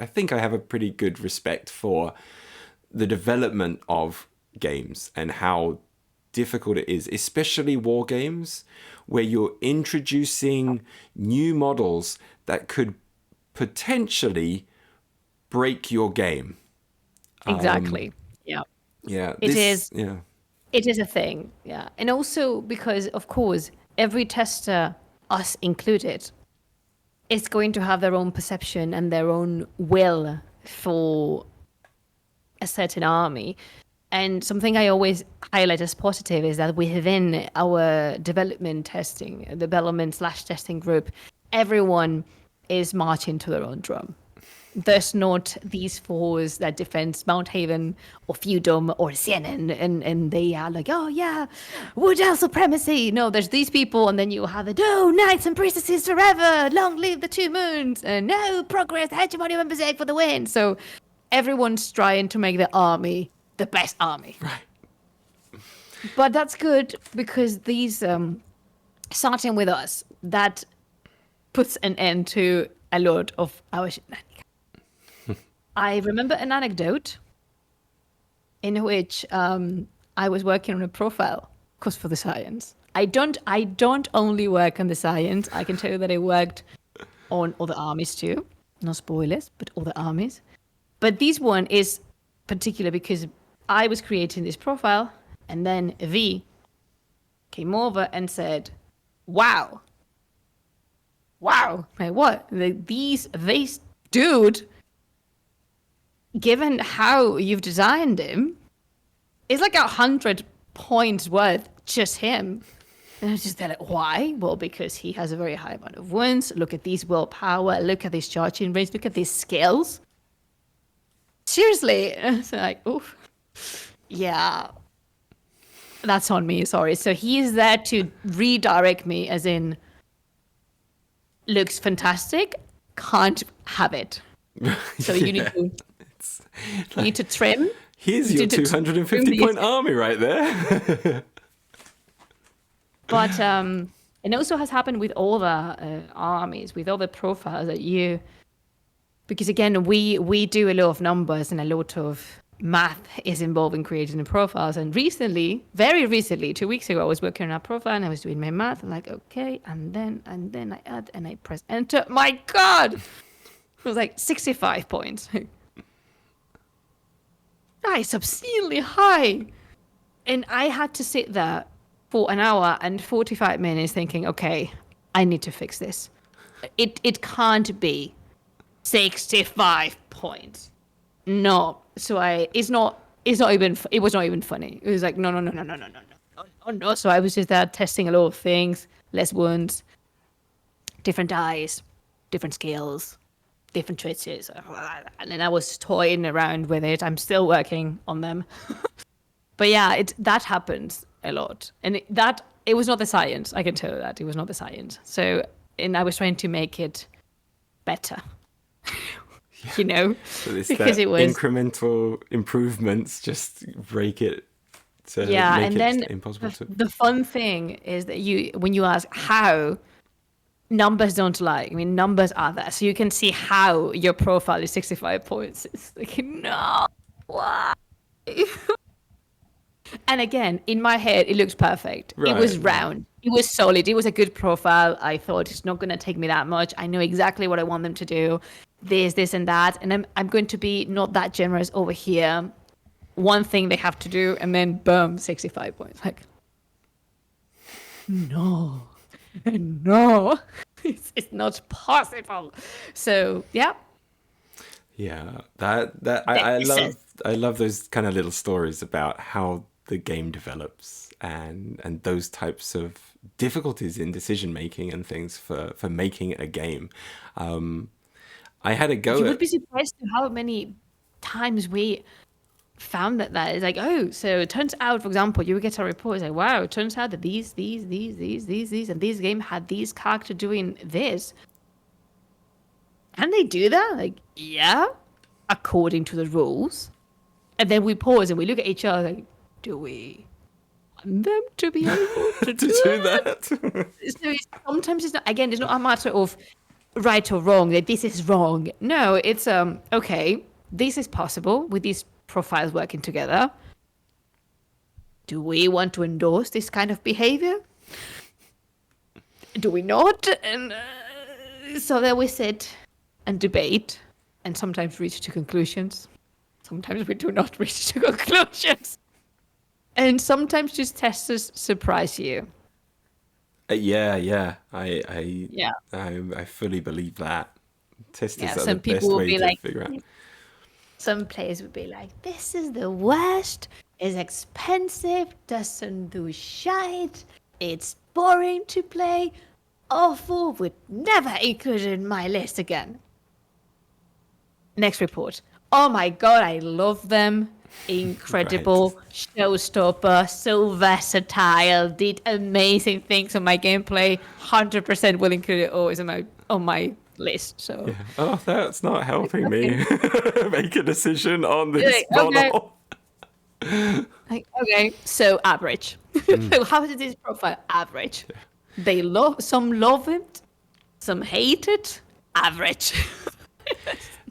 think I have a pretty good respect for the development of games and how difficult it is, especially war games, where you're introducing new models that could potentially break your game. Exactly. Yeah. Yeah, It is. Yeah, It is a thing. Yeah. And also because, of course, every tester, us included, is going to have their own perception and their own will for a certain army. And something I always highlight as positive is that within our development/testing group, everyone is marching to their own drum. There's not these fours that defend Mount Haven or Feudum or Sienen, and they are like, oh yeah, Woodell supremacy. No, there's these people, and then you have the knights and priestesses forever, long live the two moons, and no progress, hegemony of Berserk for the win. So everyone's trying to make the army the best army. right. But that's good because these, starting with us, that puts an end to a lot of our shenanigans. I remember an anecdote in which I was working on a profile, of course, for the science. I don't only work on the science. I can tell you that I worked on other armies too. No spoilers, but other armies. But this one is particular because I was creating this profile, and then V came over and said, "Wow, like what? This dude, given how you've designed him, is like 100 points worth just him." And I was just there like, why? Well, because he has a very high amount of wounds. Look at these willpower. Look at these charging rates. Look at these skills. seriously? So like, oof. Yeah. That's on me, sorry. So he is there to redirect me, as in, looks fantastic, can't have it. So you need to trim. Here's your 250 point army right there. But it also has happened with all the armies, with all the profiles that you, because again, we do a lot of numbers and a lot of math is involved in creating the profiles. And recently, very recently, 2 weeks ago, I was working on a profile and I was doing my math. I'm like, okay, and then I add and I press enter. My God, it was like 65 points. That is obscenely high. And I had to sit there for an hour and 45 minutes thinking, okay, I need to fix this. It can't be 65 points. No. So it was not even funny. It was like, no. Oh, no. So I was just there testing a lot of things, less wounds, different dice, different skills, different twitches. And then I was toying around with it. I'm still working on them. But yeah, that happens a lot. And it was not the science. I can tell you that. It was not the science. So, and I was trying to make it better. You know, so because it was incremental improvements, just break it to make and it then impossible to. The fun thing is that when you ask how, numbers don't lie. I mean, numbers are there, so you can see how your profile is 65 points. It's like, no, why? And again, in my head, it looks perfect. Right. It was round. It was solid. It was a good profile. I thought it's not going to take me that much. I know exactly what I want them to do. This, and that. And I'm going to be not that generous over here. One thing they have to do, and then boom, 65 points. Like, no, it's not possible. So, yeah. Yeah, I love those kind of little stories about how the game develops and those types of difficulties in decision making and things for making a game. I had a go. You would be surprised to how many times we found that is like, oh, so it turns out, for example, you would get a report, it's like, wow, it turns out that these, and this game had these character doing this. Can they do that? Like, yeah, according to the rules. And then we pause and we look at each other like, do we want them to be able to do that? So sometimes it's not a matter of right or wrong, that this is wrong. No, it's okay, this is possible with these profiles working together. Do we want to endorse this kind of behavior? Do we not? And so then we sit and debate and sometimes reach to conclusions. Sometimes we do not reach to conclusions. And sometimes just testers surprise you. I fully believe that. Testers are the best way to figure out. Some players would be like, this is the worst, it's expensive, doesn't do shite, it's boring to play, awful, would never include it in my list again. Next report. Oh my God, I love them. Incredible, showstopper, so versatile, did amazing things on my gameplay. 100% will include it always on my list. So oh, that's not helping me make a decision on this model. Okay, so average. So how is this profile? Average. They some love it, some hate it. Average.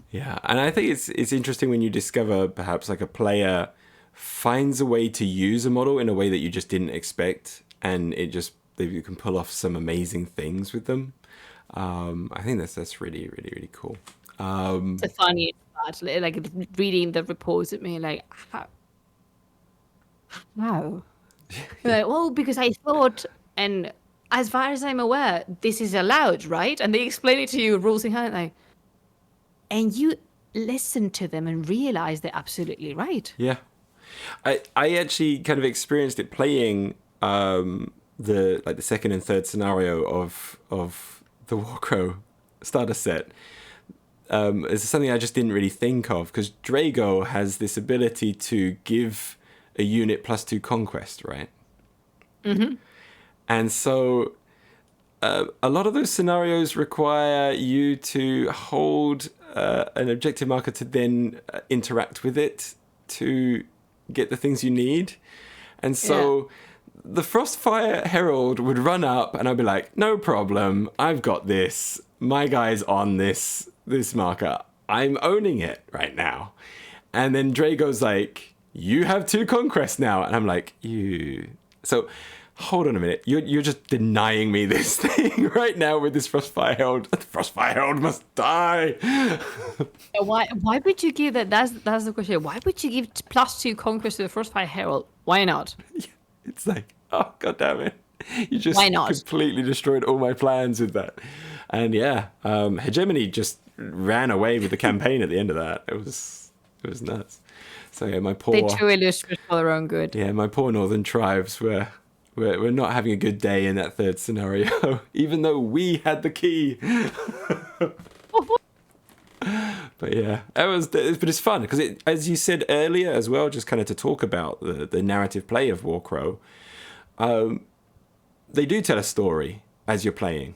Yeah, and I think it's interesting when you discover perhaps like a player finds a way to use a model in a way that you just didn't expect, and you can pull off some amazing things with them. I think that's really, really, really cool. It's a funny part, like reading the reports at me, like how? Like, well, because I thought, and as far as I'm aware, this is allowed, right? And they explain it to you, rules in hand, like. And you listen to them and realize they're absolutely right. Yeah. I actually kind of experienced it playing the second and third scenario of the Warcrow starter set. it's something I just didn't really think of, because Drago has this ability to give a unit +2 conquest, right? Mm-hmm. And so a lot of those scenarios require you to hold an objective marker to then interact with it to get the things you need. And so the Frostfire Herald would run up and I'd be like, no problem, I've got this. My guy's on this marker. I'm owning it right now. And then Drago's like, you have 2 conquests now. And I'm like, you... So... Hold on a minute. You're just denying me this thing right now with this Frostfire Herald. The Frostfire Herald must die. Why would you give that? That's the question. Why would you give +2 conquest to the Frostfire Herald? Why not? It's like, oh, God damn it. You just Why not? completely destroyed all my plans with that. And Hegemony just ran away with the campaign at the end of that. It was nuts. So yeah, They truly lose for their own good. Yeah, my poor northern tribes were not having a good day in that third scenario, even though we had the key. But yeah, but it's fun because as you said earlier as well, just kind of to talk about the narrative play of Warcrow, they do tell a story as you're playing.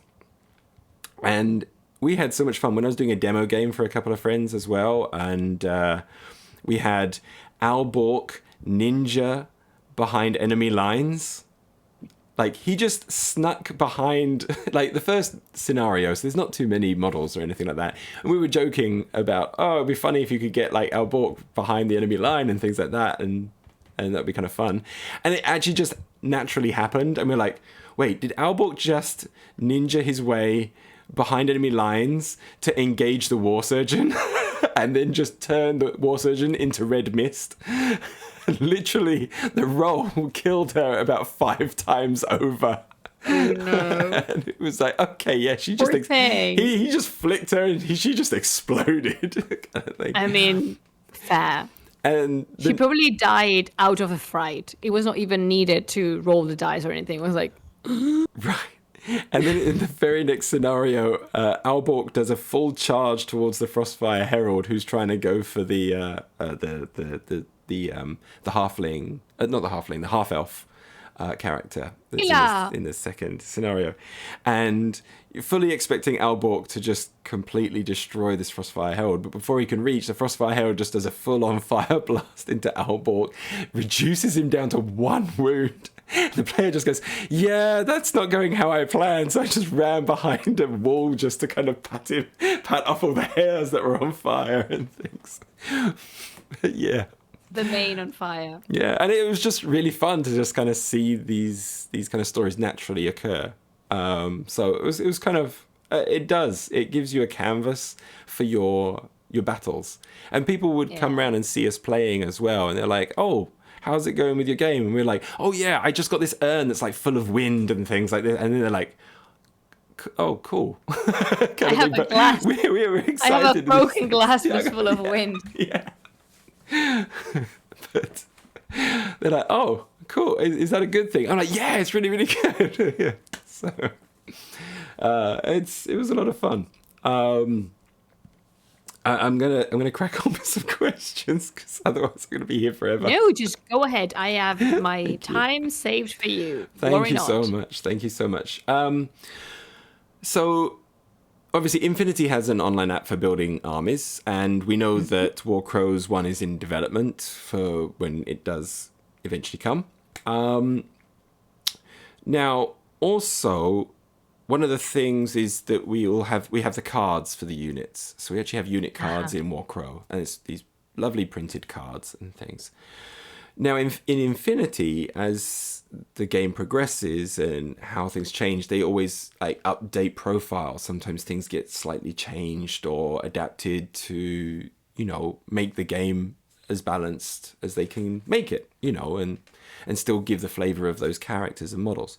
And we had so much fun when I was doing a demo game for a couple of friends as well. And we had Albork Ninja behind enemy lines. Like, he just snuck behind, like, the first scenario, so there's not too many models or anything like that. And we were joking about, oh, it'd be funny if you could get, like, Albork behind the enemy line and things like that, and that'd be kind of fun. And it actually just naturally happened, and we're like, wait, did Albork just ninja his way behind enemy lines to engage the War Surgeon? And then just turn the War Surgeon into red mist? Literally, the roll killed her about 5 times over. Oh, no. And it was like, okay, yeah, she just... he just flicked her and she just exploded. I mean, fair. And she probably died out of a fright. It was not even needed to roll the dice or anything. It was like... Right. And then in the very next scenario, Albork does a full charge towards the Frostfire Herald, who's trying to go for the halfling, not the halfling, the half elf character that's in the second scenario, and you're fully expecting Albork to just completely destroy this Frostfire Herald, but before he can reach, the Frostfire Herald just does a full-on fire blast into Albork, reduces him down to 1 wound. The player just goes, yeah, that's not going how I planned. So I just ran behind a wall just to kind of pat off all the hairs that were on fire and things. Yeah. The mane on fire. Yeah, and it was just really fun to just kind of see these kind of stories naturally occur. So it was kind of, it gives you a canvas for your battles. And people would come around and see us playing as well. And they're like, oh, how's it going with your game? And we're like, oh yeah, I just got this urn that's like full of wind and things like this. And then they're like, oh, cool. I have a glass. We were excited. I have a broken glass that's full of wind. Yeah. But they're like, oh, cool. Is that a good thing? I'm like, yeah, it's really, really good. Yeah. So it was a lot of fun. I'm gonna crack on with some questions because otherwise I'm gonna be here forever. No, just go ahead. I have my time saved for you. Thank you so much. Thank you so much. So obviously Infinity has an online app for building armies, and we know that Warcrow's one is in development for when it does eventually come. Now also, one of the things is that we have the cards for the units. So we actually have unit cards in Warcrow, and it's these lovely printed cards and things. Now in Infinity, as the game progresses and how things change, they always like update profiles. Sometimes things get slightly changed or adapted to, make the game as balanced as they can make it, and still give the flavor of those characters and models.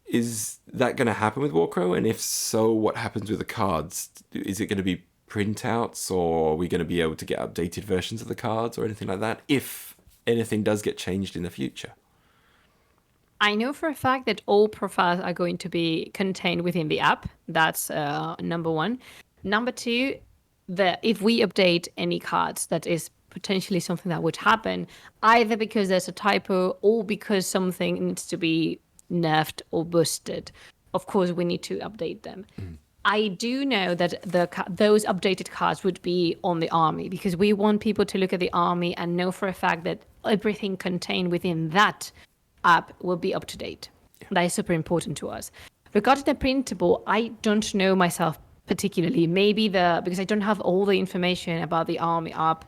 Is that going to happen with Warcrow? And if so, what happens with the cards? Is it going to be printouts, or are we going to be able to get updated versions of the cards or anything like that, if anything does get changed in the future? I know for a fact that all profiles are going to be contained within the app. That's number one. Number two, that if we update any cards, that is potentially something that would happen, either because there's a typo or because something needs to be nerfed or boosted. Of course, we need to update them. I do know that those updated cards would be on the army, because we want people to look at the army and know for a fact that everything contained within that app will be up to date. That is super important to us. Regarding the printable, I don't know myself particularly. Maybe because I don't have all the information about the army app,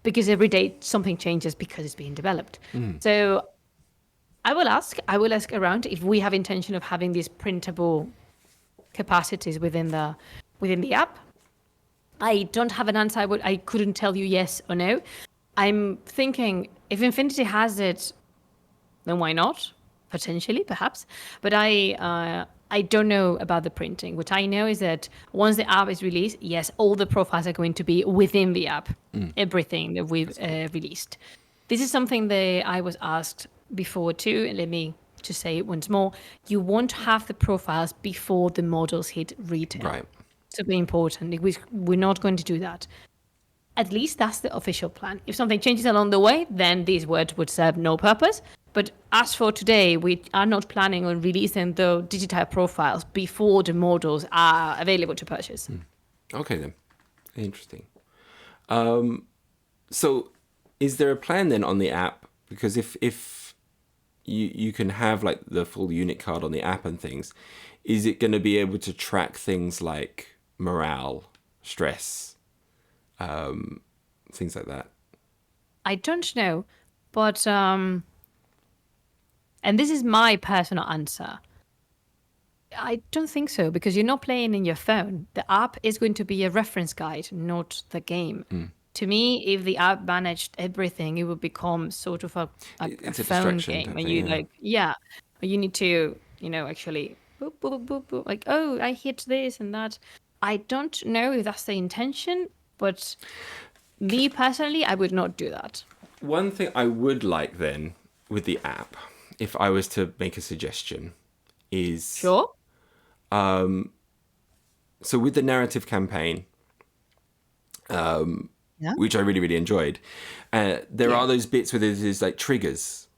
because every day something changes because it's being developed. So I will ask around if we have intention of having these printable capacities within the app. I don't have an answer. I couldn't tell you yes or no. I'm thinking if Infinity has it, then why not? Potentially, perhaps. But I don't know about the printing. What I know is that once the app is released, yes, all the profiles are going to be within the app. Everything that we've released. This is something that I was asked before too, and let me just say it once more. You won't have the profiles before the models hit retail. Right. Super important. We're not going to do that. At least that's the official plan. If something changes along the way, then these words would serve no purpose. But as for today, we are not planning on releasing the digital profiles before the models are available to purchase. Okay, then. Interesting. So is there a plan then on the app? Because if you can have like the full unit card on the app and things, is it going to be able to track things like morale, stress, things like that? I don't know, but and this is my personal answer. I don't think so, because you're not playing in your phone. The app is going to be a reference guide, not the game. To me, if the app managed everything, it would become sort of a It's a phone distraction game. type And thing, you yeah. you need to, actually boop, boop, boop, boop, like, oh, I hit this and that. I don't know if that's the intention, but me personally, I would not do that. One thing I would like then with the app, if I was to make a suggestion, is Sure. so with the narrative campaign, Yeah. which I really, really enjoyed, there are those bits where there's like triggers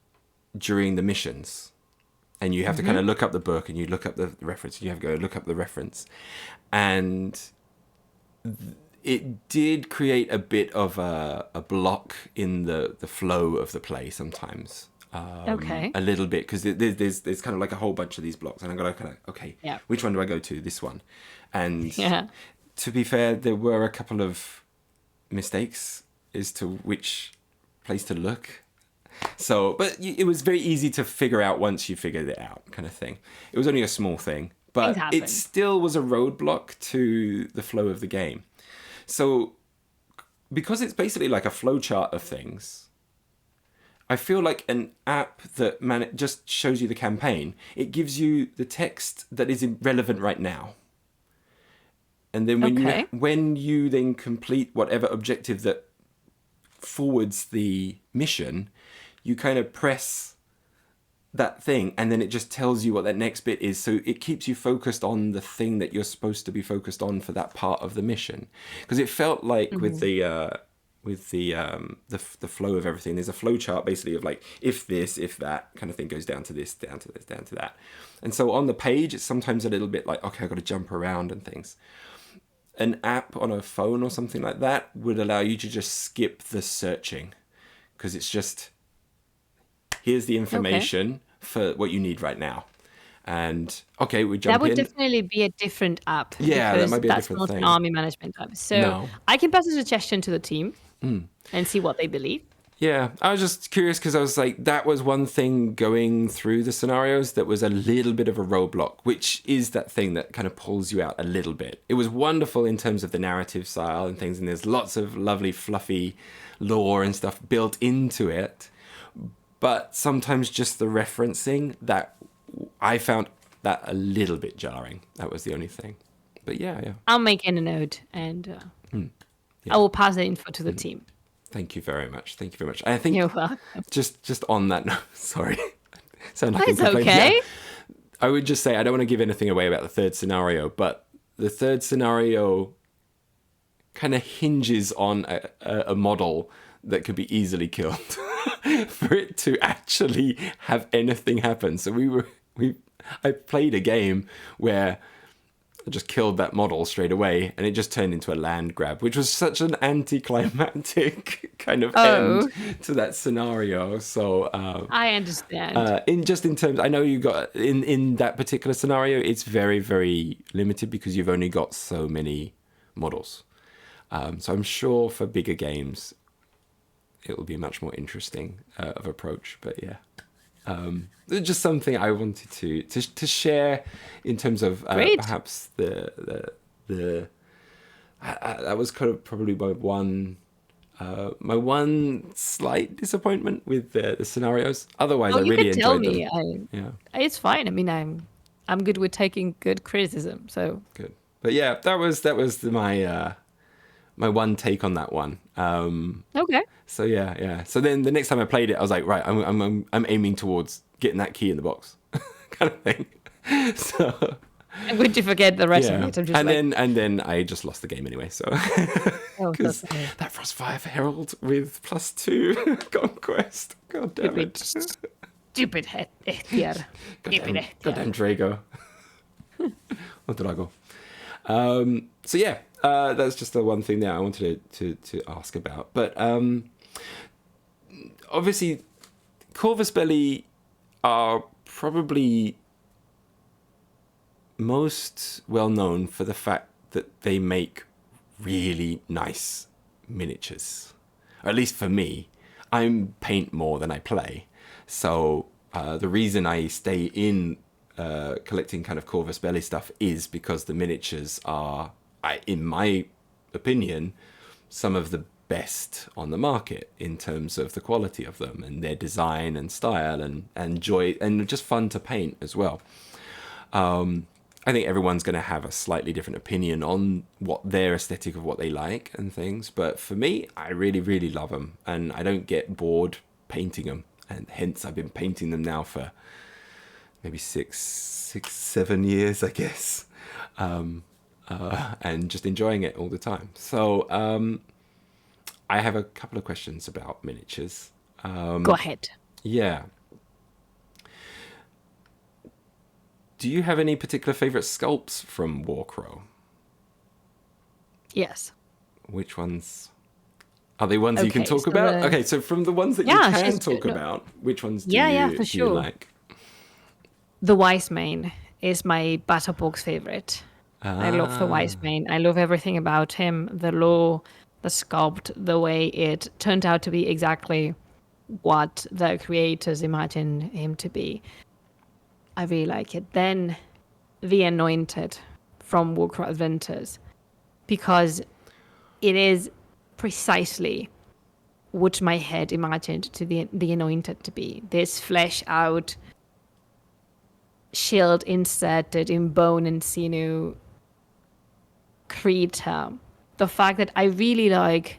during the missions. And you have to kind of look up the book, and you look up the reference, and you have to go look up the reference. And it did create a bit of a block in the flow of the play sometimes. Okay. A little bit, because there's kind of like a whole bunch of these blocks, and I'm going to kind of, okay, Yeah. which one do I go to? This one. And Yeah. to be fair, there were a couple of mistakes as to which place to look. So, but it was very easy to figure out once you figured it out, kind of thing. It was only a small thing, but Things happen. it still was a roadblock to the flow of the game. So, because it's basically like a flowchart of things, I feel like an app that just shows you the campaign, it gives you the text that is relevant right now. And then when you then complete whatever objective that forwards the mission, you kind of press that thing, and then it just tells you what that next bit is. So it keeps you focused on the thing that you're supposed to be focused on for that part of the mission. Because it felt like with the flow of everything, there's a flow chart basically of like, if this, if that kind of thing goes down to this, down to this, down to that. And so on the page, it's sometimes a little bit like, okay, I've got to jump around and things. An app on a phone or something like that would allow you to just skip the searching, because it's just, here's the information for what you need right now. And okay, we jump in. That would definitely be a different app. Yeah, that might be a that's different not thing. an army management app. So No. I can pass a suggestion to the team and see what they believe. Yeah, I was just curious, because I was like, that was one thing going through the scenarios that was a little bit of a roadblock, which is that thing that kind of pulls you out a little bit. It was wonderful in terms of the narrative style and things, and there's lots of lovely, fluffy lore and stuff built into it. But sometimes just the referencing, that I found that a little bit jarring. That was the only thing. But yeah. I'll make a note, and I will pass the info to the team. Thank you very much. I think You're welcome. just on that note, sorry. Sound like That's I'm complaining. okay. Yeah. I would just say, I don't want to give anything away about the third scenario, but the third scenario kind of hinges on a model that could be easily killed for it to actually have anything happen. So I played a game where I just killed that model straight away, and it just turned into a land grab, which was such an anticlimactic kind of end to that scenario. So I understand. in terms, I know you got in that particular scenario, it's very, very limited because you've only got so many models. So I'm sure for bigger games, it will be a much more interesting of approach. But yeah. Just something I wanted to share in terms of perhaps the that was kind of probably my one slight disappointment with the scenarios. Otherwise, I really enjoyed them. Yeah, it's fine. I mean, I'm good with taking good criticism. So good. But yeah, that was my one take on that one. Okay. So yeah. So then the next time I played it, I was like, right, I'm aiming towards getting that key in the box, kind of thing. So I'm going to forget the rest of it. I'm just and then I just lost the game anyway. So because that Frostfire Herald with +2 conquest, god damn it, stupid head here, goddamn Drago, or Drago. So yeah, that's just the one thing there I wanted to ask about. But obviously, Corvus Belli are probably most well known for the fact that they make really nice miniatures. Or at least for me, I paint more than I play. So the reason I stay in collecting kind of Corvus Belli stuff is because the miniatures are, in my opinion, some of the best on the market in terms of the quality of them and their design and style and joy and just fun to paint as well. I think everyone's going to have a slightly different opinion on what their aesthetic of what they like and things, but for me, I really, really love them, and I don't get bored painting them, and hence I've been painting them now for maybe 7 years, I guess, and just enjoying it all the time. So I have a couple of questions about miniatures. Go ahead. Yeah. Do you have any particular favorite sculpts from Warcrow? Yes. Which ones? Are they ones you can talk about? Okay, so from the ones that you can talk about, which ones do you like? The Wise Mane is my battle box favorite. I love the Wise Mane. I love everything about him, the lore, the sculpt, the way it turned out to be exactly what the creators imagined him to be. I really like it. Then the Anointed from Warcrow Adventures, because it is precisely what my head imagined to the Anointed to be. This flesh out, shield inserted in bone and sinew creature. The fact that I really like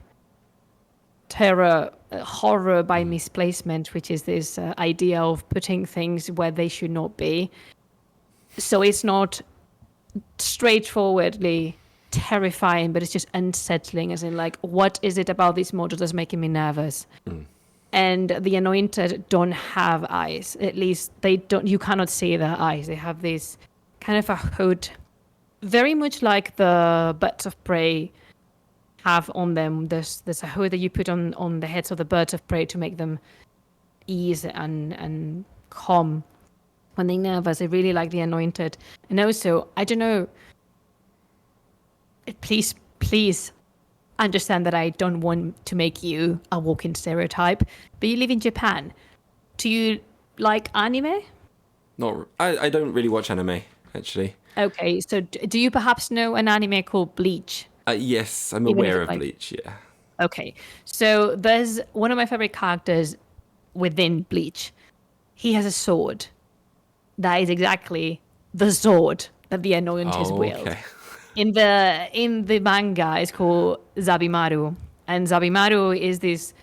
horror by misplacement, which is this idea of putting things where they should not be. So it's not straightforwardly terrifying, but it's just unsettling, as in, like, what is it about this model that's making me nervous? And the Anointed don't have eyes. At least they don't. You cannot see their eyes. They have this kind of a hood, very much like the Birds of Prey have on them. There's a hood that you put on the heads of the birds of prey to make them ease and calm when they're nervous. I really like the Anointed. And also, I don't know, please understand that I don't want to make you a walking stereotype, but you live in Japan. Do you like anime? I don't really watch anime, actually. Okay, so do you perhaps know an anime called Bleach? Yes, I'm aware of Bleach, yeah. Okay, so there's one of my favorite characters within Bleach. He has a sword that is exactly the sword that the Anointed wield. Okay. In the manga, it's called Zabimaru, and Zabimaru is this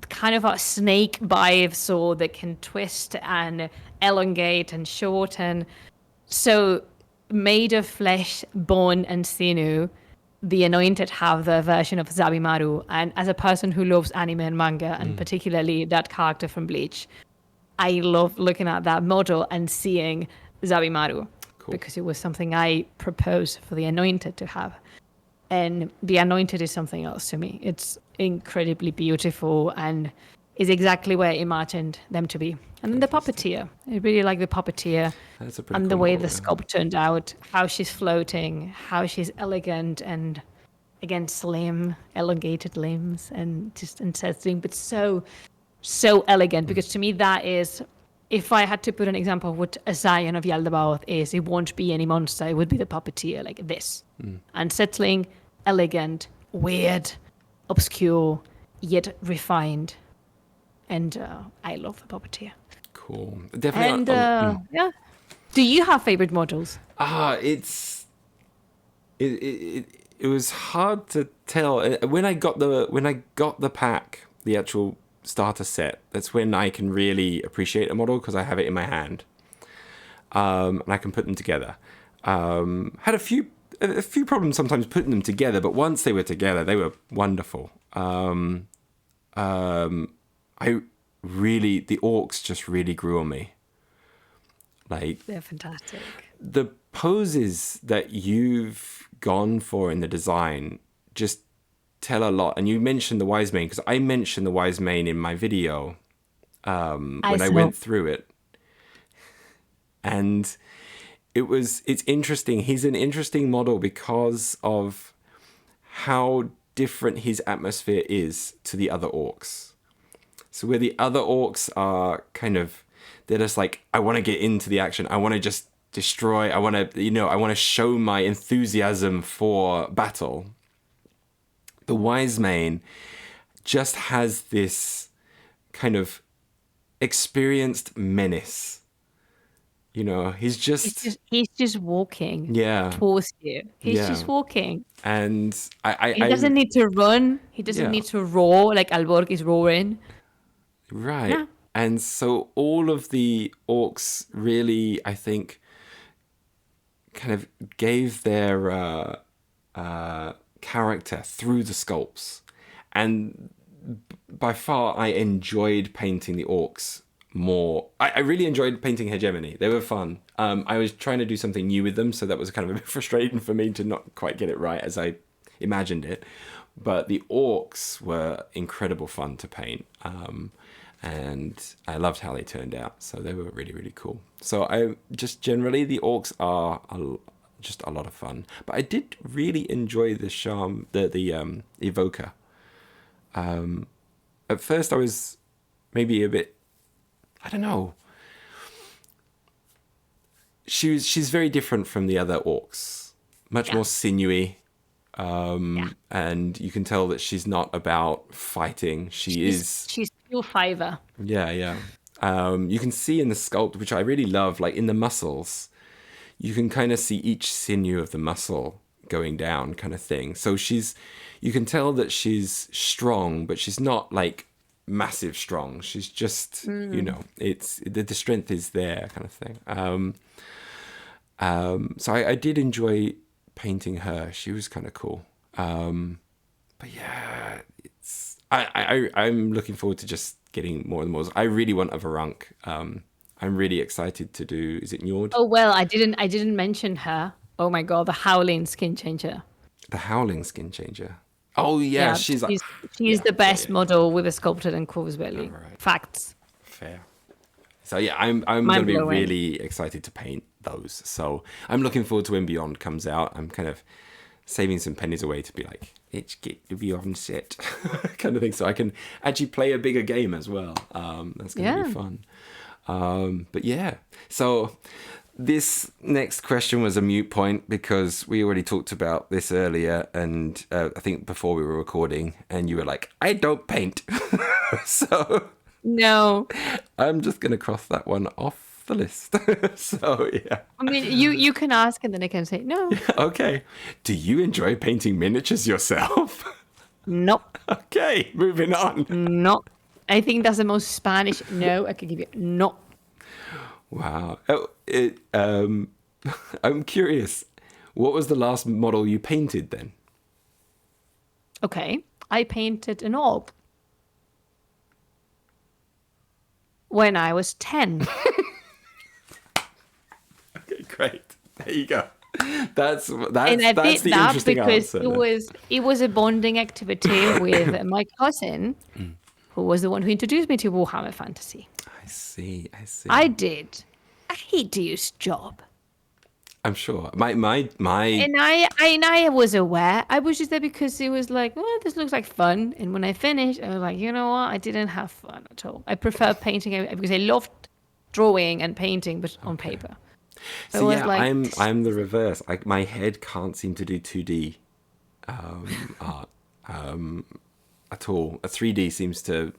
kind of a snake-bite sword that can twist and elongate and shorten. So made of flesh, bone, and sinew, the Anointed have their version of Zabimaru. And as a person who loves anime and manga, and particularly that character from Bleach, I love looking at that model and seeing Zabimaru. Cool. Because it was something I proposed for the Anointed to have. And the Anointed is something else to me. It's incredibly beautiful and is exactly where I imagined them to be. And then the puppeteer. I really like the puppeteer. That's a pretty And cool the way model, the sculpt turned out, how she's floating, how she's elegant and, again, slim, elongated limbs and just unsettling, but so elegant. Because to me, that is, if I had to put an example of what a Zion of Yaldabaoth is, it won't be any monster. It would be the puppeteer, like this. Unsettling, elegant, weird, obscure, yet refined. And I love the puppeteer. Cool. Definitely. And yeah. Do you have favorite models? It was hard to tell when I got the pack, the actual starter set. That's when I can really appreciate a model because I have it in my hand, and I can put them together. Had a few problems sometimes putting them together, but once they were together, they were wonderful. The orcs just really grew on me. Like, They're fantastic. the poses that you've gone for in the design just tell a lot. And you mentioned the wise mane, because I mentioned the wise mane in my video when I went through it. And it's interesting. He's an interesting model because of how different his atmosphere is to the other orcs. So where the other orcs are kind of, they're just like, I want to get into the action. I want to just destroy. I want to show my enthusiasm for battle. The wise mane just has this kind of experienced menace. He's just walking yeah towards you. He's Yeah. just walking. And He doesn't need to run. He doesn't need to roar like Alborg is roaring. Right. Yeah. And so all of the orcs really, I think, kind of gave their character through the sculpts. And by far, I enjoyed painting the orcs more. I really enjoyed painting Hegemony. They were fun. I was trying to do something new with them, so that was kind of a bit frustrating for me to not quite get it right as I imagined it. But the orcs were incredible fun to paint. And I loved how they turned out. So they were really, really cool. So I just generally, the orcs are just a lot of fun. But I did really enjoy the charm, the evoker. At first I was maybe a bit, I don't know. She's very different from the other orcs. Much more sinewy. And you can tell that she's not about fighting. She's pure fiber. Yeah. You can see in the sculpt, which I really love, like in the muscles, you can kind of see each sinew of the muscle going down, kind of thing. So you can tell that she's strong, but she's not like massive strong. She's just, it's the strength is there, kind of thing. So I did enjoy painting her. She was kind of cool. But yeah, I'm looking forward to just getting more and more. I really want a Varunk. I'm really excited to do. Is it Njord? Oh well, I didn't mention her. Oh my god, the Howling Skin Changer. The Howling Skin Changer. Oh yeah, she's the best model with a sculpted and Corvus Belli. Right. Facts. Fair. So yeah, I'm going to be really excited to paint those. So I'm looking forward to when Beyond comes out. I'm kind of saving some pennies away to be like, let's get the Beyond set kind of thing. So I can actually play a bigger game as well. That's going to be fun. But yeah, so this next question was a moot point because we already talked about this earlier. And I think before we were recording and you were like, I don't paint. So no, I'm just going to cross that one off the list. So yeah. I mean, you can ask and then I can say no. Okay. Do you enjoy painting miniatures yourself? No. Okay, moving on. No. I think that's the most Spanish no I could give you. No. Wow. I'm curious. What was the last model you painted then? Okay, I painted an orc when I was 10. Okay, great. There you go. That's And I that's did the that interesting because answer. it was a bonding activity with my cousin, who was the one who introduced me to Warhammer Fantasy. I see. I did a hideous job. I'm sure. My And I was aware. I was just there because it was like, oh, this looks like fun. And when I finished, I was like, you know what? I didn't have fun at all. I prefer painting because I loved drawing and painting, but on paper. So yeah, I'm the reverse. My head can't seem to do 2D art at all. A 3D seems to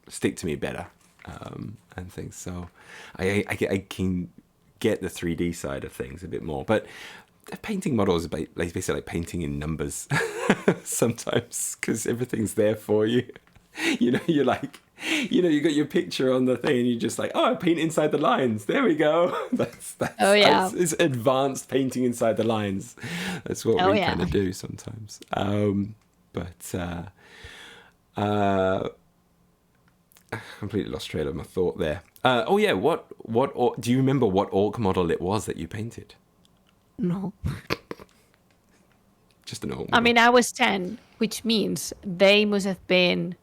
stick to me better and things. So I can get the 3D side of things a bit more, but painting models is basically like painting in numbers sometimes, because everything's there for you. You're like, you got your picture on the thing and you're just like, oh, I paint inside the lines, there we go. that's Oh, yeah. it's advanced painting inside the lines. That's what we kind of do sometimes. I completely lost trail of my thought there. Oh yeah, what do you remember what orc model it was that you painted? No. Just an orc model. I mean, I was 10, which means they must have been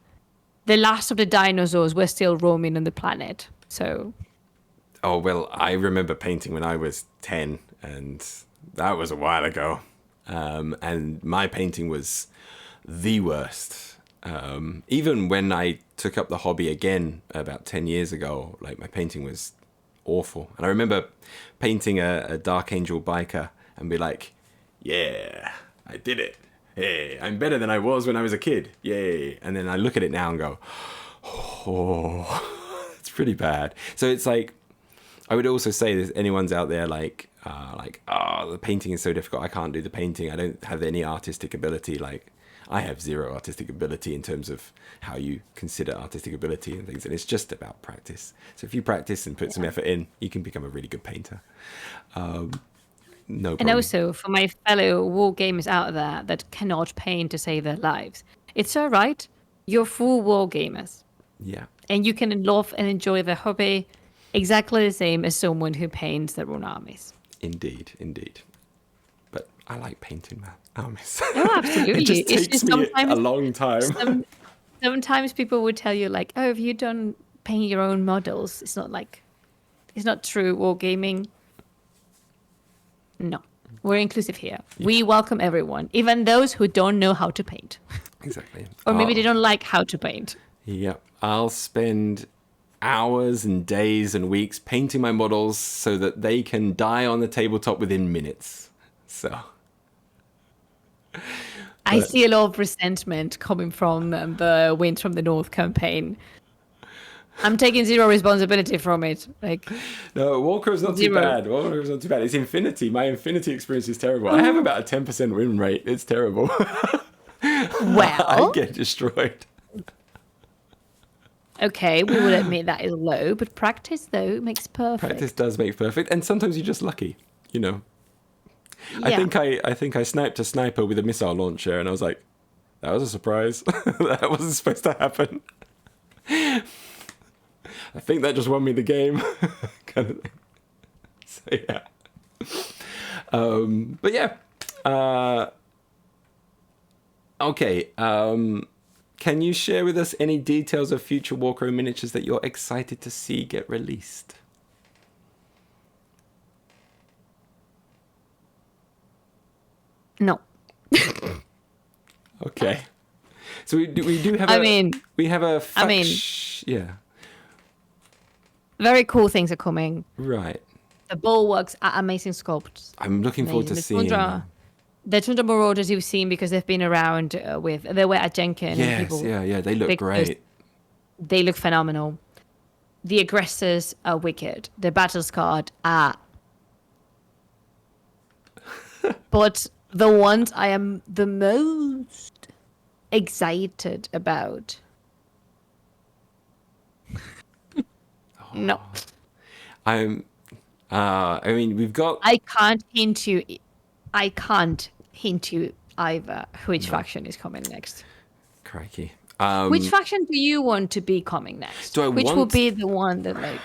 the last of the dinosaurs were still roaming on the planet. So. Oh, well, I remember painting when I was 10, and that was a while ago. And my painting was the worst. Even when I took up the hobby again about 10 years ago, like my painting was awful. And I remember painting a Dark Angel biker and be like, yeah, I did it. Hey, I'm better than I was when I was a kid. Yay. And then I look at it now and go, oh, it's pretty bad. So it's like, I would also say that anyone's out there like, oh, the painting is so difficult. I can't do the painting. I don't have any artistic ability. Like, I have zero artistic ability in terms of how you consider artistic ability and things. And it's just about practice. So if you practice and put some effort in, you can become a really good painter. No problem. And also for my fellow war gamers out there that cannot paint to save their lives, it's all right. You're full war gamers. Yeah. And you can love and enjoy the hobby exactly the same as someone who paints their own armies. Indeed. But I like painting my armies. Oh, absolutely. It just takes me a long time. Sometimes people would tell you like, oh, have you done painting your own models? It's not true war gaming. No, we're inclusive here. Yeah. We welcome everyone, even those who don't know how to paint. Exactly. Or maybe they don't like how to paint. Yeah, I'll spend hours and days and weeks painting my models so that they can die on the tabletop within minutes. So I see a lot of resentment coming from the Wind from the North campaign. I'm taking zero responsibility from it. Like, no, Warcrow's not too bad. Warcrow's not too bad. It's Infinity. My Infinity experience is terrible. I have about a 10% win rate. It's terrible. Well, I get destroyed. Okay, we will admit that is low, but practice though makes perfect. Practice does make perfect, and sometimes you're just lucky, Yeah. I think I sniped a sniper with a missile launcher, and I was like, that was a surprise. That wasn't supposed to happen. I think that just won me the game, kind of thing. So yeah. But yeah. Okay. Can you share with us any details of future Warcrow miniatures that you're excited to see get released? No. Okay. So we do have yeah. Very cool things are coming. Right. The bulwarks are amazing sculpts. I'm looking forward to seeing them. The Tundra Marauders you've seen because they've been around they were at Gen Con. Yes, yeah, they look great. They look phenomenal. The aggressors are wicked. The battle scarred are. But the ones I am the most excited about. No. I mean, we've got. I can't hint you either which faction is coming next. Crikey. Which faction do you want to be coming next? Do I Which want- would be the one that, like,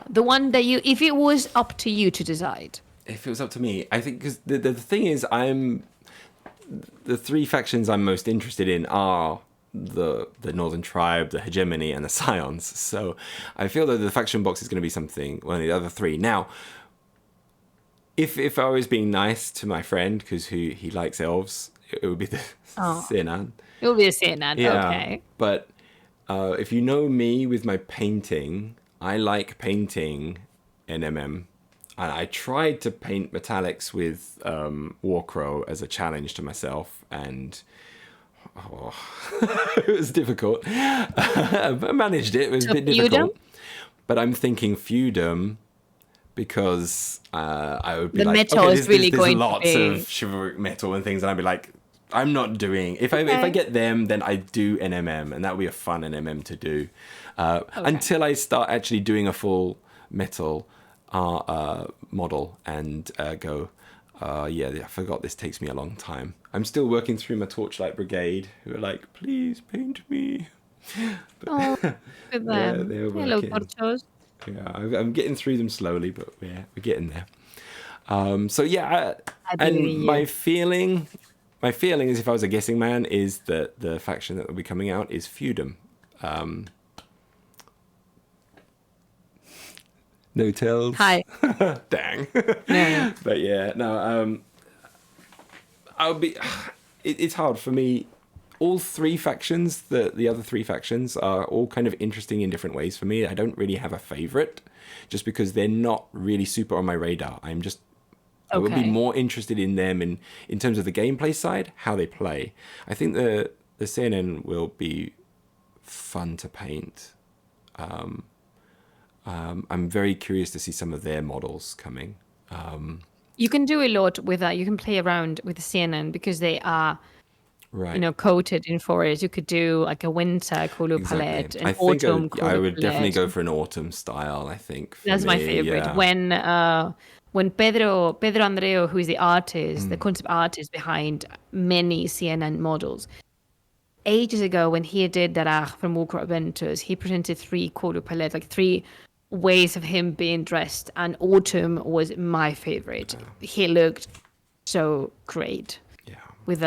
the one that you, if it was up to you to decide? If it was up to me, I think, because the thing is, the three factions I'm most interested in are the Northern Tribe, the Hegemony, and the Scions. So I feel that the faction box is going to be something, one of the other three. Now, if I was being nice to my friend, because he likes elves, it would be the Sinan. It will be a CNN, Yeah, okay. but if you know me with my painting, I like painting NMM. And I tried to paint metallics with Warcrow as a challenge to myself, and it was difficult. I managed it. It was a bit difficult. But I'm thinking feudum, because I would be The like, metal okay, is really there's going to lots be- of chivalric metal and things, and I'd be like, I'm not doing. If I get them, then I do NMM, and that would be a fun NMM to do. Until I start actually doing a full metal model and go, I forgot this takes me a long time. I'm still working through my Torchlight Brigade, who are like, please paint me. Oh, with them. they're Hello, working. Torchos. Yeah, I'm getting through them slowly, but we're getting there. So yeah, I believe in and you. my feeling is, if I was a guessing man, is that the faction that will be coming out is feudum. No tells. Hi. Dang. Yeah. But yeah, no. I'll be. It's hard for me. All three factions, the other three factions, are all kind of interesting in different ways for me. I don't really have a favorite, just because they're not really super on my radar. I would be Okay. more interested in them in terms of the gameplay side, how they play. I think the CNN will be fun to paint. I'm very curious to see some of their models coming. You can do a lot with that. You can play around with the CNN because they are, Right. coated in forest. You could do like a winter color palette, an I think autumn I color would definitely palette. go for an autumn style, I think. for That's my me, favorite. yeah. When Pedro Andreo, who is the artist, Mm. the concept artist behind many CNN models, ages ago when he did that from Warcrow Adventures, he presented 3 color palettes, like 3 ways of him being dressed, and autumn was my favorite. He looked so great Yeah. with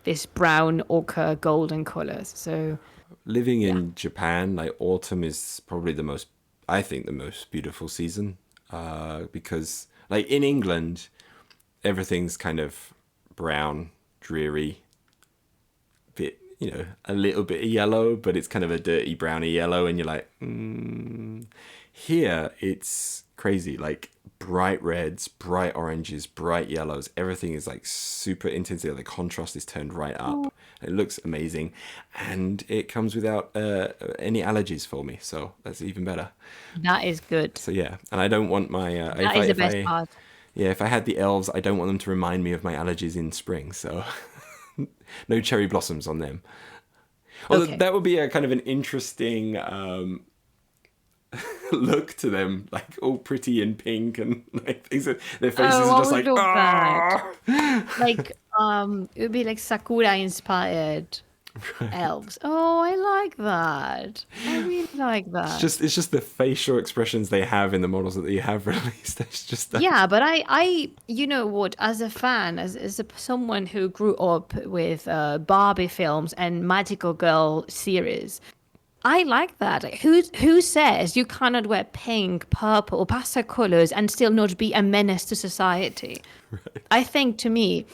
this brown ochre golden colors. So Living in Japan, like autumn is probably the most beautiful season, because like in England, everything's kind of brown, dreary, bit, a little bit of yellow, but it's kind of a dirty browny yellow, and you're like, Here it's crazy, like bright reds, bright oranges, bright yellows. Everything is like super intense. The contrast is turned right up. It looks amazing, and it comes without any allergies for me, so that's even better. that is good. So yeah, and I don't want my That is the best part. yeah, if I had the elves, I don't want them to remind me of my allergies in spring, so no cherry blossoms on them. Although Okay. that would be a kind of an interesting look to them, like all pretty in pink, and like things. Their faces Oh, are I just would like, love that. "Ah!" Like it would be like Sakura inspired elves. Oh, I like that. I really like that. It's just the facial expressions they have in the models that you have released. It's just Yeah, but I you know what, as a fan, as someone who grew up with Barbie films and Magical Girl series, I like that. Like, who says you cannot wear pink, purple, or pastel colors and still not be a menace to society? Right. I think, to me,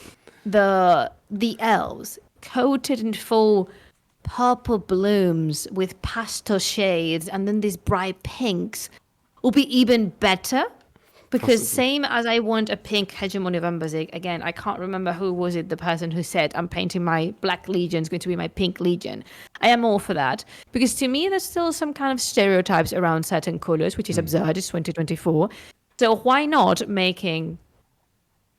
the elves coated in full purple blooms with pastel shades and then these bright pinks will be even better. Because Possibly. same as I want a pink hegemony of Ambasig, again, I can't remember who was it, the person who said, I'm painting my Black Legion, is going to be my Pink Legion. I am all for that. Because to me, there's still some kind of stereotypes around certain colors, which is absurd. It's 2024. So why not making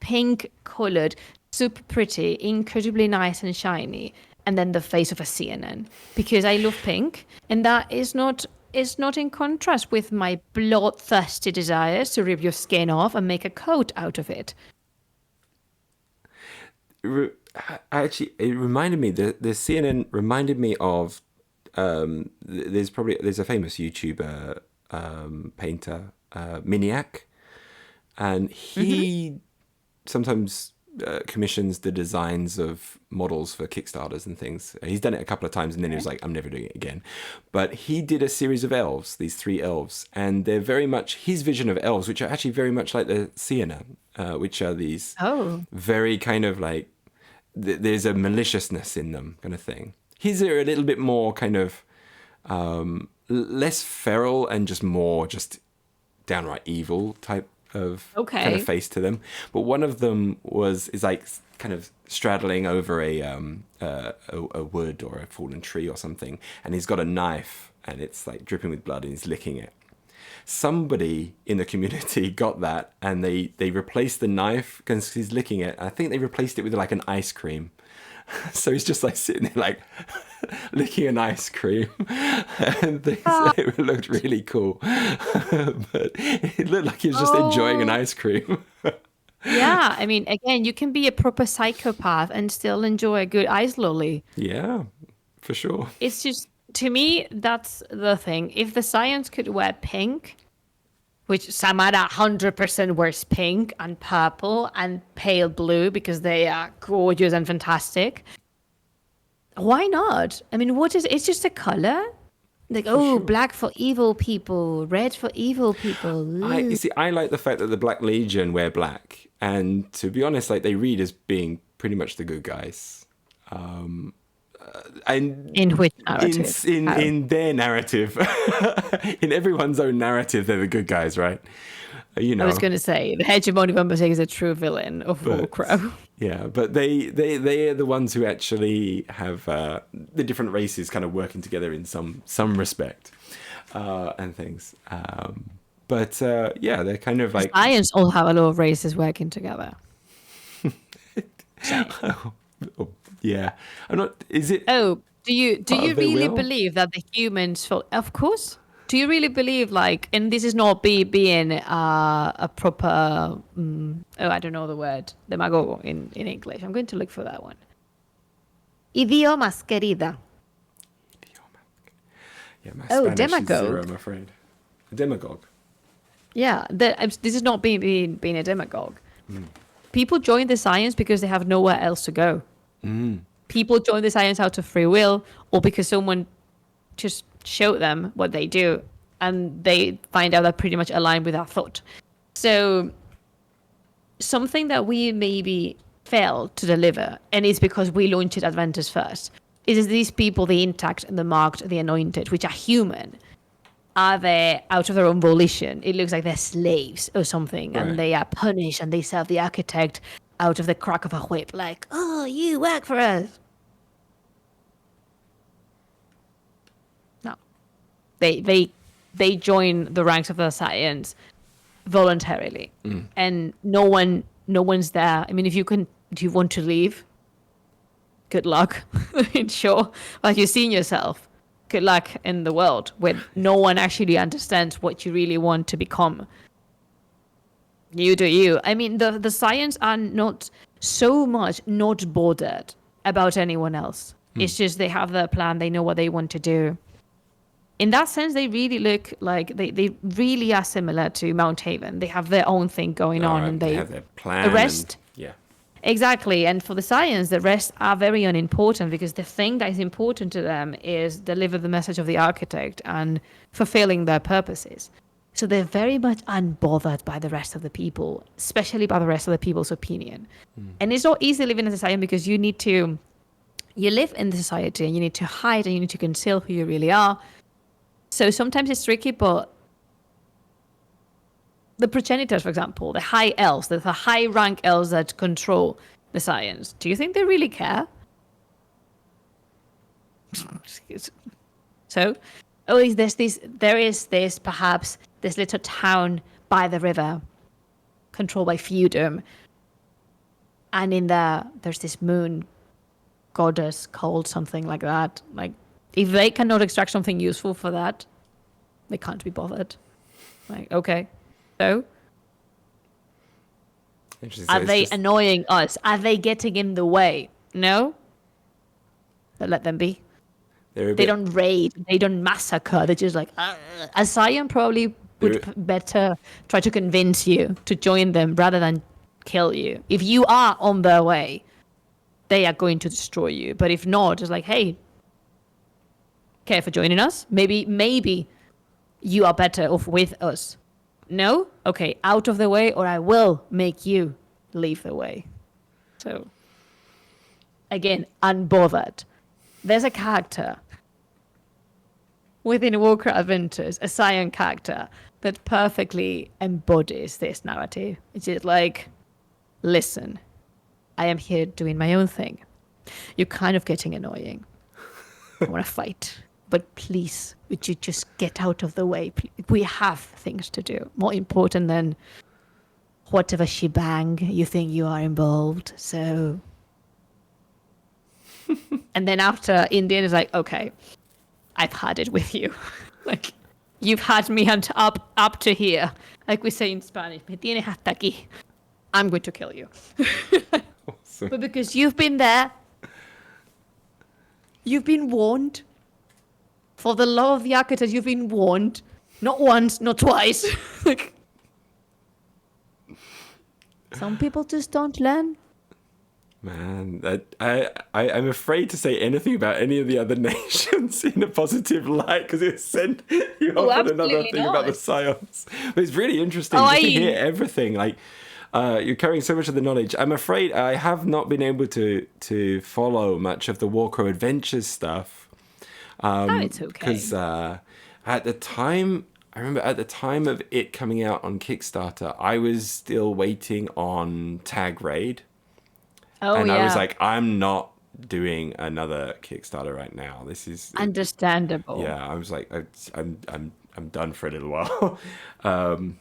pink colored, super pretty, incredibly nice and shiny, and then the face of a CNN? Because I love pink, and that is not in contrast with my bloodthirsty desires to rip your skin off and make a coat out of it. Actually, it reminded me, the CNN reminded me of, there's a famous YouTuber, painter, Miniac, and he sometimes commissions the designs of models for Kickstarters and things. He's done it a couple of times, and then he was like, I'm never doing it again. But he did a series of elves, these 3 elves, and they're very much his vision of elves, which are actually very much like the Sienna, which are these very kind of like, there's a maliciousness in them kind of thing. His are a little bit more kind of less feral and just more just downright evil type of kind of face to them. But one of them is like kind of straddling over a wood or a fallen tree or something, and he's got a knife and it's like dripping with blood and he's licking it. Somebody in the community got that, and they replaced the knife because he's licking it. I think they replaced it with like an ice cream. So he's just like sitting there like licking an ice cream, and it looked really cool. But it looked like he was just enjoying an ice cream. Yeah, I mean, again, you can be a proper psychopath and still enjoy a good ice lolly. Yeah, for sure. It's just, to me, that's the thing. If the Scions could wear pink, which Samara 100% wears pink and purple and pale blue because they are gorgeous and fantastic, why not? I mean, it's just a color. Like, black for evil people, red for evil people. You see, I like the fact that the Black Legion wear black, and to be honest, like they read as being pretty much the good guys. And in which narrative? In their narrative, in everyone's own narrative, they're the good guys, right? You know, I was going to say the hegemony of Umbersac is a true villain of Warcrow. Yeah, but they are the ones who actually have the different races kind of working together in some respect and things. But yeah, they're kind of like Science all have a lot of races working together. Yeah, I'm not. Is it? Oh, do you really believe that the humans? Of course. Do you really believe and this is not being a proper? I don't know the word. Demagogo in English. I'm going to look for that one. Idiomas, querida. Yeah, my Spanish demagogue. Is 0, I'm afraid. A demagogue. Yeah, this is not being a demagogue. People join the Science because they have nowhere else to go. People join the Science out of free will, or because someone just showed them what they do, and they find out that pretty much aligned with our thought. So something that we maybe failed to deliver, and it's because we launched Adventures first, is these people, the intact and the marked, the anointed, which are human, are they out of their own volition? It looks like they're slaves or something, right. And they are punished, and they serve the architect out of the crack of a whip, like, oh, you work for us. No. They join the ranks of the Science voluntarily. And no one's there. I mean, if you want to leave, good luck. I mean, sure. Like, you've seen yourself. Good luck in the world where no one actually understands what you really want to become. You do you. I mean, the Science are not so much not bothered about anyone else. It's just they have their plan. They know what they want to do. In that sense, they really look like they really are similar to Mount Haven. They have their own thing going on, and they have their plan. The rest, yeah, exactly. And for the Science, the rest are very unimportant, because the thing that is important to them is deliver the message of the architect and fulfilling their purposes. So they're very much unbothered by the rest of the people, especially by the rest of the people's opinion. And it's not easy living in a society, because you live in the society and you need to hide and you need to conceal who you really are. So sometimes it's tricky, but the progenitors, for example, the high elves, the high rank elves that control the Science, do you think they really care? So, there is this perhaps this little town by the river, controlled by feudum, and in there's this moon goddess called something like that. Like, if they cannot extract something useful for that, they can't be bothered. Like, okay, so are they annoying us? Are they getting in the way? No? But let them be. They're a They bit, don't raid. They don't massacre. They're just like, a Scion probably would better try to convince you to join them rather than kill you. If you are on their way, they are going to destroy you. But if not, it's like, hey, care for joining us? Maybe you are better off with us. No? Okay, out of the way, or I will make you leave the way. So, again, unbothered. There's a character within Warcrow Adventures, a Scion character, that perfectly embodies this narrative. It's just like, listen, I am here doing my own thing. You're kind of getting annoying. I want to fight. But please, would you just get out of the way? We have things to do. More important than whatever shebang you think you are involved. So... And then after, in the end, it's like, okay, I've had it with you. Like, you've had me up to here. Like we say in Spanish, me tienes hasta aquí. I'm going to kill you. Awesome. But because you've been there, you've been warned. For the love of the architect, you've been warned. Not once, not twice. Like, some people just don't learn. Man, I'm afraid to say anything about any of the other nations in a positive light because it sent you off on another thing about the Scions. But it's really interesting just to hear everything. Like, you're carrying so much of the knowledge. I'm afraid I have not been able to follow much of the Warcrow Adventures stuff. It's okay. Because at the time, I remember at the time of it coming out on Kickstarter, I was still waiting on Tag Raid. And I was like, I'm not doing another Kickstarter right now. This is understandable. Yeah, I was like, I'm done for a little while. I'm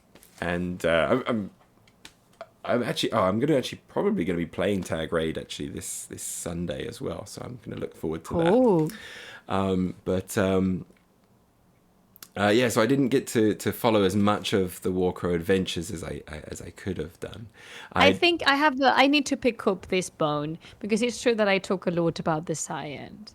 probably gonna be playing Tag Raid actually this Sunday as well. So I'm gonna look forward to that. Yeah, so I didn't get to follow as much of the Warcrow Adventures as I could have done. I think I need to pick up this bone because it's true that I talk a lot about the Science.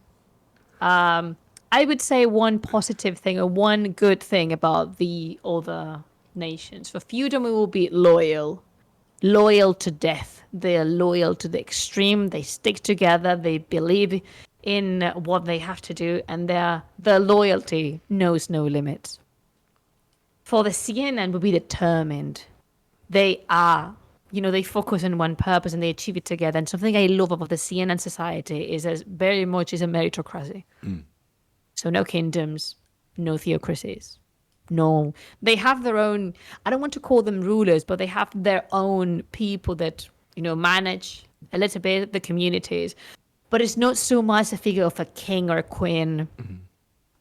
I would say one positive thing or one good thing about the other nations. For Feudum, we will be loyal to death. They are loyal to the extreme. They stick together. They believe in what they have to do, and their loyalty knows no limits. For the CNN, will be determined. They are, they focus on one purpose and they achieve it together. And something I love about the CNN society is as very much is a meritocracy. So no kingdoms, no theocracies. No, they have their own, I don't want to call them rulers, but they have their own people that, manage a little bit the communities. But it's not so much a figure of a king or a queen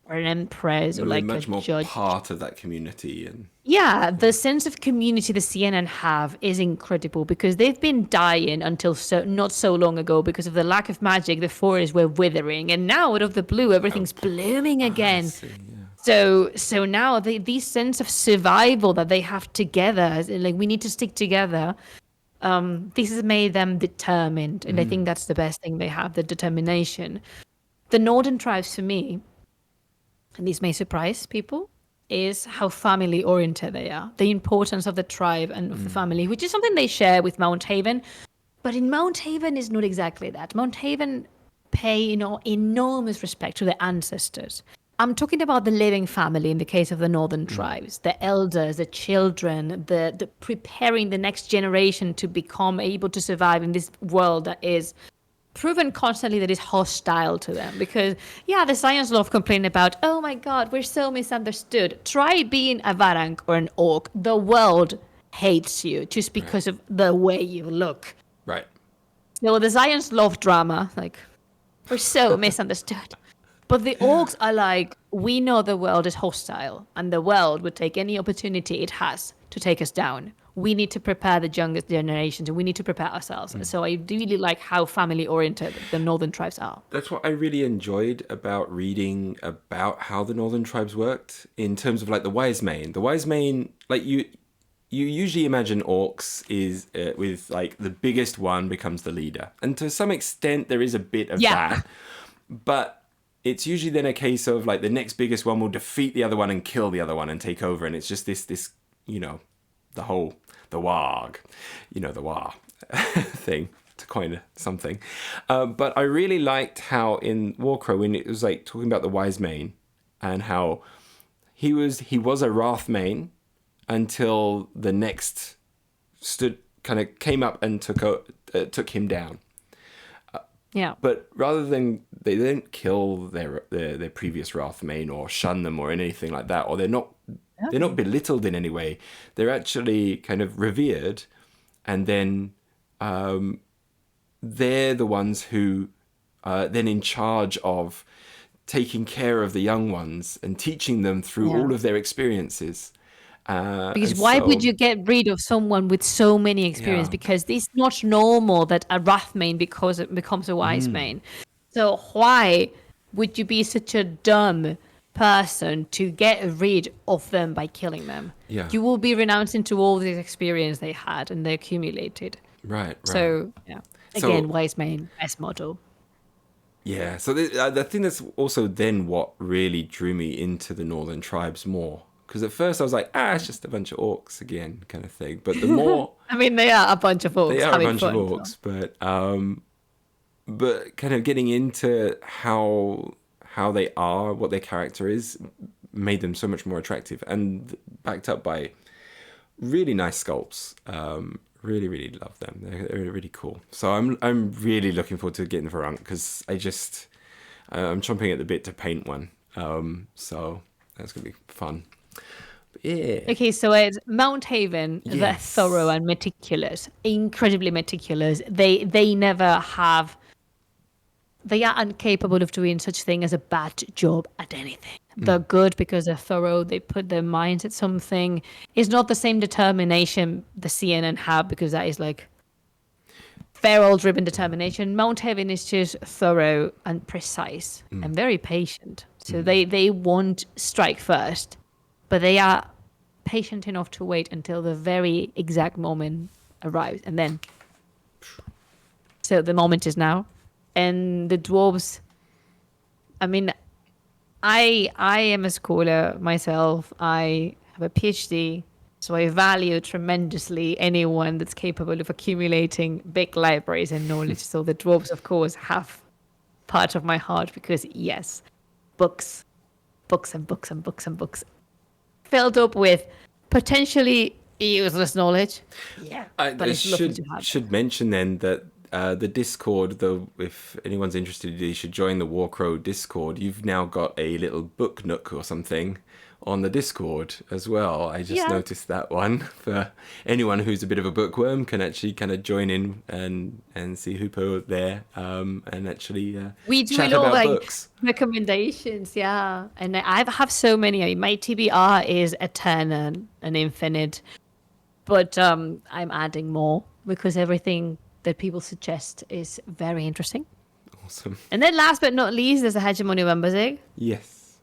or an empress or like much a more judge. Part of that community. And yeah, the sense of community the CNN have is incredible because they've been dying until not so long ago because of the lack of magic. The forests were withering, and now out of the blue, everything's blooming again. So now this sense of survival that they have together, like we need to stick together. This has made them determined, and I think that's the best thing they have, the determination. The northern tribes, for me, and this may surprise people, is how family-oriented they are. The importance of the tribe and of the family, which is something they share with Mount Haven. But in Mount Haven is not exactly that. Mount Haven pay enormous respect to their ancestors. I'm talking about the living family in the case of the northern tribes, the elders, the children, the preparing the next generation to become able to survive in this world that is proven constantly that is hostile to them. Because, the Science love complain about, oh my God, we're so misunderstood. Try being a Varang or an Orc. The world hates you just because of the way you look. Right. So the Science love drama, like, we're so misunderstood. But the Orcs are like, we know the world is hostile, and the world would take any opportunity it has to take us down. We need to prepare the youngest generations, and we need to prepare ourselves. So I really like how family-oriented the northern tribes are. That's what I really enjoyed about reading about how the northern tribes worked in terms of like the Wise Mane. The Wise Mane, like you usually imagine orcs is with like the biggest one becomes the leader, and to some extent there is a bit of that, but it's usually then a case of like the next biggest one will defeat the other one and kill the other one and take over, and it's just this the warg, the war thing, to coin something. But I really liked how in Warcrow, when it was like talking about the wise main and how he was a wrath main until the next came up and took him down. Yeah. But rather than, they didn't kill their previous wrath main or shun them or anything like that, or they're not belittled in any way. They're actually kind of revered, and then they're the ones who are then in charge of taking care of the young ones and teaching them through all of their experiences. Because why would you get rid of someone with so many experience? Yeah. Because it's not normal that a wrath main becomes a wise main. So why would you be such a dumb person to get rid of them by killing them? Yeah. You will be renouncing to all this experience they had and they accumulated. Right. So yeah, again, wise main, best model. Yeah, so I think that's also then what really drew me into the Northern tribes more. Because at first I was like, it's just a bunch of orcs again, kind of thing. But the more... I mean, they are a bunch of orcs. They are a bunch of orcs, but kind of getting into how they are, what their character is, made them so much more attractive. And backed up by really nice sculpts. Really, really love them. They're really cool. So I'm really looking forward to getting Varunk, because I'm chomping at the bit to paint one. So that's going to be fun. But yeah. Okay, so it's Mount Haven. Yes. They're thorough and meticulous, incredibly meticulous. They never have. They are incapable of doing such thing as a bad job at anything. They're good because they're thorough. They put their minds at something. It's not the same determination the CNN have, because that is like feral-driven determination. Mount Haven is just thorough and precise and very patient. So they won't strike first, but they are patient enough to wait until the very exact moment arrives, and then. So the moment is now. And the dwarves, I mean, I am a scholar myself. I have a PhD, so I value tremendously anyone that's capable of accumulating big libraries and knowledge. So the dwarves, of course, have part of my heart, because yes, books and books and books and books, filled up with potentially useless knowledge. Yeah, but it's lovely to have. Should mention then that the Discord, though, if anyone's interested, you should join the Warcrow Discord. You've now got a little book nook or something on the Discord as well. I just noticed that one. For anyone who's a bit of a bookworm, can actually kind of join in and see Hoopoe there, and actually we do chat a lot about like books. recommendations, yeah. And I have so many. I mean, my TBR is a 10 and infinite, but I'm adding more because everything that people suggest is very interesting. Awesome. And then last but not least, there's a Hegemony of Umbazig. Yes.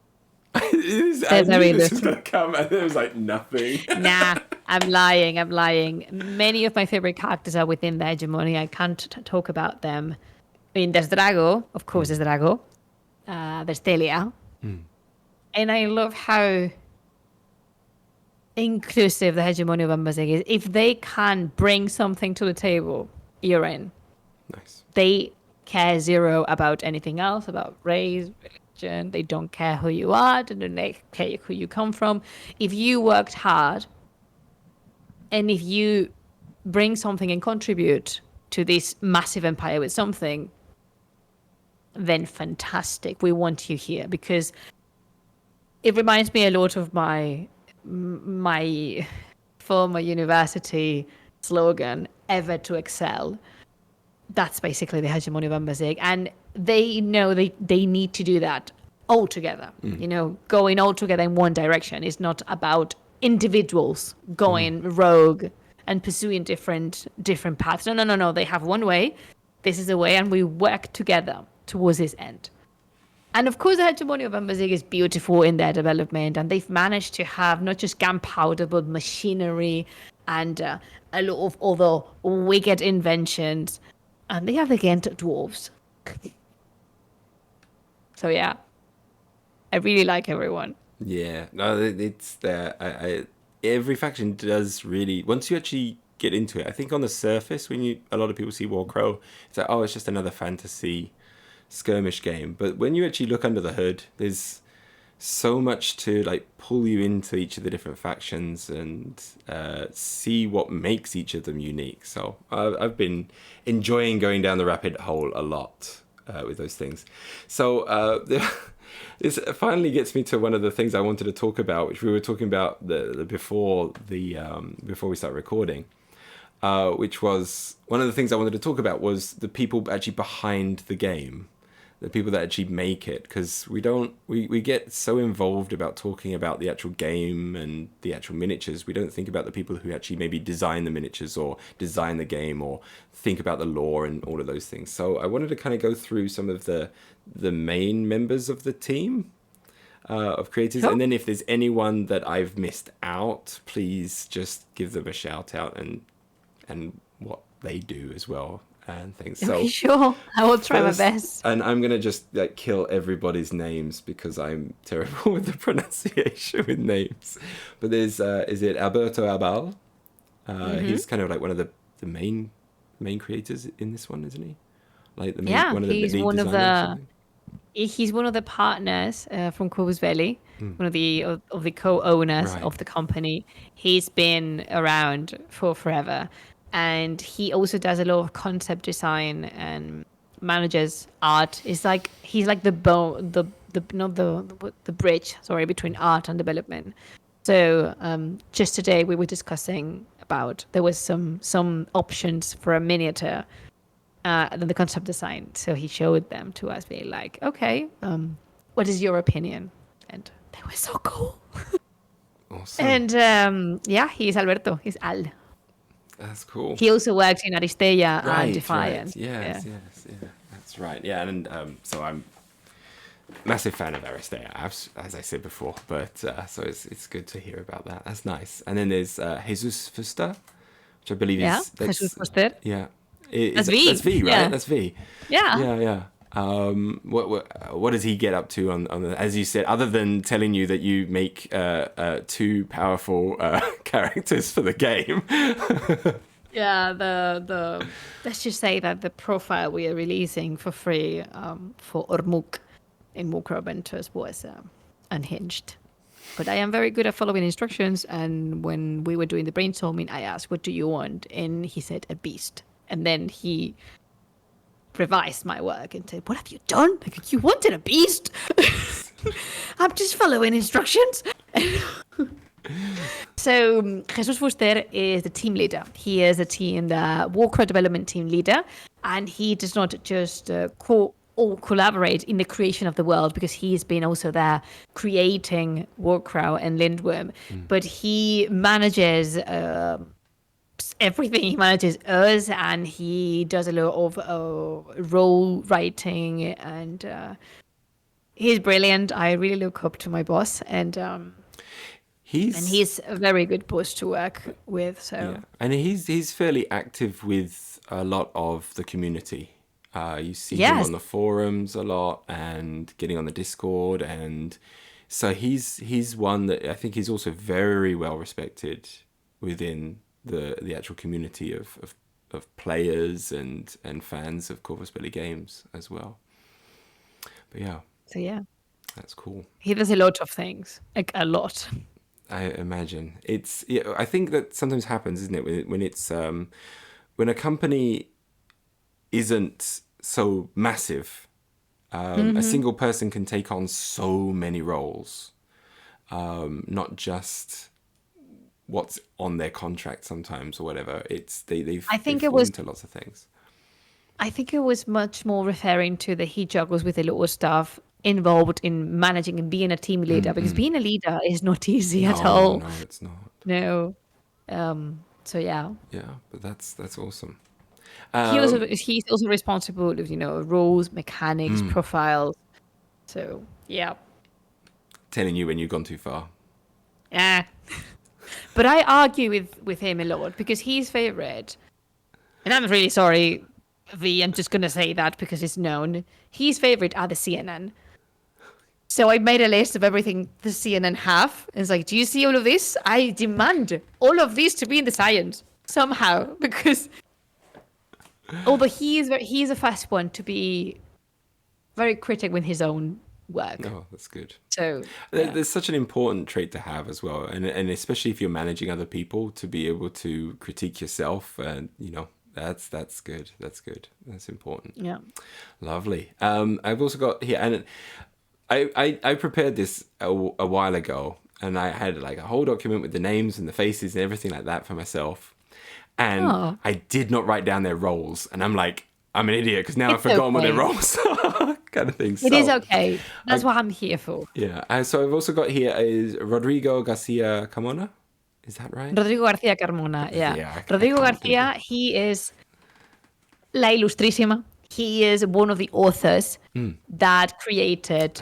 I very knew this was going to come, and there was like nothing. Nah, I'm lying. Many of my favorite characters are within the Hegemony. I can't talk about them. I mean, there's Drago. Of course, there's Drago. There's Telia. And I love how inclusive the Hegemony of Umbazig is. If they can bring something to the table, you're in. Nice. They care zero about anything else, about race, religion. They don't care who you are. They don't care who you come from. If you worked hard, and if you bring something and contribute to this massive empire with something, then fantastic. We want you here, because it reminds me a lot of my former university slogan, ever to excel. That's basically the Hegemony of Umbazig, and they know they need to do that all together. Going all together in one direction is not about individuals going rogue and pursuing different paths. No. They have one way. This is the way, and we work together towards this end. And of course, the Hegemony of Umbazig is beautiful in their development, and they've managed to have not just gunpowder, but machinery, and a lot of other wicked inventions. And they have the Ghent dwarves. So yeah, I really like everyone. Yeah, no, it's there. Every faction does really. Once you actually get into it, I think on the surface, a lot of people see Warcrow, it's like, oh, it's just another fantasy skirmish game. But when you actually look under the hood, there's so much to like pull you into each of the different factions and see what makes each of them unique. So I've been enjoying going down the rabbit hole a lot with those things. So this finally gets me to one of the things I wanted to talk about, which we were talking about before we start recording. Which was one of the things I wanted to talk about was the people actually behind the game, the people that actually make it, because we get so involved about talking about the actual game and the actual miniatures. We don't think about the people who actually maybe design the miniatures or design the game or think about the lore and all of those things. So I wanted to kind of go through some of the main members of the team of creators, Sure. and then if there's anyone that I've missed out, please just give them a shout out and what they do as well and things. So Okay, sure. I will try my first- best. And I'm gonna just like kill everybody's names because I'm terrible with the pronunciation with names. But there's is it Alberto Abal? He's kind of like one of the main creators in this one, isn't he? Like the main, Yeah, one of the he's lead one of designers or the something? he's one of the partners from Corvus Belli, one of the co-owners Right. of the company. He's been around for forever, and he also does a lot of concept design and manages art. He's like the not the bridge, sorry, between art and development. So just today we were discussing about there was some options for a miniature the concept design. So he showed them to us, being like, okay, what is your opinion? And they were so cool. Awesome. And yeah, he's Alberto. He's Al. That's cool. He also worked in Aristeia and Right. Defiant. Yes, that's right. Yeah, and so I'm a massive fan of Aristeia, as I said before. But so it's good to hear about that. That's nice. And then there's Jesus Fuster, which I believe Yeah, is Jesus Fuster. Yeah, That's V. That's V, right? Yeah. That's V. Yeah. Yeah. What does he get up to on the, as you said, other than telling you that you make two powerful characters for the game? Yeah, the let's just say that the profile we are releasing for free for Ormuk in Warcrow Adventures was unhinged. But I am very good at following instructions, and when we were doing the brainstorming, I asked, "What do you want?" And he said, "A beast." And then he revised my work and said, "What have you done? Like, you wanted a beast?" I'm just following instructions. So Jesus Fuster is the team leader. He is the Warcrow development team leader, and he does not just collaborate in the creation of the world, because he's been also there creating Warcrow and Lindworm, but he manages everything. He manages us, and he does a lot of role writing, and he's brilliant. I really look up to my boss, and he's a very good boss to work with. So yeah. And he's fairly active with a lot of the community. You see him on the forums a lot and getting on the Discord, and so he's one that I think he's also very well respected within the actual community of players and fans of Corvus Belli games as well. But yeah, that's cool. He does a lot of things, like a lot. I imagine I think that sometimes happens, isn't it, when it's when a company isn't so massive, a single person can take on so many roles, not just what's on their contract sometimes or whatever. It's they fall into lots of things. I think it was much more referring to that he juggles with a lot of stuff involved in managing and being a team leader, because being a leader is not easy at all. No, it's not. No. So yeah. Yeah, but that's awesome. He's also responsible of, rules, mechanics, profiles. So yeah. Telling you when you've gone too far. Yeah. But I argue with him a lot because his favorite, and I'm really sorry, V, I'm just going to say that because it's known, his favorite are the CNN. So I made a list of everything the CNN have. And it's like, do you see all of this? I demand all of this to be in the science somehow, because although he is a fast one to be very critic with his own work. Oh, that's good. So There's such an important trait to have as well, and especially if you're managing other people, to be able to critique yourself, and that's good. That's important. Yeah. Lovely. I've also got here, and I prepared this a while ago, and I had like a whole document with the names and the faces and everything like that for myself, and I did not write down their roles, and I'm like, I'm an idiot because now I've forgotten what their roles are, kind of thing. It is okay. That's what I'm here for. Yeah. So I've also got here is Rodrigo Garcia Carmona. Is that right? Rodrigo García Carmona, yeah. Yeah, Rodrigo García, he is La Ilustrísima. He is one of the authors that created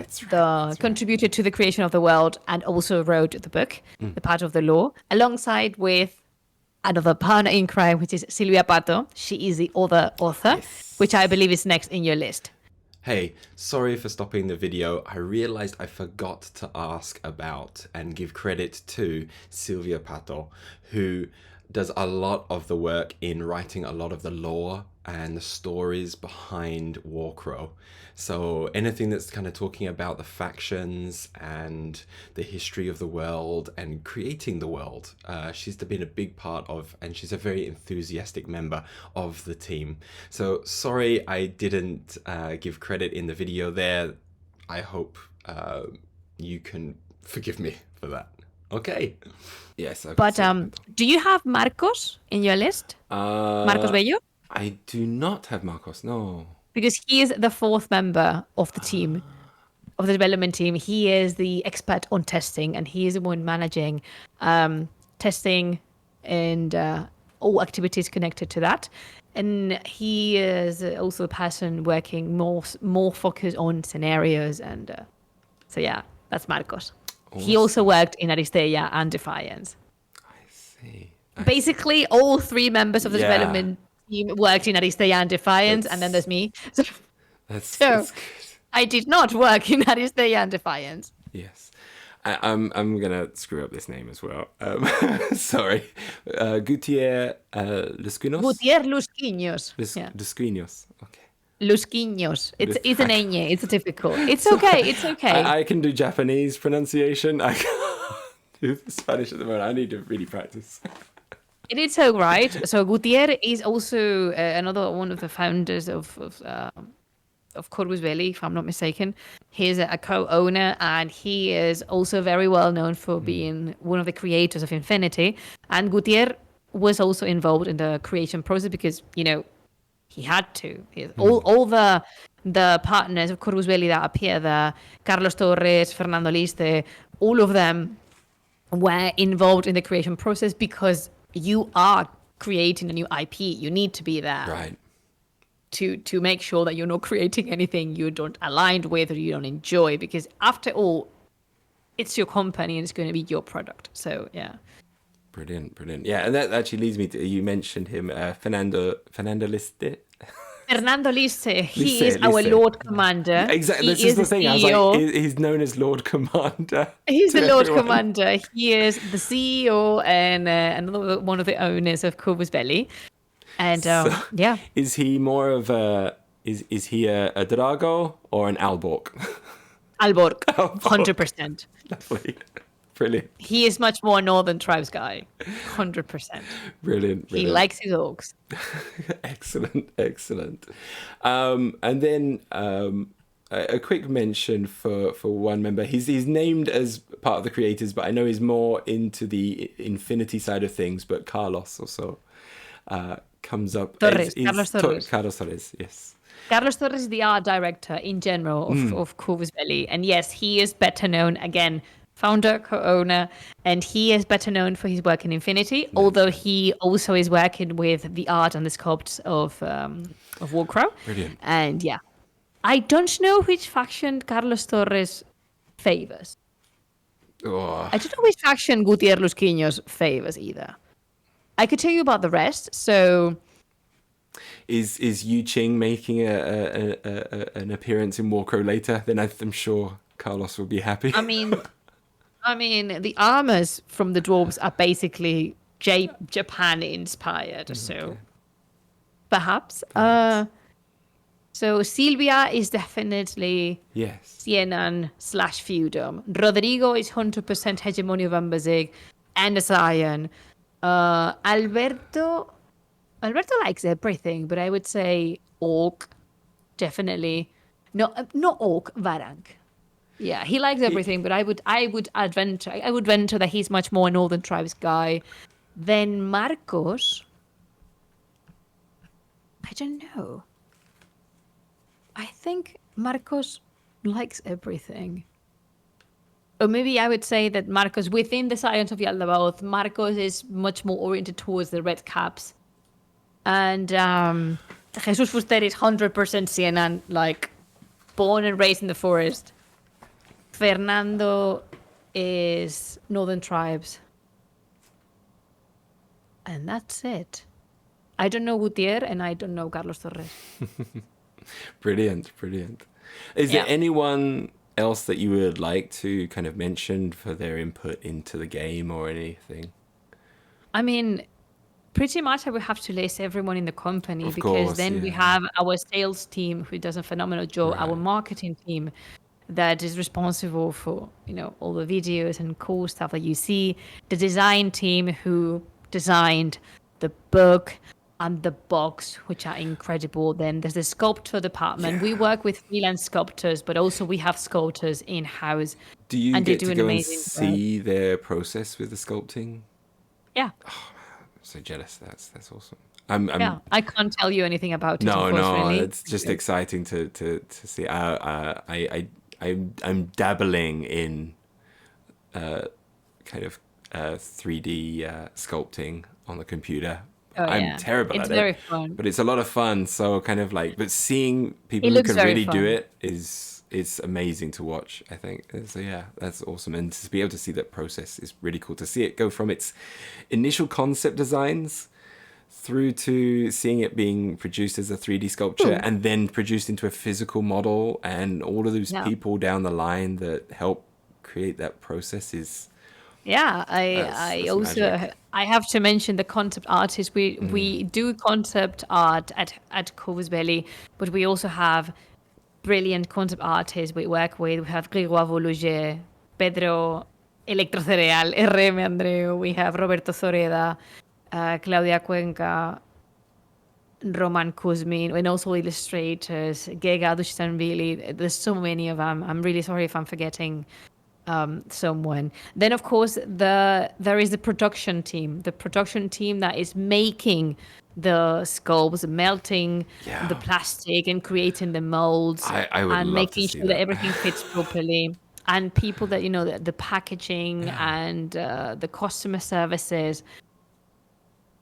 contributed to the creation of the world and also wrote the book, The Part of the Law, alongside with another partner in crime, which is Silvia Pato. She is the other author, which I believe is next in your list. Hey, sorry for stopping the video. I realized I forgot to ask about and give credit to Silvia Pato, who does a lot of the work in writing a lot of the lore and the stories behind Warcrow. So anything that's kind of talking about the factions and the history of the world and creating the world, she's been a big part of, and she's a very enthusiastic member of the team. So sorry I didn't give credit in the video there. I hope you can forgive me for that. Okay. Yes. But do you have Marcos in your list? Marcos Bello? I do not have Marcos, no. Because he is the fourth member of the team, of the development team. He is the expert on testing, and he is the one managing testing and all activities connected to that. And he is also a person working more focused on scenarios. And so, yeah, that's Marcos. Awesome. He also worked in Aristeia and Defiance. I see. Basically, all three members of the development team worked in Aristeia and Defiance, and then there's me. That's So good. I did not work in Aristeia and Defiance. Yes. I'm gonna screw up this name as well. Sorry. Gutier Lusquinos? Gutier Lusquinos. Lusquinos. Okay. Lusquinos. It's an ñ. It's difficult. It's okay. It's okay. I can do Japanese pronunciation. I can't do Spanish at the moment. I need to really practice. It is so right. So Gutier is also another one of the founders of Corvus Belli, if I'm not mistaken. He's a co-owner, and he is also very well known for being one of the creators of Infinity. And Gutier was also involved in the creation process because, he had to. All the partners of Corvus Belli that appear there, Carlos Torres, Fernando Liste, all of them were involved in the creation process because you are creating a new IP. You need to be there. Right. To make sure that you're not creating anything you don't align with or you don't enjoy, because after all, it's your company and it's going to be your product. So, yeah. Brilliant. Yeah, and that actually leads me to, you mentioned him, Fernando Liste. Fernando Liste, he is our Lord Commander. Exactly, this is the thing. I was like, he's known as Lord Commander. He's the Lord Commander. He is the CEO and another one of the owners of Corvus Belli. And yeah. Is he more of is he a Drago or an Alborg? Alborg, 100%. Lovely. Brilliant. He is much more Northern Tribes guy, 100%. Brilliant. He likes his orcs. Excellent. And then a quick mention for one member. He's named as part of the creators, but I know he's more into the Infinity side of things. But Carlos also comes up. Carlos Torres. Carlos Torres, yes. Carlos Torres is the art director in general of Corvus Belli. And yes, he is better known, again, founder, co-owner, and he is better known for his work in Infinity, although he also is working with the art and the sculpts of Warcrow. Brilliant. And yeah, I don't know which faction Carlos Torres favors. Oh, I don't know which faction Gutier Lusquiños favors either. I could tell you about the rest. So is Yu Ching making an appearance in Warcrow later? Then I'm sure Carlos will be happy. I mean, the armors from the dwarves are basically Japan inspired. So perhaps. So Silvia is definitely Yes. Sienan/Feudum. Rodrigo is 100% Hegemony of Ambazig and a Scion. Alberto likes everything, but I would say Orc, definitely. No, not Orc, Varang. Yeah, he likes everything, but I would venture that he's much more a Northern Tribes guy. Then Marcos, I don't know. I think Marcos likes everything. Or maybe I would say that Marcos, within the Science of Yaldabaoth, Marcos is much more oriented towards the red caps. And Jesus Fuster is 100% Sienan, like born and raised in the forest. Fernando is Northern Tribes. And that's it. I don't know Gutier and I don't know Carlos Torres. Brilliant. Is there anyone else that you would like to kind of mention for their input into the game or anything? I mean, pretty much I would have to list everyone in the company Of because course, then we have our sales team who does a phenomenal job, our Right. marketing team that is responsible for, all the videos and cool stuff that you see, the design team who designed the book and the box, which are incredible. Then there's the sculptor department. We work with freelance sculptors, but also we have sculptors in-house. Do you and they get do to an go and amazing work. see their process with the sculpting? Yeah. I'm so jealous. That's awesome. I'm Yeah. I can't tell you anything about it, No, unfortunately. it's just exciting to see. I'm dabbling in kind of 3D sculpting on the computer. Oh, I'm yeah. terrible It's at very it, fun. but it's a lot of fun. So kind of like, but seeing people It who looks can very really do fun. it is amazing to watch, I think. So yeah, that's awesome. And to be able to see that process is really cool. To see it go from its initial concept designs through to seeing it being produced as a 3D sculpture and then produced into a physical model, and all of those Yeah. people down the line that help create that process is Yeah, that's magic. I have to mention the concept artists. We do concept art at Corvus Belli, but we also have brilliant concept artists we work with. We have Grégoire Voluger, Pedro Electrocereal, RM Andreu. We have Roberto Zoreda, Claudia Cuenca, Roman Kuzmin, and also illustrators, Gega Dushtanvili. There's so many of them. I'm really sorry if I'm forgetting someone. Then, of course, there is the production team. The production team that is making the sculpts, melting Yeah. the plastic and creating the molds I would and love making to see sure that that. everything fits properly. And people that, the packaging and the customer services,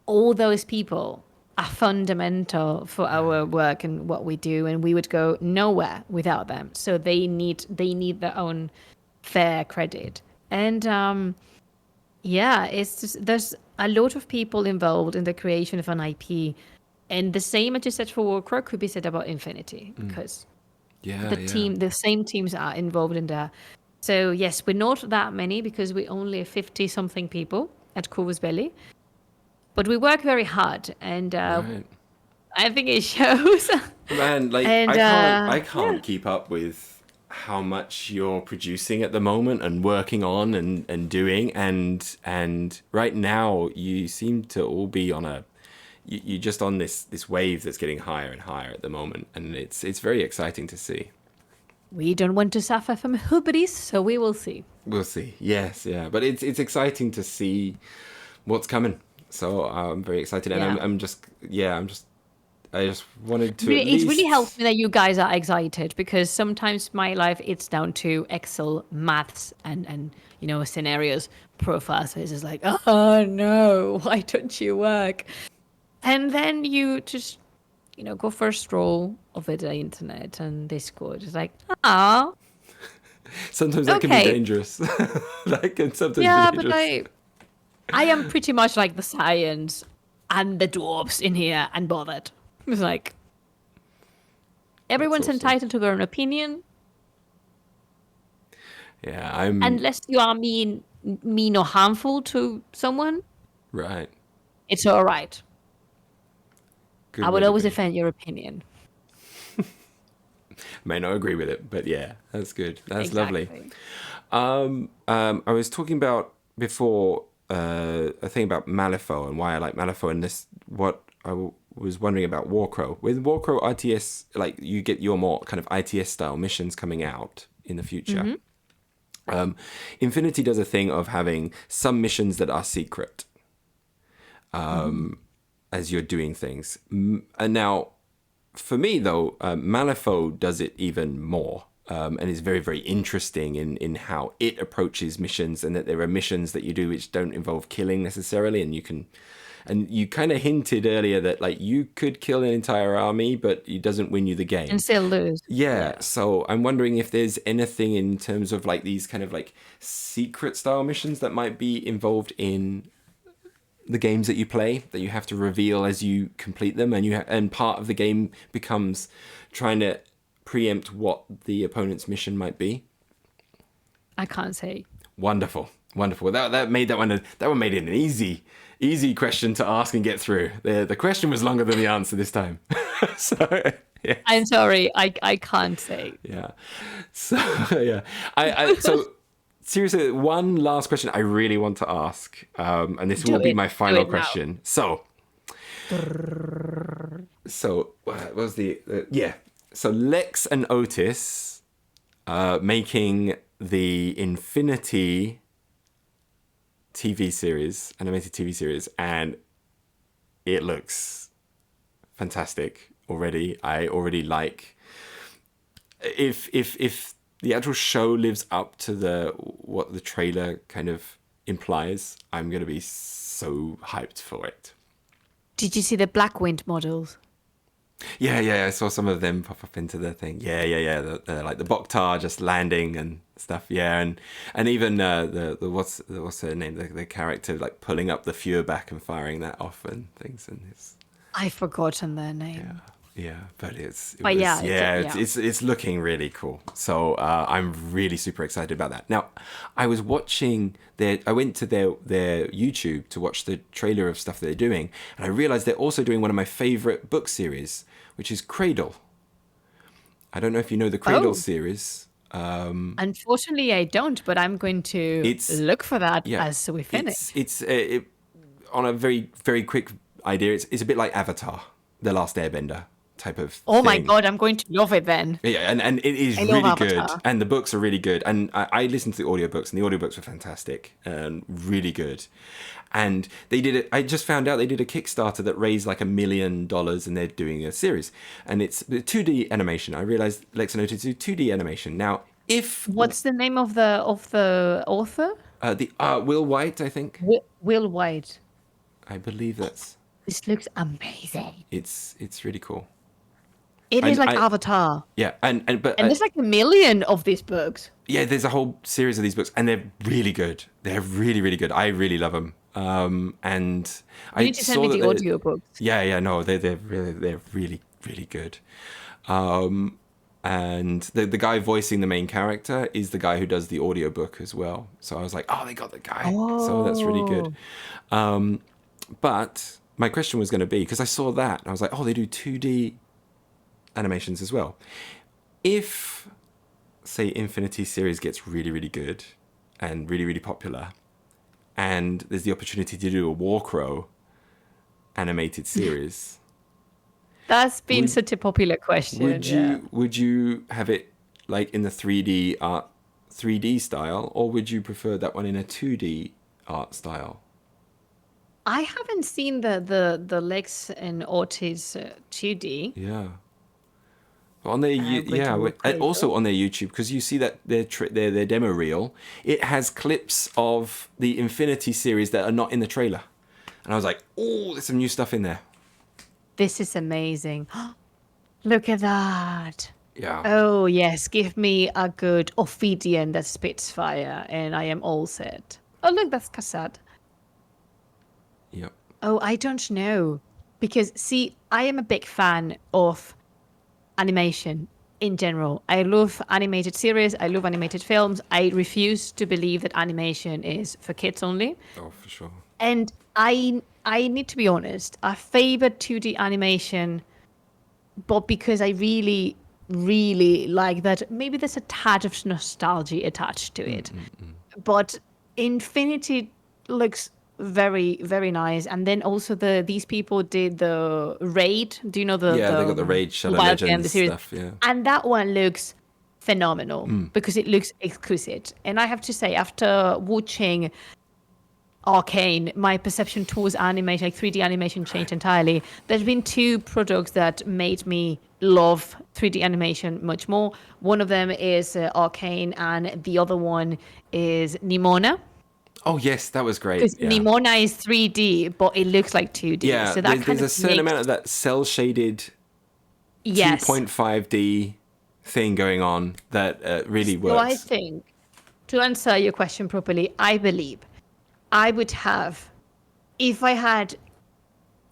all those people are fundamental for our work and what we do, and we would go nowhere without them. So they need their own fair credit. And it's just, there's a lot of people involved in the creation of an IP, and the same as you said for Warcrow could be said about Infinity, because the same teams are involved in there. So yes, we're not that many because we're only 50 something people at Corvus Belli, but we work very hard, and Right. I think it shows. Man, like And, I can't keep up with how much you're producing at the moment and working on and doing, and right now you seem to all be on you're just on this wave that's getting higher and higher at the moment, and it's very exciting to see. We don't want to suffer from hubris, so we will see. We'll see. Yes, yeah, but it's exciting to see what's coming. So I'm very excited, and Yeah. I just wanted to. Really, At it least... really helps me that you guys are excited, because sometimes my life it's down to Excel, maths, and scenarios, profiles. So it's just like, oh no, why don't you work? And then you just go for a stroll over the internet and Discord. It's like, ah, Sometimes that can be Okay. dangerous. That can sometimes Yeah, be but dangerous. I am pretty much like the science and the dwarves in here and bothered. It's like everyone's awesome. entitled to their own opinion, Yeah, I'm unless you are mean or harmful to someone. right. It's all right. Good I way would to always be. defend your opinion. May not agree with it, but yeah, that's good. That's lovely. Exactly. I was talking about before a thing about Malifaux and why I like Malifaux, and this what was wondering about Warcrow. With Warcrow RTS, like you get your more kind of ITS style missions coming out in the future. Infinity does a thing of having some missions that are secret as you're doing things. And now, for me though, Malifaux does it even more. And is very, very interesting in how it approaches missions, and that there are missions that you do which don't involve killing necessarily, and you kind of hinted earlier that like you could kill an entire army, but it doesn't win you the game. And still lose. Yeah, so I'm wondering if there's anything in terms of like these kind of like secret style missions that might be involved in the games that you play that you have to reveal as you complete them, and and part of the game becomes trying to preempt what the opponent's mission might be. I can't say. Wonderful. That made that one made it an easy question to ask and get through. The question was longer than the answer this time. So yeah. I'm sorry. I can't say. Yeah. So yeah. So seriously, one last question I really want to ask, and this will be my final question. So what was the yeah? So Lex and Otis making the Infinity animated TV series, and it looks fantastic already. I already like if the actual show lives up to what the trailer kind of implies, I'm gonna be so hyped for it. Did you see the Black Wind models? Yeah, I saw some of them pop up into the thing. Yeah. Like the Boktar just landing and stuff. Yeah, and even the what's her name? The character like pulling up the Fuhrback and firing that off and things. And it's I've forgotten their name. yeah, but it's looking really cool. So I'm really super excited about that. Now, I was watching I went to their YouTube to watch the trailer of stuff they're doing, and I realized they're also doing one of my favorite book series, which is Cradle. I don't know if you know the Cradle series. Unfortunately, I don't, but I'm going to look for that as we finish. It's on a very, very quick idea. It's a bit like Avatar, The Last Airbender type of thing. My god, I'm going to love it then. Yeah, and it is really good, and the books are really good, and I listened to the audiobooks, and the audiobooks were fantastic and really good. And they did it. I just found out they did a Kickstarter that raised like $1 million, and they're doing a series, and it's 2D animation. I realized Lex and Otis do 2D animation now. What's the name of the author? Will White, I think. Will White. I believe that's. This looks amazing. It's really cool. It is like Avatar. Yeah, and there's like 1 million of these books. Yeah, there's a whole series of these books, and they're really good. They're really, really good. I really love them. And you need to send me the audiobooks. Yeah, no, they're really, really good. And the guy voicing the main character is the guy who does the audiobook as well. So I was like, oh, they got the guy. Oh. So that's really good. But my question was going to be, because I saw that, and I was like, oh, they do 2D animations as well. If, say, Infinity series gets really, really good and really, really popular, and there's the opportunity to do a Warcrow animated series... That's been such a popular question. Would you have it like in the 3D style, or would you prefer that one in a 2D art style? I haven't seen the Lex and Otis 2D. Yeah. On their also on their YouTube, because you see that their demo reel, it has clips of the Infinity series that are not in the trailer, and I was like, oh, there's some new stuff in there. This is amazing. Look at that. Yeah. Oh, yes. Give me a good Ophidian that spits fire, and I am all set. Oh, look, that's Kassad. Yep. Oh, I don't know. Because, see, I am a big fan of animation in general. I love animated series. I love animated films. I refuse to believe that animation is for kids only. Oh, for sure. And I need to be honest. I favor 2D animation, but because I really, really like that. Maybe there's a tad of nostalgia attached to it. But Infinity looks very, very nice. And then also these people did the Raid. Do you know Yeah, they got the Raid Shadow mobile game, the Legends series? stuff, yeah. And that one looks phenomenal because it looks exquisite. And I have to say, after watching Arcane, my perception towards animation, like 3D animation, changed entirely. There's been two products that made me love 3D animation much more. One of them is Arcane, and the other one is Nimona. Oh, yes, that was great. Because Yeah. Nimona is 3D, but it looks like 2D. Yeah, so that there's a certain amount of that cel-shaded yes. 2.5D thing going on that really works. So I think, to answer your question properly, I believe I would have, if I had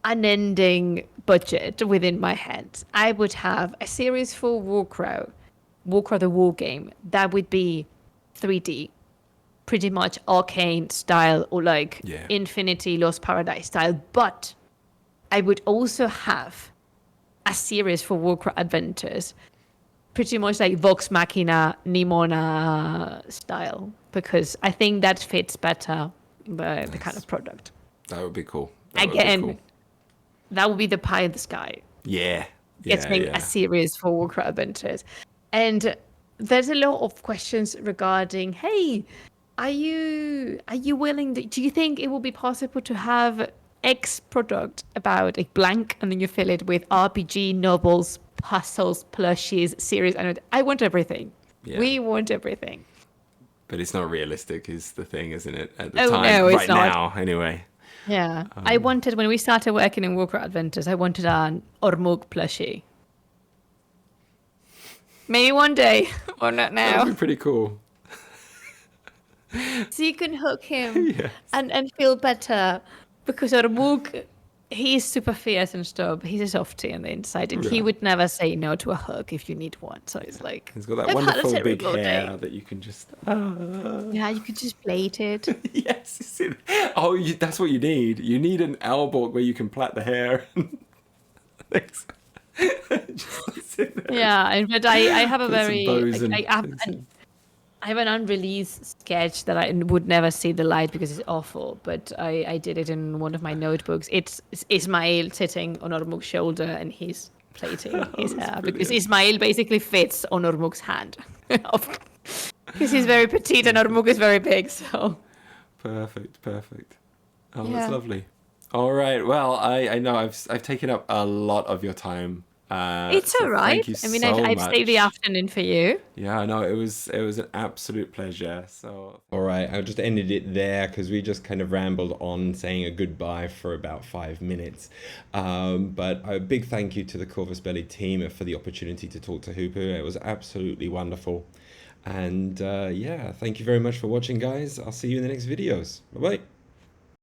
an ending budget within my head, I would have a series for Warcrow the war game, that would be 3D, pretty much Arcane style or like Infinity Lost Paradise style. But I would also have a series for Warcraft Adventures, pretty much like Vox Machina, Nimona style, because I think that fits better the kind of product. That would be cool. That would be the pie in the sky. Yeah. Getting a series for Warcraft Adventures. And there's a lot of questions regarding, hey, are you willing do you think it will be possible to have X product about a blank and then you fill it with RPG, novels, puzzles, plushies, series? I want everything. Yeah. We want everything. But it's not realistic is the thing, isn't it? At the time, no, it's not. Now, anyway. Yeah. I wanted, when we started working in Warcraft Adventures, I wanted an Ormug plushie. Maybe one day, or not now. That would be pretty cool. So you can hook him and feel better, because Ormug, he's super fierce and stuff. He's a softie on the inside, and he would never say no to a hug if you need one. So it's like, he's got that wonderful big hair that you can just yeah, you could just plait it. Yes. That's what you need. You need an Aalborg where you can plait the hair. Thanks. Just sit there. Yeah, but I have a very I have an unreleased sketch that I would never see the light because it's awful, but I did it in one of my notebooks. It's Ismail sitting on Ormug's shoulder and he's plaiting his hair, because Ismail basically fits on Ormug's hand. Because he's very petite and Ormug is very big, so... Perfect. Oh, that's lovely. All right, well, I know I've taken up a lot of your time. It's all right. Thank you I've saved the afternoon for you. Yeah, no, it was an absolute pleasure. So all right, I just ended it there because we just kind of rambled on saying a goodbye for about 5 minutes. But a big thank you to the Corvus Belli team for the opportunity to talk to Hoopoe. It was absolutely wonderful. And thank you very much for watching, guys. I'll see you in the next videos. Bye bye.